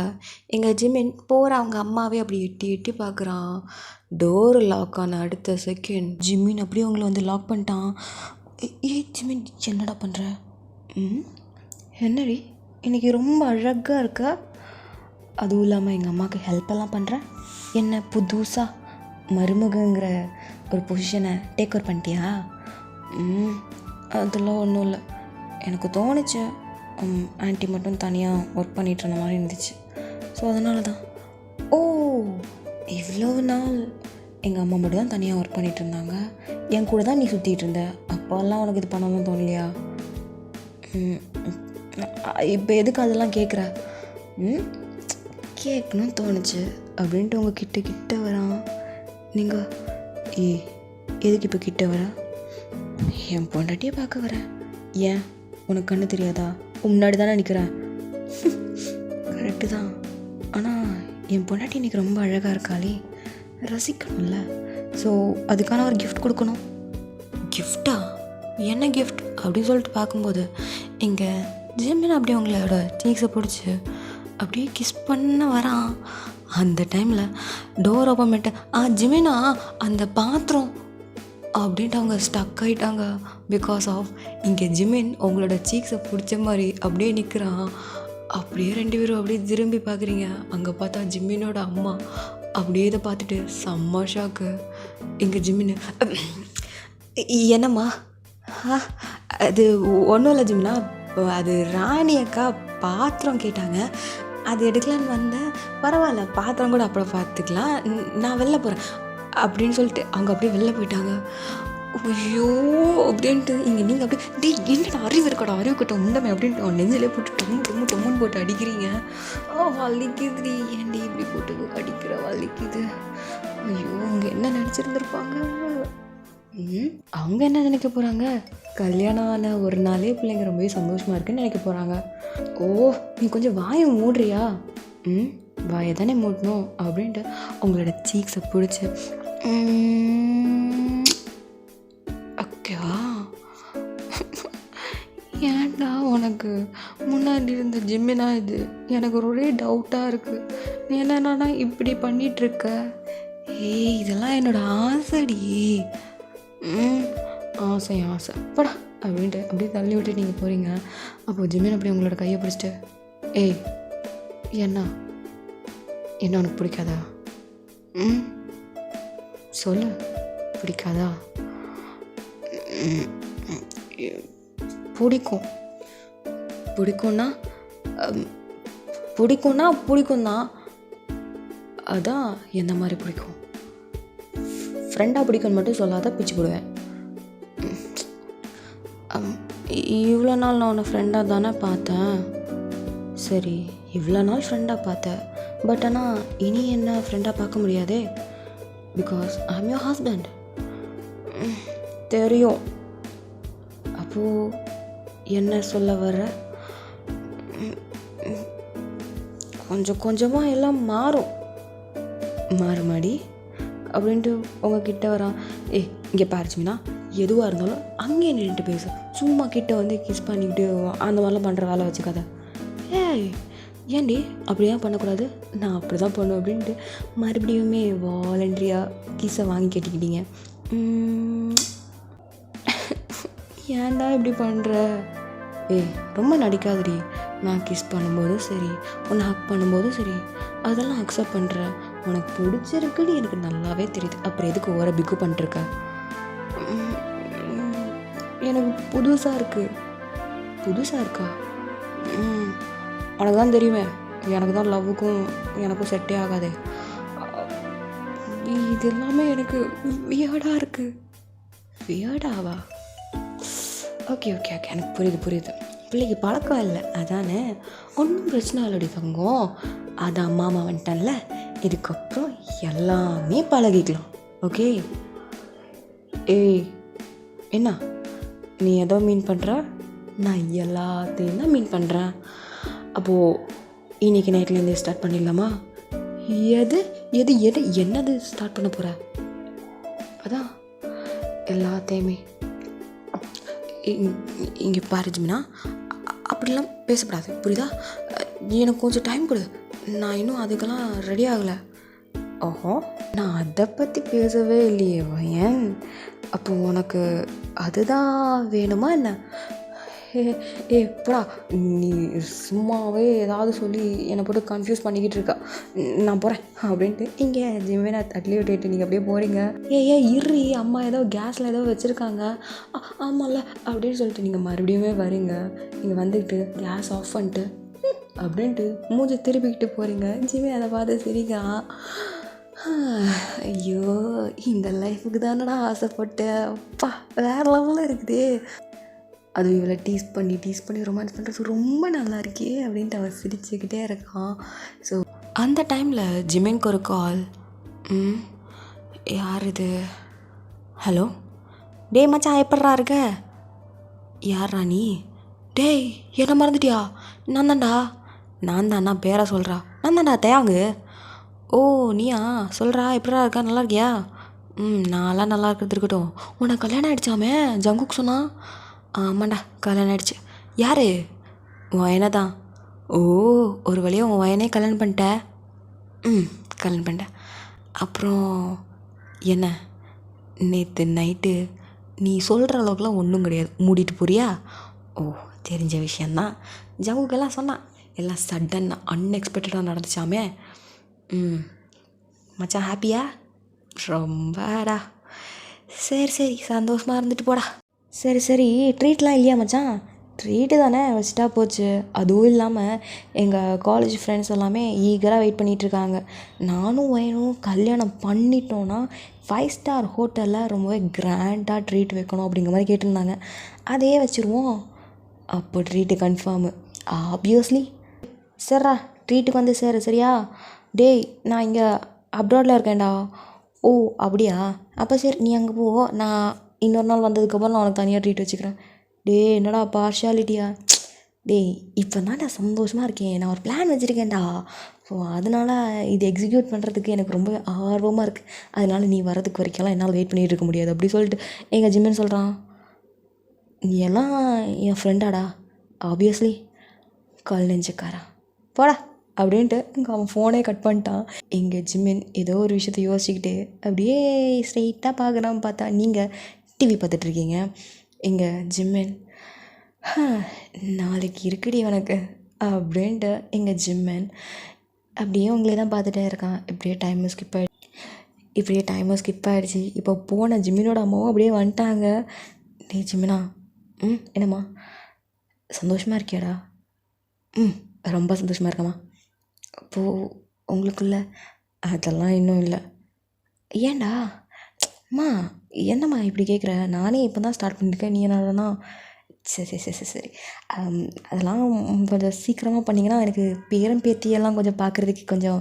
[SPEAKER 1] எங்கள் ஜிமின் போகிற அவங்க அம்மாவே அப்படி எட்டி எட்டி பார்க்குறான். டோரு லாக் ஆன அடுத்த செகண்ட் ஜிமின் அப்படியே அவங்கள வந்து லாக் பண்ணிட்டான். ஜிமின் என்னடா பண்ணுற? என்னடி இன்றைக்கி ரொம்ப அழகாக இருக்கா, அதுவும் இல்லாமல் எங்கள் அம்மாவுக்கு ஹெல்ப்பெல்லாம் பண்ணுறேன். என்ன புதுசாக மருமகங்கிற ஒரு பொசிஷனை டேக் ஓவர் பண்ணிட்டியா? அதெல்லாம் ஒன்றும் இல்லை, எனக்கு தோணுச்சு ஆன்ட்டி மட்டும் தனியாக ஒர்க் பண்ணிகிட்டு இருந்த மாதிரி இருந்துச்சு, ஸோ அதனால தான். ஓ இவ்வளோ நாள் எங்கள் அம்மா மட்டும் தான் தனியாக ஒர்க் பண்ணிகிட்டு இருந்தாங்க, என் கூட தான் நீ சுற்றிட்டு இருந்த, அப்போல்லாம் உனக்கு இது பண்ணாமல் தோணலையா? இப்போ எதுக்கு அதெல்லாம் கேட்குற? கேட்கணும்னு தோணுச்சு அப்படின்ட்டு உங்கள் கிட்ட வரான். நீங்கள் எதுக்கு இப்போ கிட்ட வர? என் பொண்டாட்டியை பார்க்க வரேன். ஏன் உனக்கு கண்ணு தெரியாதா? முன்னாடி தானே நிற்கிறேன். கரெக்டு தான், ஆனால் என் பொண்டாட்டி இன்றைக்கி ரொம்ப அழகாக இருக்காளே, ரசிக்கணும்ல, ஸோ அதுக்கான ஒரு கிஃப்ட் கொடுக்கணும். கிஃப்டா? என்ன கிஃப்ட் அப்படின்னு சொல்லிட்டு பார்க்கும்போது இங்கே ஜிமின் அப்படியே அவங்களோட சீக்ஸை பிடிச்சி அப்படியே கிஸ் பண்ண வரான். அந்த டைமில் டோர் ஓப்பன் பண்ணிட்டு ஜிமினா அந்த பாத்திரம் அப்படின்ட்டு அவங்க ஸ்டக் ஆகிட்டாங்க. பிகாஸ் ஆஃப் இங்கே ஜிமின் அவங்களோட சீக்ஸை பிடிச்ச மாதிரி அப்படியே நிற்கிறான். அப்படியே ரெண்டு பேரும் அப்படியே திரும்பி பார்க்குறீங்க. அங்கே பார்த்தா ஜிமினோட அம்மா அப்படியே இதை பார்த்துட்டு செம்ம ஷாக்கு. இங்கே ஜிமின், என்னம்மா? அது ஒன்றும் இல்லை ஜிமினா, அது ராணி அக்கா பாத்திரம் கேட்டாங்க, அது எடுக்கலான்னு வந்தேன், பரவாயில்ல பாத்திரம் கூட அப்புறம் பார்த்துக்கலாம், நான் வெளில போகிறேன் அப்படின்னு சொல்லிட்டு அவங்க அப்படியே வெளில போயிட்டாங்க. ஐயோ அப்படின்ட்டு இங்கே நீங்கள் அப்படியே என்னடா அறிவு இருக்கட்டும் உண்டமே அப்படின்ட்டு அவன் நெஞ்சிலே போட்டு டொம்முன்னு போட்டு அடிக்கிறீங்க. வலிக்குதுடி, ஏன்டி இப்படி போட்டு அடிக்கிற, வலிக்குது. ஐயோ அவங்க என்ன நினச்சிருந்துருப்பாங்க? அவங்க என்ன நினைக்க போகிறாங்க? கல்யாணம் ஆன ஒரு நாளே பிள்ளைங்க ரொம்பவே சந்தோஷமாக இருக்குன்னு நினைக்க போகிறாங்க. ஓ நீ கொஞ்சம் வாயை மூடுறியா? வாயை தானே மூடணும் அப்படின்ட்டு அவங்களோட சீக்ஸை பிடிச்சி ஓகேவா? ஏன்டா உனக்கு முன்னாடி இருந்த ஜிம்மினா இது? எனக்கு ஒரே டவுட்டாக இருக்குது, நீ என்னன்னா இப்படி பண்ணிகிட்ருக்க? இதெல்லாம் என்னோட ஆசைடி. ஆசை படா அப்படின்ட்டு அப்படியே தள்ளி விட்டு நீங்கள் போகிறீங்க. அப்போது ஜிமின் அப்படி உங்களோட கையை பிடிச்சிட்டு, என்ன உனக்கு பிடிக்காதா? சொல்லு, பிடிக்காதா? பிடிக்கும்னா பிடிக்கும் தான். அதான் எந்த மாதிரி பிடிக்கும்? ஃப்ரெண்டாக பிடிக்கும்னு மட்டும் சொல்லாத, பிச்சு போடுவேன். இவ்வளோ நாள் நான் உன்னை ஃப்ரெண்டாக தானே பார்த்தேன். சரி இவ்வளோ நாள் ஃப்ரெண்டாக பார்த்தேன், பட் ஆனால் இனி என்ன ஃப்ரெண்டாக பார்க்க முடியாதே, because I am your husband. தெரியும். அப்போது என்ன சொல்ல வர? கொஞ்சமாக எல்லாம் மாறுமாடி அப்படின்ட்டு உங்ககிட்ட வரான். இங்கே பாரிச்சுமினா, எதுவாக இருந்தாலும் அங்கேயே நின்றுட்டு பேசு, சும்மா கிட்ட வந்து கிஸ் பண்ணிக்கிட்டு அந்த மாதிரிலாம் பண்ணுற வேலை வச்சுக்காத. ஏன்டி அப்படியே பண்ணக்கூடாது? நான் அப்படி தான் பண்ணுவேன் அப்படின்ட்டு மறுபடியுமே வாலண்டரியாக கிஸ்ஸை வாங்கி கேட்டுக்கிட்டீங்க. ஏன்டா இப்படி பண்ணுற? ரொம்ப நடிக்காதடி. நான் கிஸ் பண்ணும்போதும் சரி, உன்னை ஹக் பண்ணும்போதும் சரி, அதெல்லாம் அக்செப்ட் பண்ணுறேன். உனக்கு பிடிச்சிருக்குன்னு எனக்கு நல்லாவே தெரியுது, அப்புறம் எதுக்கு ஓர பிக்கு பண்ணிட்டுருக்க? எனக்கு புதுசாக இருக்குது. புதுசாக இருக்கா? ம் உனக்கு தான் தெரியுமே, எனக்கு தான் லவ்வுக்கும் எனக்கும் செட்டே ஆகாதே. இது எல்லாமே எனக்கு வியர்டாக இருக்குது. வியர்டாவா? ஓகே ஓகே ஓகே, எனக்கு புரியுது. பிள்ளைக்கு பழக்கம் இல்லை அதானே, ஒன்றும் பிரச்சனை இல்லடி தங்கம். அதான் மாமா வந்துட்டான்ல, இதுக்கப்புறம் எல்லாமே பழகிக்கலாம். ஓகே. ஏய் என்ன நீ ஏதோ மீன் பண்ணுற? நான் எல்லாத்தையும் தான் மீன் பண்ணுறேன். அப்போது இன்றைக்கி நைட்லேருந்தே ஸ்டார்ட் பண்ணிடலாமா? எது எது எது என்னது ஸ்டார்ட் பண்ண போகிற? அதான் எல்லாத்தையுமே. இங்கே பாரு ஜிமினா, அப்படிலாம் பேசக்கூடாது புரியுதா? எனக்கு கொஞ்சம் டைம் கொடு, நான் இன்னும் அதுக்கெல்லாம் ரெடி ஆகலை. ஓஹோ, நான் அதை பற்றி பேசவே இல்லையே வயன். அப்போ உனக்கு அதுதான் வேணுமா என்ன? ஏ போடா, நீ சும்மாவே ஏதாவது சொல்லி என்னை போட்டு கன்ஃபியூஸ் பண்ணிக்கிட்டு இருக்கா. நான் போகிறேன் அப்படின்ட்டு இங்கே ஜிமினா தட்லி விட்டுட்டு நீங்கள் அப்படியே போகிறீங்க. ஏ இரு, அம்மா ஏதோ கேஸில் ஏதோ வச்சுருக்காங்க. ஆமாம்ல அப்படின்னு சொல்லிட்டு நீங்கள் மறுபடியுமே வரீங்க. நீங்கள் வந்துக்கிட்டு கேஸ் ஆஃப் பண்ணிட்டு அப்படின்ட்டு மூஞ்சி திருப்பிக்கிட்டு போகிறீங்க. ஜிமினா அதை பார்த்து சிரிக்கிறான். ஐயோ, இந்த லைஃபுக்கு தானடா ஆசைப்பட்டேன். அப்பா வேறு லெவலில் இருக்குதே. அது இவளை டீஸ் பண்ணி ரொமான்ஸ் பண்ணுறது ரொம்ப நல்லா இருக்கே அப்படின்ட்டு அவன் சிரிச்சுக்கிட்டே இருக்கான். ஸோ அந்த டைமில் ஜிமினுக்கு ஒரு கால். யார் இது? ஹலோ, டே மச்சான் எப்பட்றா இருக்க? யார்ரா நீ? டேய் என்ன மறந்துட்டியா? நான் தான்டா பேரை சொல்கிறா. நான் தான்டா தேவாங்கு. ஓ நீயா? சொல்கிறா, எப்படா இருக்கா? நல்லா இருக்கியா? நான்லாம் நல்லா இருக்கிறது இருக்கட்டும். உனக்கு கல்யாணம் ஆகிடுச்சாமே, ஜங்குக்கு சொன்னா. ஆமாண்டா கல்யாணம் ஆகிடுச்சு. யார்? உன் வயனை தான். ஓ, ஒரு வழியாக உன் வயனே கல்யாணம் பண்ணிட்ட? கல்யாணம் பண்ணிட்டேன். அப்புறம் என்ன, நேற்று நைட்டு நீ சொல்கிற அளவுக்குலாம் ஒன்றும் கிடையாது, மூடிட்டு போறியா? ஓ தெரிஞ்ச விஷயந்தான். ஜங்குக்கெல்லாம் சொன்னான், எல்லாம் சடன் அன்எக்ஸ்பெக்டடாக நடந்துச்சாமே. மச்சான் ஹாப்பியா? ரொம்படா. சரி சந்தோஷமாக இருந்துட்டு போடா. சரி ட்ரீட்லாம் இல்லையா மச்சான்? ட்ரீட்டு தானே, வச்சுட்டா போச்சு. அதுவும் இல்லாமல் எங்கள் காலேஜ் ஃப்ரெண்ட்ஸ் எல்லாமே ஈகராக வெயிட் பண்ணிகிட்ருக்காங்க. நானும் வயனும் கல்யாணம் பண்ணிட்டோன்னா 5 ஸ்டார் ஹோட்டலில் ரொம்பவே கிராண்டாக ட்ரீட் வைக்கணும் அப்படிங்கிற மாதிரி கேட்டிருந்தாங்க. அதே வச்சுருவோம். அப்போ ட்ரீட்டு கன்ஃபார்மு ஆப்வியஸ்லி. சரிடா, ட்ரீட்டுக்கு வந்து சரியா? டேய் நான் இங்கே அப்ராடில் இருக்கேன்டா. ஓ அப்படியா? அப்போ சரி நீ அங்கே போ, நான் இன்னொரு நாள் வந்ததுக்கப்புறம் நான் உனக்கு தனியாக ட்ரீட் வச்சுக்கிறேன். டேய் என்னடா பார்ஷியாலிட்டியா? டேய் இப்போ தான் நான் சந்தோஷமாக இருக்கேன், நான் ஒரு பிளான் வச்சுருக்கேன்டா. ஸோ அதனால் இது எக்ஸிக்யூட் பண்ணுறதுக்கு எனக்கு ரொம்ப ஆர்வமாக இருக்குது. அதனால் நீ வரதுக்கு வரைக்கும்லாம் என்னால் வெயிட் பண்ணிகிட்டு இருக்க முடியாது அப்படி சொல்லிட்டு எங்கள் ஜிம்மின்னு சொல்கிறான். நீ எல்லாம் என் ஃப்ரெண்டாடா? ஆப்வியஸ்லி. கல் நெஞ்சுக்காரா போடா அப்படின்ட்டு இங்கே அவன் ஃபோனே கட் பண்ணிட்டான். எங்கள் ஜிம்மின் ஏதோ ஒரு விஷயத்த யோசிச்சுக்கிட்டு அப்படியே ஸ்ட்ரெயிட்டாக பார்க்குறான்னு பார்த்தா நீங்கள் டிவி பார்த்துட்ருக்கீங்க. எங்கள் ஜிம்மின் நாளைக்கு இருக்குடி உனக்கு அப்படின்ட்டு எங்கள் ஜிம்மன் அப்படியே உங்களே தான் பார்த்துட்டே இருக்கான். இப்படியே டைமும் ஸ்கிப் ஆகிடுச்சு. இப்போ போன ஜிம்மினோட அம்மாவும் அப்படியே வந்துட்டாங்க. டே ஜிம்மினா, என்னம்மா சந்தோஷமாக இருக்கியாடா? ரொம்ப சந்தோஷமாக இருக்கம்மா. அப்போது உங்களுக்குள்ள? அதெல்லாம் இன்னும் இல்லை. ஏன்டா அம்மா, என்னம்மா இப்படி கேட்குற? நானே இப்போ தான் ஸ்டார்ட் பண்ணியிருக்கேன், நீ என்னடா? சரி அதெல்லாம் கொஞ்சம் சீக்கிரமாக பண்ணிங்கன்னா எனக்கு பேரன் பேத்தியெல்லாம் கொஞ்சம் பார்க்குறதுக்கு கொஞ்சம்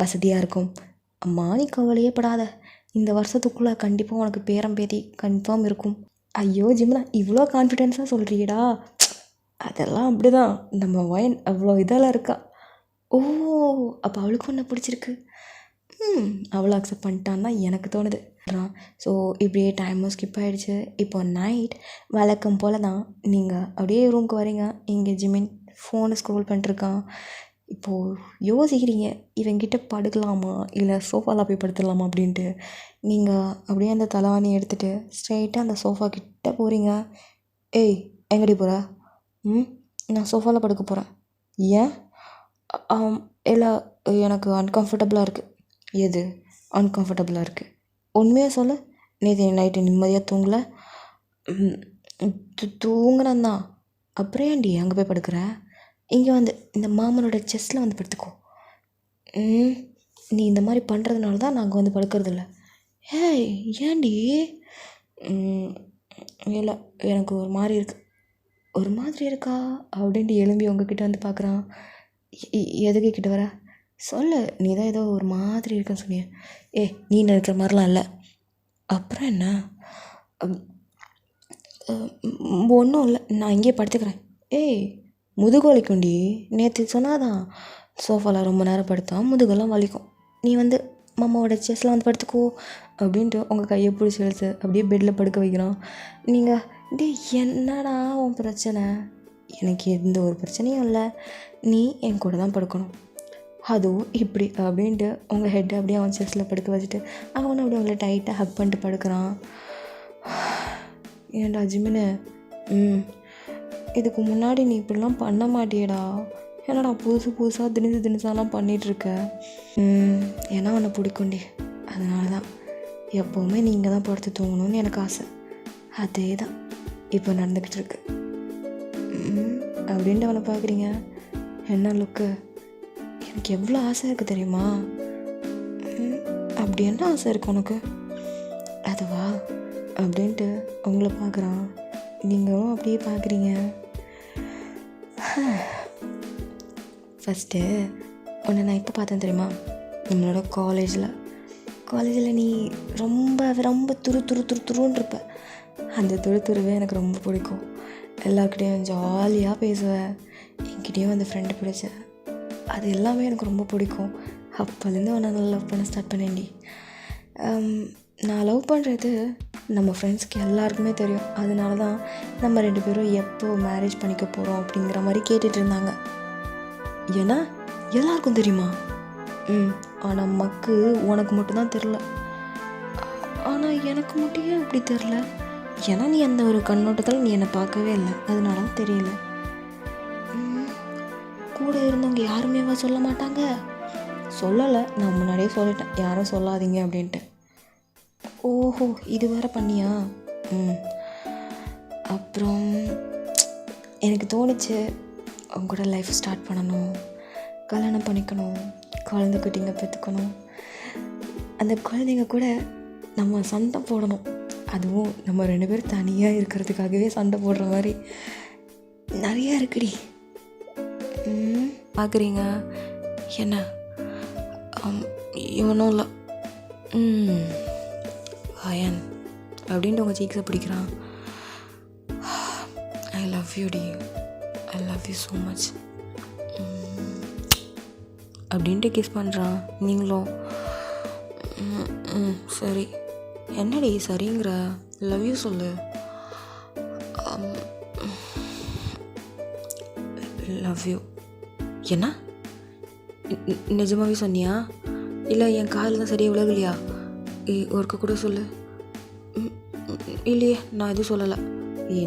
[SPEAKER 1] வசதியாக இருக்கும். அம்மா நீ கவலையே படாத, இந்த வருஷத்துக்குள்ளே கண்டிப்பாக உனக்கு பேரன் பேத்தி கன்ஃபார்ம் இருக்கும். ஐயோ ஜிம்னா இவ்வளோ கான்ஃபிடென்ஸாக சொல்கிறியடா? அதெல்லாம் அப்படி தான், நம்ம வயன் அவ்வளோ இதெல்லாம் இருக்கா. ஓ அப்போ அவளுக்கு ஒன்று பிடிச்சிருக்கு. அவ்வளோ அக்செப்ட் பண்ணிட்டான்னு தான் எனக்கு தோணுது. ஸோ இப்படியே டைமும் ஸ்கிப் ஆகிடுச்சு. இப்போ நைட் வழக்கம் போல் தான் நீங்கள் அப்படியே ரூமுக்கு வரீங்க. இங்கே ஜிமின் ஃபோனை ஸ்க்ரோல் பண்ணிட்டுருக்கான். இப்போது யோசிக்கிறீங்க, இவங்கிட்ட படுக்கலாமா இல்லை சோஃபாவில் போய் படுத்துடலாமா அப்படின்ட்டு. நீங்கள் அப்படியே அந்த தலைவாணி எடுத்துகிட்டு ஸ்ட்ரெயிட்டாக அந்த சோஃபா கிட்டே போகிறீங்க. ஏய் எங்கடி போகிற? நான் சோஃபாவில் படுக்க போகிறேன். ஏன்? இல்லை எனக்கு அன்கம்ஃபர்டபுளாக இருக்குது. எது அன்கம்ஃபர்டபுளாக இருக்குது? உண்மையாக சொல்ல, நேற்று நைட்டு நிம்மதியாக தூங்கலை. தூங்கினான் தான். அப்புறம் ஏன்டி அங்கே போய் படுக்கிற? இங்கே வந்து இந்த மாமனோட செஸ்ட்டில் வந்து படுத்துக்கோ. நீ இந்த மாதிரி பண்ணுறதுனால தான் நாங்கள் வந்து படுக்கிறதில்ல. ஏய் ஏன்டி? இல்லை எனக்கு ஒரு மாதிரி இருக்கு. ஒரு மாதிரி இருக்கா அப்படின்ட்டு எழும்பி உங்ககிட்ட வந்து பார்க்குறான். எதுக்கு கிட்ட வர? சொல்லு, நீ தான் ஏதோ ஒரு மாதிரி இருக்குன்னு சொன்னிய. நீ நினைக்கிற மாதிரிலாம் இல்லை. அப்புறம் என்ன? ஒன்றும் இல்லை, நான் இங்கேயே படுத்துக்கிறேன். முதுகு வலிக்கும்டி. நேற்று சொன்னாதான் சோஃபாவில் ரொம்ப நேரம் படுத்தா முதுகெல்லாம் வலிக்கும். நீ வந்து மாமாவோட செஸ்ஸில் வந்து படுத்துக்கோ அப்படின்ட்டு உங்கள் கையை பிடிச்சி இழுத்து அப்படியே பெட்டில் படுக்க வைக்கிறான். நீங்கள் என்னடா உன் பிரச்சனை? எனக்கு எந்த ஒரு பிரச்சனையும் இல்லை, நீ என் கூட தான் படுக்கணும், அதுவும் இப்படி அப்படின்ட்டு உங்கள் ஹெட்டை அப்படியே அவன் செஸ்ஸில் படுக்க வச்சுட்டு அவனை அப்படியே அவங்கள டைட்டாக ஹக் பண்ணிட்டு படுக்கிறான். ஏன்டா ஜிமினு, இதுக்கு முன்னாடி நீ இப்படிலாம் பண்ண மாட்டியடா. என்னடா புதுசாக திணிசாலாம் பண்ணிகிட்ருக்க? ஏன்னா உன்னை பிடிக்கும்டி, அதனால தான் எப்போவுமே நீங்கள் தான் படுத்து தூங்கணும்னு எனக்கு ஆசை. அதே தான் இப்போ நடந்துக்கிட்டு இருக்கு. அப்படின்ட்டு அவனை பார்க்குறீங்க. என்ன லுக்கு? எனக்கு எவ்வளோ ஆசை இருக்குது தெரியுமா? அப்படி என்ன ஆசை இருக்கு உனக்கு? அதுவா அப்படின்ட்டு உங்களை பார்க்குறான். நீங்களும் அப்படியே பார்க்குறீங்க. ஃபஸ்ட்டு உன்னை நான் எப்போ பார்த்தேன் தெரியுமா? நம்மளோட காலேஜில் நீ ரொம்ப துருன்னு இருப்ப. அந்த துருவே எனக்கு ரொம்ப பிடிக்கும். எல்லாருக்கிட்டேயும் ஜாலியாக பேசுவேன். என்கிட்டேயும் அந்த ஃப்ரெண்டு பிடிச்ச அது எல்லாமே எனக்கு ரொம்ப பிடிக்கும். அப்போலேருந்து உன்னை நான் லவ் பண்ண ஸ்டார்ட் பண்ணேன்டி. நான் லவ் பண்ணுறது நம்ம ஃப்ரெண்ட்ஸ்க்கு எல்லாருக்குமே தெரியும். அதனால தான் நம்ம 2 பேரும் எப்போ மேரேஜ் பண்ணிக்க போகிறோம் அப்படிங்கிற மாதிரி கேட்டுட்டு இருந்தாங்க. ஏன்னா எல்லாருக்கும் தெரியுமா? ஆனால் உனக்கு மட்டும்தான் தெரில. ஆனால் எனக்கு மட்டும் ஏன் அப்படி தெரில? ஏன்னா நீ அந்த ஒரு கண்ணோட்டத்தில் நீ என்னை பார்க்கவே இல்லை, அதனால தான் தெரியல. கூட இருந்தவங்க யாருமேவா சொல்ல மாட்டாங்க? சொல்லலை, நான் முன்னாடியே சொல்லிட்டேன் யாரும் சொல்லாதீங்க அப்படின்ட்டு. ஓஹோ, இது வேறு பண்ணியா? அப்புறம் எனக்கு தோணுச்சு அவங்க கூட லைஃப் ஸ்டார்ட் பண்ணணும், கல்யாணம் பண்ணிக்கணும், குழந்தை குட்டிங்க பெற்றுக்கணும். அந்த குழந்தைங்க கூட நம்ம சண்டை போடணும். அதுவும் நம்ம 2 பேரும் தனியாக இருக்கிறதுக்காகவே சண்டை போடுற மாதிரி நிறையா இருக்குடி. பார்க்குறீங்க என்ன? இவனும் இல்லை அயன் அப்படின்ட்டு உங்கள் சீக்ஸை பிடிக்கிறான். ஐ லவ் யூ டி, I love you so much அப்படின்ட்டு கிஸ் பண்ணுறான். நீங்களும் சரி. என்னடி சரிங்கிற? லவ் யூ சொல்லு. Love you. என்ன நிஜமாவே சொன்னியா? இல்லை என் காதில் தான் சரியாக விலகலையா? ஒருக்க கூட சொல்லு. இல்லையே, நான் எதுவும் சொல்லலை.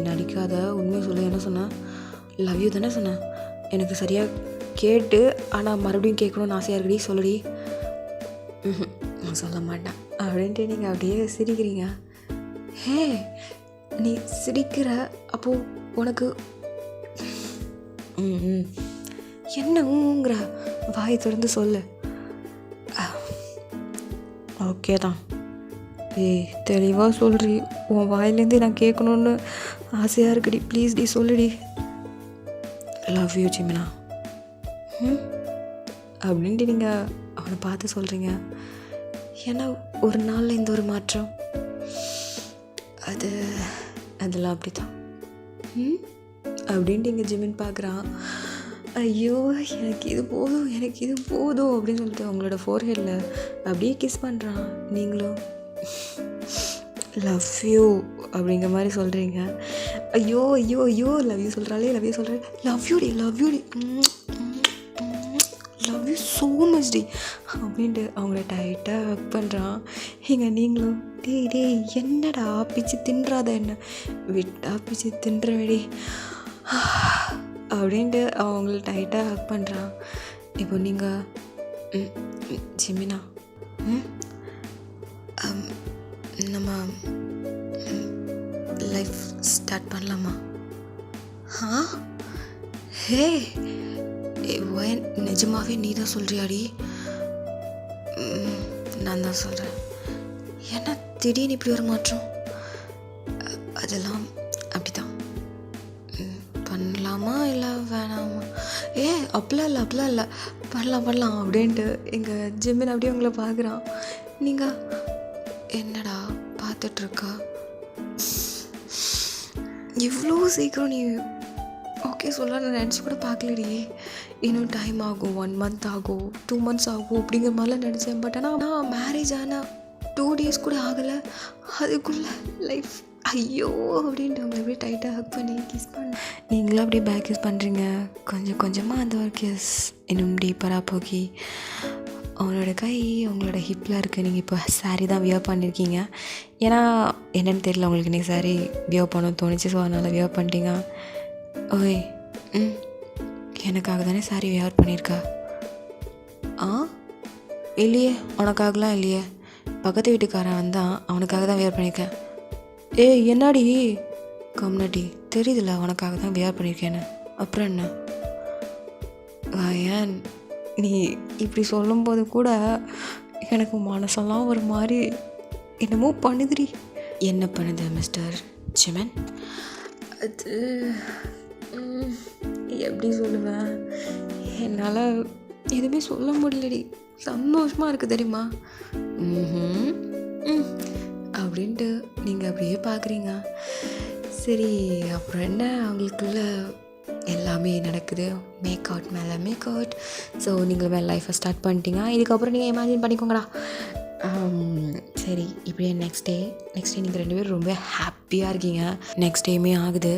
[SPEAKER 1] நடிக்காத, உண்மையை சொல்லு. என்ன சொன்னேன்? லவ் யூ தானே சொன்னேன். எனக்கு சரியாக கேட்டு ஆனால் மறுபடியும் கேட்கணுன்னு ஆசையாக இருக்குடி, சொல்லுடி. நான் சொல்ல மாட்டேன் அப்படின்ட்டு நீங்கள் அப்படியே சிரிக்கிறீங்க. நீ சிரிக்கிற அப்போது உனக்கு என்னங்கிற? வாய் திறந்து சொல்லு. ஓகே தான். தெளிவாக சொல்றி. உன் வாயிலேருந்து நான் கேட்கணுன்னு ஆசையாக இருக்குடி, ப்ளீஸ் டி சொல்லுடி. லவ் யூ ஜிமினா அப்படின்ட்டு நீங்கள் அவனை பார்த்து சொல்கிறீங்க. ஏன்னா ஒரு நாளில் இந்த ஒரு மாற்றம், அதெல்லாம் அப்படி தான் அப்படின்ட்டு இங்கே ஜிமின் பார்க்குறான். ஐயோ எனக்கு இது போதும் அப்படின்னு சொல்லிட்டு அவங்களோட ஃபோர்ஹெட்டில் அப்படியே கிஸ் பண்ணுறான். நீங்களும் லவ் யூ அப்படிங்கிற மாதிரி சொல்கிறீங்க. ஐயோ லவ் யூ சொல்கிறாளே, லவ் யூ டி லவ் யூ ஸோ மச் டி அப்படின்ட்டு அவங்கள டைட்டாக ஹக் பண்ணுறான். நீங்களும் டேய் என்னடா பிச்சு தின்றாத, என்ன விட்டா பிச்சு தின்றவேடி அப்படின்ட்டு அவங்கள டைட்டாக ஹக் பண்ணுறான். இப்போ நீங்கள் ஜிமினா நம்ம லைஃப் ஸ்டார்ட் பண்ணலாமா? ஆ ஹே வயன், நிஜமாவே நீ தான் சொல்கிறியாடி? நான் தான் சொல்கிறேன். என்ன திடீர்னு இப்படி ஒரு மாற்றம்? அதெல்லாம் அப்படிதான். பண்ணலாமா இல்லை வேணாமா? அப்படிலாம் இல்லை, பண்ணலாம் அப்படின்ட்டு எங்கள் ஜிம்மின் அப்படியே உங்களை பார்க்குறான். நீங்கள் என்னடா பார்த்துட்ருக்கா? இவ்வளோ சீக்கிரம் நீ ஓகே சொல்ல நான் நினச்சி கூட பார்க்கலடி. இன்னும் டைம் ஆகும், 1 month ஆகும், 2 months ஆகும் அப்படிங்கிற மாதிரிலாம் நினச்சேன். பட் ஆனால் மேரேஜ் ஆனால் 2 days கூட ஆகலை, அதுக்குள்ளே லைஃப் ஐயோ அப்படின்ட்டு அவங்களை அப்படியே டைட்டாக ஹக் பண்ணி கிஸ் பண்ண. நீங்களும் அப்படியே பேக் கிஸ் பண்ணுறீங்க. கொஞ்சம் கொஞ்சமாக அந்த ஒரு கிஸ் இன்னும் டீப்பராக போகி அவங்களோட கை உங்களோட ஹிப்பில் இருக்குது. நீங்கள் இப்போ சாரீ தான் வியர் பண்ணியிருக்கீங்க. ஏன்னா என்னென்னு தெரியல, உங்களுக்கு இன்றைக்கி சாரீ வியர் பண்ண தோணுச்சு, ஸோ அதனால் வியர் பண்ணிட்டீங்க. ஓய் எனக்காக தானே சாரி வியர் பண்ணியிருக்கா? இல்லையே, உனக்காகலாம் இல்லையே, பக்கத்து வீட்டுக்காரன் வந்தான், அவனுக்காக தான் வியர் பண்ணியிருக்கேன். என்னடி கம்னடி, தெரியுதுல்ல உனக்காக தான் வியர் பண்ணியிருக்கேன்னு. அப்புறம் என்ன ஏன் நீ இப்படி சொல்லும்போது கூட எனக்கு மனசெல்லாம் ஒரு மாதிரி என்னமோ பண்ணுதுடி. என்ன பண்ணுது மிஸ்டர் ஜிமன்? அது எப்படி சொல்லுவேன், என்னால் எதுவுமே சொல்ல முடியலடி. சந்தோஷமாக இருக்குது தெரியுமா? அப்படின்ட்டு நீங்கள் அப்படியே பார்க்குறீங்க. சரி அப்புறம் என்ன, அவங்களுக்குள்ள எல்லாமே நடக்குது, மேக் அவுட் மேலே மேக் அவுட். ஸோ நீங்கள் மேலே லைஃப்பை ஸ்டார்ட் பண்ணிட்டீங்க. இதுக்கப்புறம் நீங்கள் இமேஜின் பண்ணிக்கோங்கடா. சரி இப்படியே நெக்ஸ்ட் டே நீங்கள் 2 பேரும் ரொம்ப ஹாப்பியாக இருக்கீங்க. நெக்ஸ்ட் டேயுமே ஆகுது.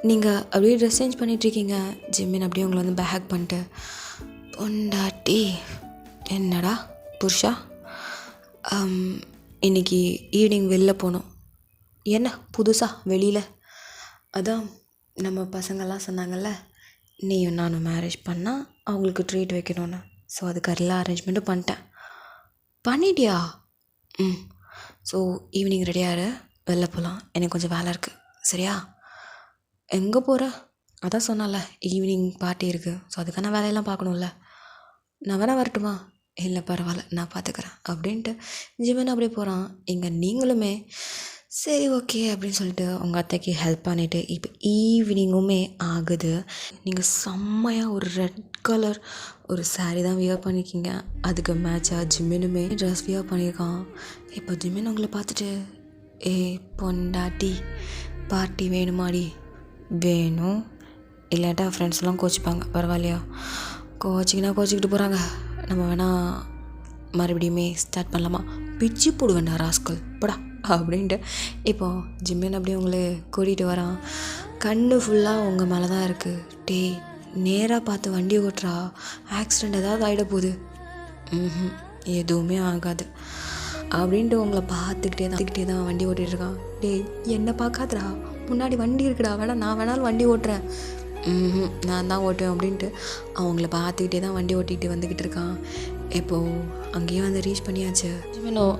[SPEAKER 1] நீங்கள் அப்படியே ட்ரெஸ் சேஞ்ச் பண்ணிகிட்ருக்கீங்க. ஜிம்மின் அப்படியே உங்களை வந்து பேக் பண்ணிட்டு, பொண்டாட்டி என்னடா புருஷா, இன்றைக்கி ஈவினிங் வெளில போகணும். என்ன புதுசாக வெளியில்? அதான் நம்ம பசங்கள்லாம் சொன்னாங்கல்ல, நீயும் நானும் மேரேஜ் பண்ணால் அவங்களுக்கு ட்ரீட் வைக்கணும்னு. ஸோ அதுக்கு எல்லா அரேஞ்ச்மெண்ட்டும் பண்ணிட்டியா? ஸோ ஈவினிங் ரெடியாகிற, வெளில போகலாம். எனக்கு கொஞ்சம் வேலை இருக்குது, சரியா? எங்கே போகிற? அதான் சொன்னால ஈவினிங் பார்ட்டி இருக்குது, ஸோ அதுக்கான வேலையெல்லாம் பார்க்கணும்ல. நான் வேணா வரட்டுமா? இல்லை பரவாயில்ல, நான் பார்த்துக்கிறேன் அப்படின்ட்டு ஜிமன் அப்படியே போகிறான். இங்கே நீங்களுமே சரி ஓகே அப்படின்னு சொல்லிட்டு உங்கள் அத்தைக்கு ஹெல்ப் பண்ணிவிட்டு இப்போ ஈவினிங்குமே ஆகுது. நீங்கள் செம்மையாக ஒரு ரெட் கலர் ஒரு சாரீ தான் வியர் பண்ணியிருக்கீங்க. அதுக்கு மேட்சாக ஜிம்மினுமே ட்ரெஸ் வியர் பண்ணியிருக்கான். இப்போ ஜிம்மின் உங்களை பார்த்துட்டு, பொண்டாட்டி பார்ட்டி வேணுமாடி? வேணும், இல்லாட்டா ஃப்ரெண்ட்ஸ்லாம் கோச்சிப்பாங்க, பரவாயில்லையா? கோச்சிக்கிட்டு போகிறாங்க. நம்ம வேணால் மறுபடியுமே ஸ்டார்ட் பண்ணலாமா? பிச்சு போடுவேண்டா ராஸ்கல் போடா அப்படின்ட்டு இப்போது ஜிம்மின் அப்படியே உங்களை கூட்டிகிட்டு வரான். கண்ணு ஃபுல்லாக உங்கள் மேலே தான் இருக்குது. நேராக பார்த்து வண்டி ஓட்டுறா, ஆக்சிடெண்ட் ஏதாவது ஆகிட போகுது. எதுவுமே ஆகாது அப்படின்ட்டு உங்களை பார்த்துக்கிட்டே தான் வண்டி ஓட்டிகிட்ருக்கான். என்னை பார்க்காதடா, முன்னாடி வண்டி இருக்குடா, நான் வேணாலும் வண்டி ஓட்டுறேன். நான் தான் ஓட்டுவேன் அப்படின்ட்டு அவங்கள பார்த்துக்கிட்டே தான் வண்டி ஓட்டிகிட்டு வந்துக்கிட்டு இருக்கான். இப்போது அங்கேயும் வந்து ரீச் பண்ணியாச்சு.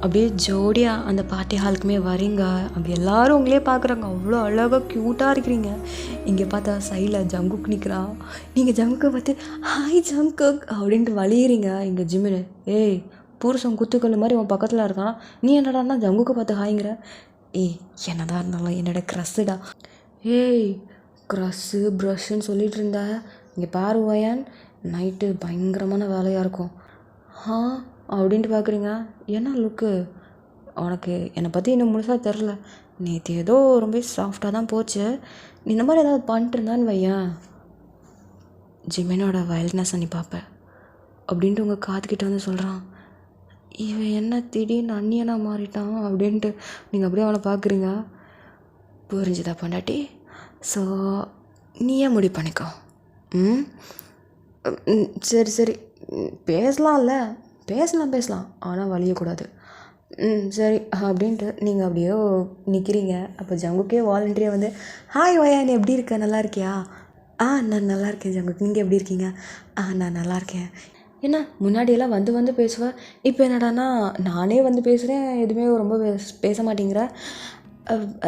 [SPEAKER 1] அப்படியே ஜோடியாக அந்த பார்ட்டி ஹாலுக்குமே வரீங்க. அப்படி எல்லோரும் உங்களே பார்க்குறாங்க, அவ்வளோ அழகாக க்யூட்டாக இருக்கிறீங்க. இங்கே பார்த்தா சைடில் ஜங்குக் நிற்கிறான். நீங்கள் ஜங்குக்கை பார்த்து ஹாய் ஜங்குக் அப்படின்ட்டு வலியுறீங்க. இங்கே ஜிம்மின், புருஷன் குத்துக்கல் மாதிரி உன் பக்கத்தில் இருக்கான், நீ என்னடான்னா ஜங்குக்கை பார்த்து ஹாய்ங்கிற. என்னதான் இருந்தாலும் என்னோட க்ரஸ்ஸுடா. க்ரஸ்ஸு ப்ரஷ்ஷுன்னு சொல்லிகிட்டு இருந்த, இங்கே பாரு வயன், நைட்டு பயங்கரமான வேலையாக இருக்கும். அப்படின்ட்டு பார்க்குறீங்க. என்ன லுக்கு உனக்கு? என்னை பற்றி இன்னும் முழுசாக தெரில. நேற்று ஏதோ ரொம்ப சாஃப்டாக தான் போச்சு. நீ இந்த மாதிரி ஏதாவது பண்ணிட்டு இருந்தான்னு வையன், ஜிமினோட வைல்ட்னஸை நீ பார்ப்ப அப்படின்ட்டு உங்கள் காத்துக்கிட்ட வந்து சொல்கிறான். இவன் என்ன திடீர்னு அந்நியனாக மாறிட்டான் அப்படின்ட்டு நீங்கள் அப்படியே அவனை பார்க்குறீங்க. புரிஞ்சுதா பொண்டாட்டி? ஸோ நீயே முடிவு பண்ணிக்கோ. சரி பேசலாம், ஆனால் வலியக்கூடாது. சரி அப்படின்ட்டு நீங்கள் அப்படியே நிற்கிறீங்க. அப்போ ஜங்குக்கே வாலண்டரியாக வந்து, ஹாய் வயா, நீ எப்படி இருக்க, நல்லா இருக்கியா? நான் நல்லா இருக்கேன் ஜங்குக், நீங்கள் எப்படி இருக்கீங்க? நான் நல்லா இருக்கேன். என்ன முன்னாடியெல்லாம் வந்து பேசுவேன், இப்போ என்னடானா நானே வந்து பேசுகிறேன், எதுவுமே ரொம்ப பேச மாட்டேங்கிற.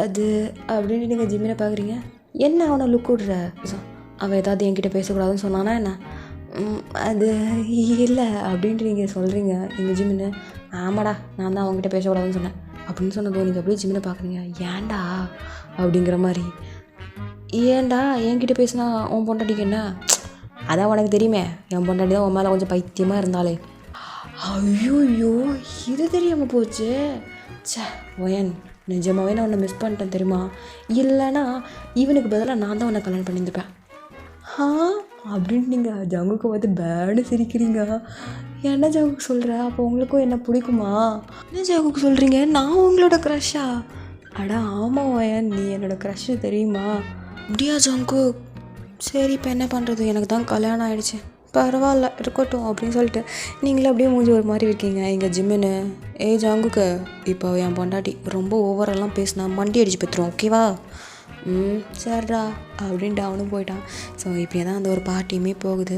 [SPEAKER 1] அது அப்படின்னு நீங்கள் ஜிம்மினை பார்க்குறீங்க. என்ன அவனை லுக் விட்ற? அவன் ஏதாவது என்கிட்ட பேசக்கூடாதுன்னு சொன்னானா என்ன? அது இல்லை அப்படின்ட்டு நீங்கள் சொல்கிறீங்க எங்கள் ஜிம்மின்னு. ஆமாடா, நான் தான் அவங்ககிட்ட பேசக்கூடாதுன்னு சொன்னேன் அப்படின்னு சொன்னதோ நீங்கள் அப்படியே ஜிம்மினை பார்க்குறீங்க. ஏன்டா அப்படிங்கிற மாதிரி. ஏன்டா என்கிட்ட பேசினா உன் பொண்டாட்டிக்கு என்ன? அதான் உனக்கு தெரியுமே, என் பொண்டாட்டி தான் உன் மேலே கொஞ்சம் பைத்தியமாக இருந்தாலே. ஐயோயோ, இது தெரியாமல் போச்சு. சே ஒயன், நிஜமாவே நான் உன்னை மிஸ் பண்ணிட்டேன் தெரியுமா? இல்லைனா இவனுக்கு பதிலாக நான் தான் உன்னை கல்யாணம் பண்ணியிருப்பேன். அப்படின்ட்டு நீங்கள் ஜங்குக்கு பார்த்து பேடு சிரிக்கிறீங்க. என்ன ஜங்குக்கு சொல்கிற? அப்போ உங்களுக்கும் என்ன பிடிக்குமா? என்ன ஜங்குக்கு சொல்கிறீங்க? நான் உங்களோட க்ரஷ்ஷா? அட ஆமாம் ஒயன், நீ என்னோடய க்ரஷ்ஷு தெரியுமா? அப்படியா ஜங்கு? சரி, இப்போ என்ன பண்ணுறது, எனக்கு தான் கல்யாணம் ஆகிடுச்சு, பரவாயில்ல இருக்கட்டும் அப்படின்னு சொல்லிட்டு நீங்களே அப்படியே மூஞ்சி ஒரு மாதிரி இருக்கீங்க. எங்கள் ஜிம்முன்னு ஜங்குக்கு இப்போ என் பொண்டாட்டி ரொம்ப ஓவரெல்லாம் பேசினா மண்டி அடிச்சு பெற்றுரும், ஓகேவா? சரிடா அப்படின்ட்டு அவனும் போயிட்டான். ஸோ இப்படியே தான் அந்த ஒரு பார்ட்டியுமே போகுது.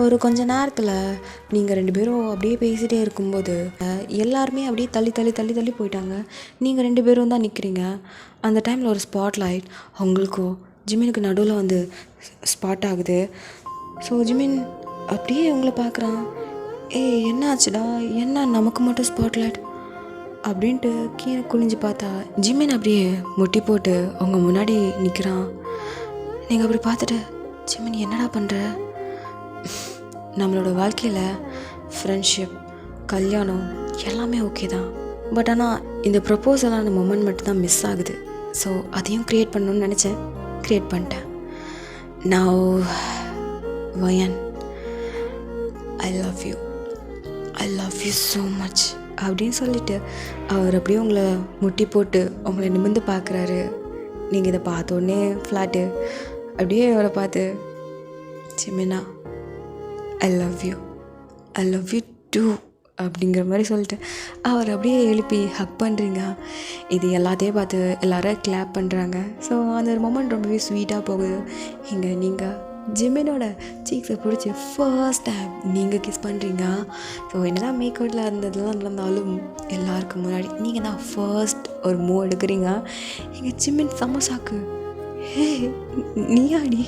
[SPEAKER 1] ஒரு கொஞ்ச நேரத்தில் நீங்கள் 2 பேரும் அப்படியே பேசிகிட்டே இருக்கும்போது எல்லாருமே அப்படியே தள்ளி தள்ளி தள்ளி தள்ளி போயிட்டாங்க. நீங்கள் 2 பேரும் தான் நிற்கிறீங்க. அந்த டைமில் ஒரு ஸ்பாட் லைட் உங்களுக்கும் ஜிமினுக்கு நடுவில் வந்து ஸ்பாட் ஆகுது. ஸோ ஜிமின் அப்படியே உங்களை பார்க்குறான். என்ன ஆச்சுடா, என்ன நமக்கு மட்டும் ஸ்பாட் லைட் அப்படின்ட்டு கீழே குனிஞ்சு பார்த்தா ஜிமின் அப்படியே முட்டி போட்டு அவங்க முன்னாடி நிற்கிறான். நீங்கள் அப்படி பார்த்துட்டு, ஜிமின் என்னடா பண்ணுற? நம்மளோட வாழ்க்கையில் ஃப்ரெண்ட்ஷிப், கல்யாணம் எல்லாமே ஓகே தான். பட் ஆனால் இந்த ப்ரப்போசலான மொமெண்ட் மட்டும்தான் மிஸ் ஆகுது. ஸோ அதையும் க்ரியேட் பண்ணணும்னு நினச்சேன், க்ரியேட் பண்ணிட்டேன். Now when, I love you so much அப்படின்னு சொல்லிவிட்டு அவர் அப்படியே உங்களை முட்டி போட்டு உங்களை நிமிர்ந்து பார்க்குறாரு. நீங்கள் இதை பார்த்தோன்னே ஃப்ளாட்டு அப்படியே அவரை பார்த்து, ஜிமினா ஐ லவ் யூ டூ அப்படிங்கிற மாதிரி சொல்லிட்டு அவர் அப்படியே எழுப்பி ஹக் பண்ணுறீங்க. இது எல்லாத்தையும் பார்த்து எல்லோரும் கிளாப் பண்ணுறாங்க. ஸோ அந்த ஒரு மொமெண்ட் ரொம்பவே ஸ்வீட்டாக போகுது. இங்கே நீங்கள் ஜிமினோட சீக்ஸை பிடிச்சி ஃபர்ஸ்ட் டைம் நீங்கள் கிஸ் பண்ணுறீங்க. ஸோ என்ன தான் மேக்கவுட்டில் இருந்ததுலாம் நடந்தாலும் எல்லாருக்கும் முன்னாடி நீங்கள் தான் ஃபர்ஸ்ட் ஒரு மூவ் எடுக்கிறீங்க. எங்கள் ஜிமின் சமோசாக்கு நீயாடி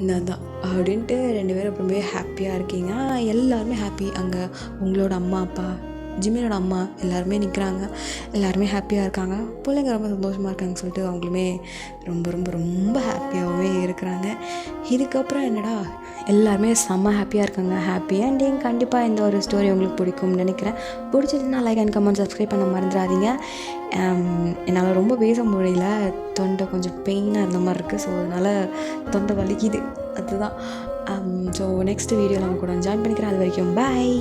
[SPEAKER 1] நான் தான் அப்படின்ட்டு 2 பேரும் ரொம்பவே ஹாப்பியாக இருக்கீங்க. எல்லாருமே ஹாப்பி. அங்கே உங்களோட அம்மா அப்பா, ஜிமினோட அம்மா எல்லாருமே நிற்கிறாங்க. எல்லாருமே ஹாப்பியாக இருக்காங்க. பிள்ளைங்க ரொம்ப சந்தோஷமாக இருக்காங்கன்னு சொல்லிட்டு அவங்களுமே ரொம்ப ரொம்ப ரொம்ப ஹாப்பியாகவே இருக்கிறாங்க. இதுக்கப்புறம் என்னடா, எல்லாருமே செம்ம ஹாப்பியாக இருக்காங்க. Happy ending. கண்டிப்பாக இந்த ஒரு ஸ்டோரி உங்களுக்கு பிடிக்கும்னு நினைக்கிறேன். பிடிச்சிருந்தா லைக் அண்ட் கமெண்ட் சப்ஸ்கிரைப் பண்ண மறந்துடாதீங்க. என்னால் ரொம்ப பேச முடியல, தொண்டை கொஞ்சம் பெயினாக இருந்த மாதிரி இருக்குது. ஸோ அதனால் தொண்டை வலிக்குது, அதுதான். ஸோ நெக்ஸ்ட் வீடியோவில் அவங்க கூட ஜாயின் பண்ணிக்கிறேன். அது வரைக்கும் பாய்.